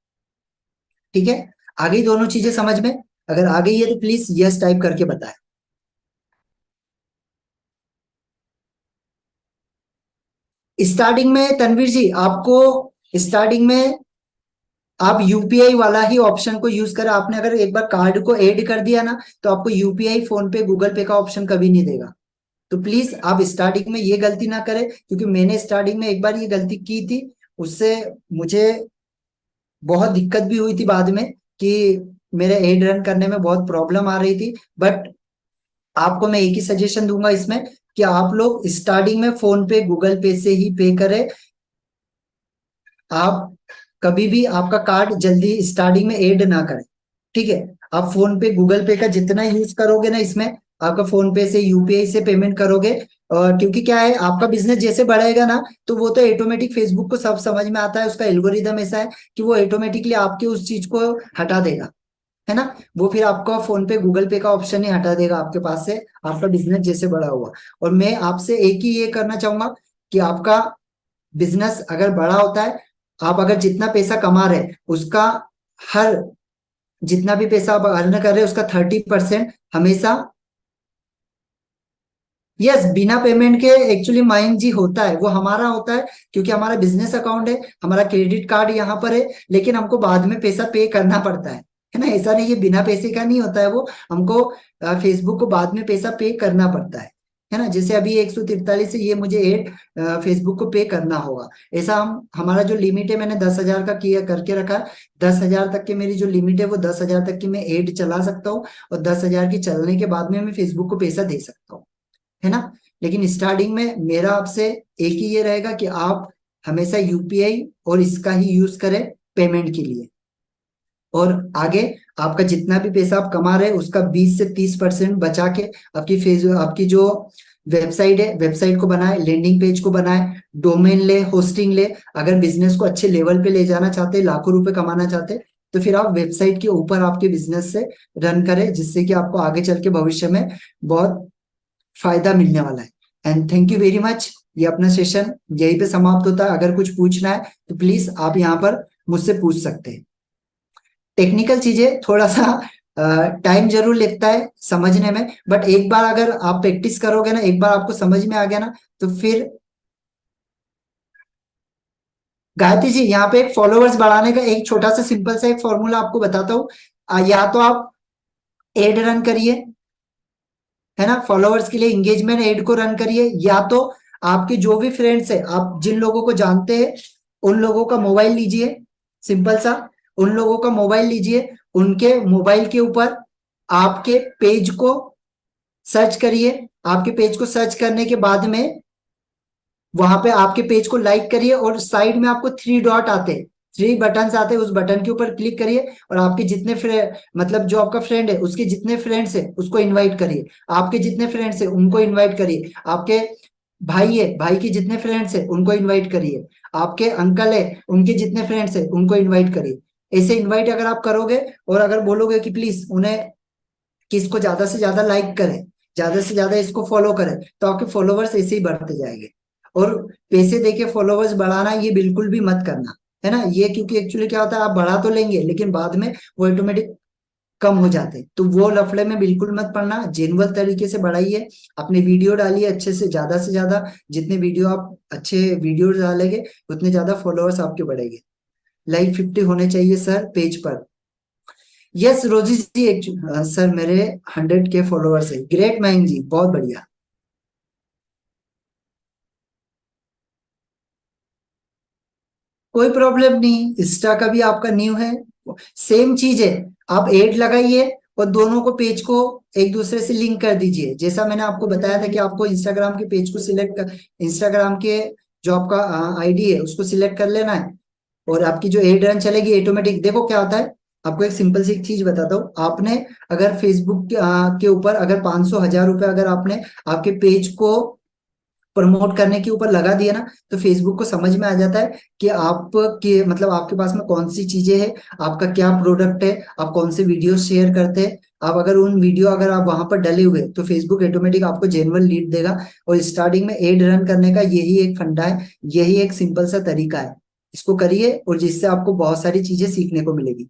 ठीक है, आ गई दोनों चीजें समझ में? अगर आ गई है तो प्लीज यस टाइप करके बताएं। स्टार्टिंग में तनवीर जी आपको, स्टार्टिंग में आप यूपीआई वाला ही ऑप्शन को यूज करें। आपने अगर एक बार कार्ड को ऐड कर दिया ना, तो आपको यूपीआई, फोन पे, गूगल पे का ऑप्शन कभी नहीं देगा। तो प्लीज आप स्टार्टिंग में ये गलती ना करें, क्योंकि मैंने स्टार्टिंग में एक बार ये गलती की थी। उससे मुझे बहुत दिक्कत भी हुई थी बाद में, कि मेरे एड रन करने में बहुत प्रॉब्लम आ रही थी। बट आपको मैं एक ही सजेशन दूंगा इसमें, कि आप लोग स्टार्टिंग में फोन पे, गूगल पे से ही पे करें। आप कभी भी आपका कार्ड जल्दी स्टार्टिंग में ऐड ना करें, ठीक है। आप फोन पे, गूगल पे का जितना यूज करोगे ना इसमें, आपका फोन पे से, यूपीआई से पेमेंट करोगे, और क्योंकि क्या है, आपका बिजनेस जैसे बढ़ेगा ना, तो वो तो ऑटोमेटिक फेसबुक को सब समझ में आता है। उसका एल्गोरिदम ऐसा है कि वो ऑटोमेटिकली आपके उस चीज को हटा देगा, है ना। वो फिर आपका फोन पे, गूगल पे का ऑप्शन ही हटा देगा आपके पास से, आपका बिजनेस जैसे बड़ा हुआ। और मैं आपसे एक ही ये करना चाहूंगा, कि आपका बिजनेस अगर बड़ा होता है, आप अगर जितना पैसा कमा रहे हैं, उसका हर, जितना भी पैसा आप अर्न कर रहे हैं, उसका 30% हमेशा, यस, बिना पेमेंट के एक्चुअली माइन जी होता है, वो हमारा होता है, क्योंकि हमारा बिजनेस अकाउंट है, हमारा क्रेडिट कार्ड यहाँ पर है। लेकिन हमको बाद में पैसा पे करना पड़ता है ना। ऐसा नहीं, ये बिना पैसे का नहीं होता है वो, हमको फेसबुक को बाद में पैसा पे करना पड़ता है ना। जैसे अभी 143 से ये मुझे एड फेसबुक को पे करना होगा। ऐसा हम, हमारा जो लिमिट है, मैंने 10,000 का किया करके रखा है। 10,000 तक की मेरी जो लिमिट है, वो 10,000 तक की मैं एड चला सकता हूँ, और 10,000 की चलने के बाद में मैं फेसबुक को पैसा दे सकता हूँ, है ना। लेकिन स्टार्टिंग में मेरा आपसे एक ही ये रहेगा, कि आप हमेशा यूपीआई और इसका ही यूज करें पेमेंट के लिए। और आगे आपका जितना भी पैसा आप कमा रहे हैं, उसका 20 से 30% बचा के आपकी फेस, आपकी जो वेबसाइट है, वेबसाइट को बनाए, लैंडिंग पेज को बनाए, डोमेन ले, होस्टिंग ले। अगर बिजनेस को अच्छे लेवल पे ले जाना चाहते हैं, लाखों रुपए कमाना चाहते हैं, तो फिर आप वेबसाइट के ऊपर आपके बिजनेस से रन करें, जिससे कि आपको आगे चल के भविष्य में बहुत फायदा मिलने वाला है। And thank you very much. ये अपना सेशन यहीं पे समाप्त होता है। अगर कुछ पूछना है तो प्लीज आप यहाँ पर मुझसे पूछ सकते हैं। टेक्निकल चीजें थोड़ा सा टाइम जरूर लगता है समझने में, बट एक बार अगर आप प्रैक्टिस करोगे ना, एक बार आपको समझ में आ गया ना, तो फिर, गायत्री जी, यहाँ पे एक फॉलोअर्स बढ़ाने का एक छोटा सा सिंपल सा एक फॉर्मूला आपको बताता हूँ। या तो आप एड रन करिए, है ना, फॉलोअर्स के लिए एंगेजमेंट एड को रन करिए, या तो आपके जो भी फ्रेंड्स है, आप जिन लोगों को जानते हैं, उन लोगों का मोबाइल लीजिए, सिंपल सा, उन लोगों का मोबाइल लीजिए, उनके मोबाइल के ऊपर आपके पेज को सर्च करिए। आपके पेज को सर्च करने के बाद में वहां पे आपके पेज को लाइक करिए, और साइड में आपको 3 डॉट आते हैं, 3 बटन आते हैं, उस बटन के ऊपर क्लिक करिए, और आपके जितने फ्रेंड, मतलब जो आपका फ्रेंड है, उसके जितने फ्रेंड्स है उसको इनवाइट करिए। आपके जितने फ्रेंड्स है उनको इनवाइट करिए। आपके भाई है, भाई के जितने फ्रेंड्स है उनको इनवाइट करिए। आपके अंकल है, उनके जितने फ्रेंड्स है उनको इनवाइट करिए। ऐसे इनवाइट अगर आप करोगे, और अगर बोलोगे कि प्लीज उन्हें, कि इसको ज्यादा से ज्यादा लाइक करें, ज्यादा से ज्यादा इसको फॉलो करें, तो आपके फॉलोवर्स ऐसे ही बढ़ते जाएंगे। और पैसे देके फॉलोवर्स बढ़ाना ये बिल्कुल भी मत करना, है ना। ये क्योंकि एक्चुअली क्या होता है, आप बढ़ा तो लेंगे, लेकिन बाद में वो ऑटोमेटिक कम हो जाते हैं। तो वो लफड़े में बिल्कुल मत पड़ना, जेन्युइन तरीके से बढ़ाइए, अपने वीडियो डालिए अच्छे से ज्यादा। जितने वीडियो आप अच्छे वीडियो डालेंगे, उतने ज्यादा फॉलोअर्स आपके बढ़ेंगे। लाइक 50 होने चाहिए सर पेज पर। यस रोजी जी, सर मेरे 100K फॉलोअर्स है। ग्रेट मयंक जी, बहुत बढ़िया। कोई प्रॉब्लम नहीं, इंस्टा का भी आपका न्यू है, सेम चीज है। आप एड लगाइए, और दोनों को, पेज को एक दूसरे से लिंक कर दीजिए। जैसा मैंने आपको बताया था कि आपको इंस्टाग्राम के पेज को सिलेक्ट कर, इंस्टाग्राम के जो आपका आईडी है उसको सिलेक्ट कर लेना है, और आपकी जो एड रन चलेगी ऑटोमेटिक। देखो क्या होता है, आपको एक सिंपल सी एक चीज बताता हूँ। आपने अगर फेसबुक के ऊपर अगर 500,000 रुपए अगर आपने आपके पेज को प्रमोट करने के ऊपर लगा दिया ना, तो फेसबुक को समझ में आ जाता है कि आप के, मतलब आपके पास में कौन सी चीजें हैं, आपका क्या प्रोडक्ट है, आप कौन से वीडियो शेयर करते हैं। आप अगर उन वीडियो अगर आप वहां पर डले हुए, तो फेसबुक ऑटोमेटिक आपको जेन्युइन लीड देगा। और स्टार्टिंग में एड रन करने का यही एक फंडा है, यही एक सिंपल सा तरीका है। इसको करिए, और जिससे आपको बहुत सारी चीजें सीखने को मिलेगी।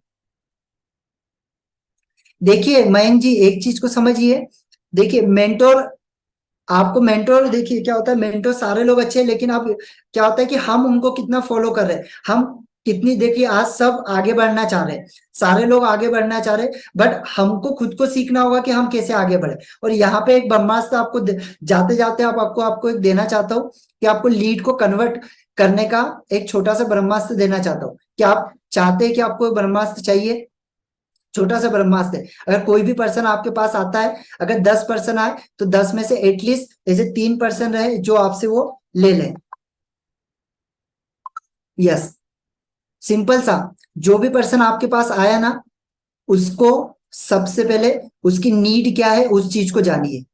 देखिए मयंक जी, एक चीज को समझिए। देखिए मेंटोर, आपको मेंटोर, देखिए क्या होता है, मेंटोर सारे लोग अच्छे हैं, लेकिन अब क्या होता है कि हम उनको कितना फॉलो कर रहे हैं। हम कितनी, देखिए आज सब आगे बढ़ना चाह रहे हैं, सारे लोग आगे बढ़ना चाह रहे हैं, बट हमको खुद को सीखना होगा कि हम कैसे आगे बढ़े। और यहाँ पे एक ब्रह्मास्त्र आपको जाते जाते आपको एक देना चाहता हूँ कि आपको लीड को कन्वर्ट करने का एक छोटा सा ब्रह्मास्त्र देना चाहता हूँ। क्या आप चाहते हैं कि आपको एक ब्रह्मास्त्र चाहिए? छोटा सा ब्रह्मास्त्र है। अगर कोई भी पर्सन आपके पास आता है, अगर 10 पर्सन आए तो 10 में से एटलीस्ट ऐसे 3 पर्सन रहे जो आपसे वो ले लें। यस, सिंपल सा। जो भी पर्सन आपके पास आया ना, उसको सबसे पहले उसकी नीड क्या है उस चीज को जानिए।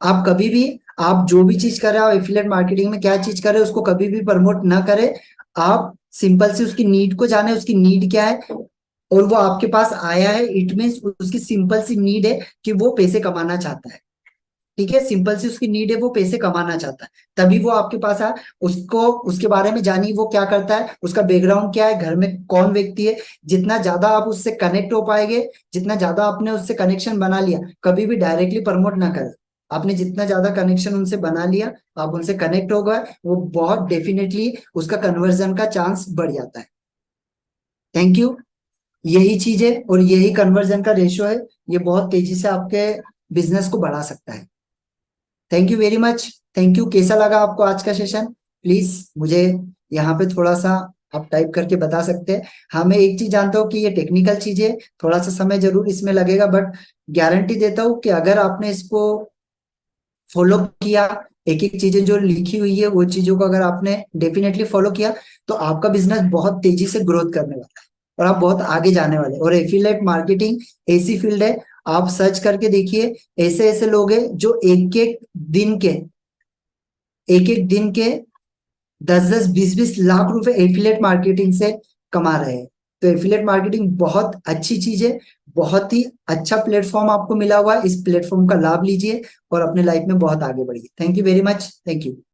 आप कभी भी, आप जो भी चीज कर रहे हो एफिलिएट मार्केटिंग में, क्या चीज कर रहे हो उसको कभी भी प्रमोट ना करें। आप सिंपल से उसकी नीड को जाने, उसकी नीड क्या है, और वो आपके पास आया है, इट मीन्स उसकी सिंपल सी नीड है कि वो पैसे कमाना चाहता है। ठीक है, सिंपल सी उसकी नीड है, वो पैसे कमाना चाहता है, तभी वो आपके पास आया। उसको उसके बारे में जानिए, वो क्या करता है, उसका बैकग्राउंड क्या है, घर में कौन व्यक्ति है। जितना ज्यादा आप उससे कनेक्ट हो पाएंगे, जितना ज्यादा आपने उससे कनेक्शन बना लिया, कभी भी डायरेक्टली प्रमोट ना करें। आपने जितना ज्यादा कनेक्शन उनसे बना लिया, आप उनसे कनेक्ट हो गए, वो बहुत डेफिनेटली उसका कन्वर्जन का चांस बढ़ जाता है। Thank you. यही चीज है और यही कन्वर्जन का रेशियो है, ये बहुत तेजी से आपके बिजनेस को बढ़ा सकता है। Thank you very much. Thank you. कैसा लगा आपको आज का सेशन? प्लीज मुझे यहाँ पे थोड़ा सा आप टाइप करके बता सकते हैं। हाँ, मैं एक चीज जानता हूँ कि ये टेक्निकल चीज है, थोड़ा सा समय जरूर इसमें लगेगा, बट गारंटी देता हूँ कि अगर आपने इसको फॉलो किया, एक एक चीजें जो लिखी हुई है वो चीजों को अगर आपने डेफिनेटली फॉलो किया, तो आपका बिजनेस बहुत तेजी से ग्रोथ करने वाला है और आप बहुत आगे जाने वाले हैं। और एफिलिएट मार्केटिंग ऐसी फील्ड है, आप सर्च करके देखिए, ऐसे ऐसे लोग हैं जो एक एक दिन के 10-10 20-20 लाख रुपए एफिलिएट मार्केटिंग से कमा रहे हैं। तो एफिलिएट मार्केटिंग बहुत अच्छी चीज है, बहुत ही अच्छा प्लेटफॉर्म आपको मिला हुआ है, इस प्लेटफॉर्म का लाभ लीजिए और अपने लाइफ में बहुत आगे बढ़िए। Thank you very much. Thank you.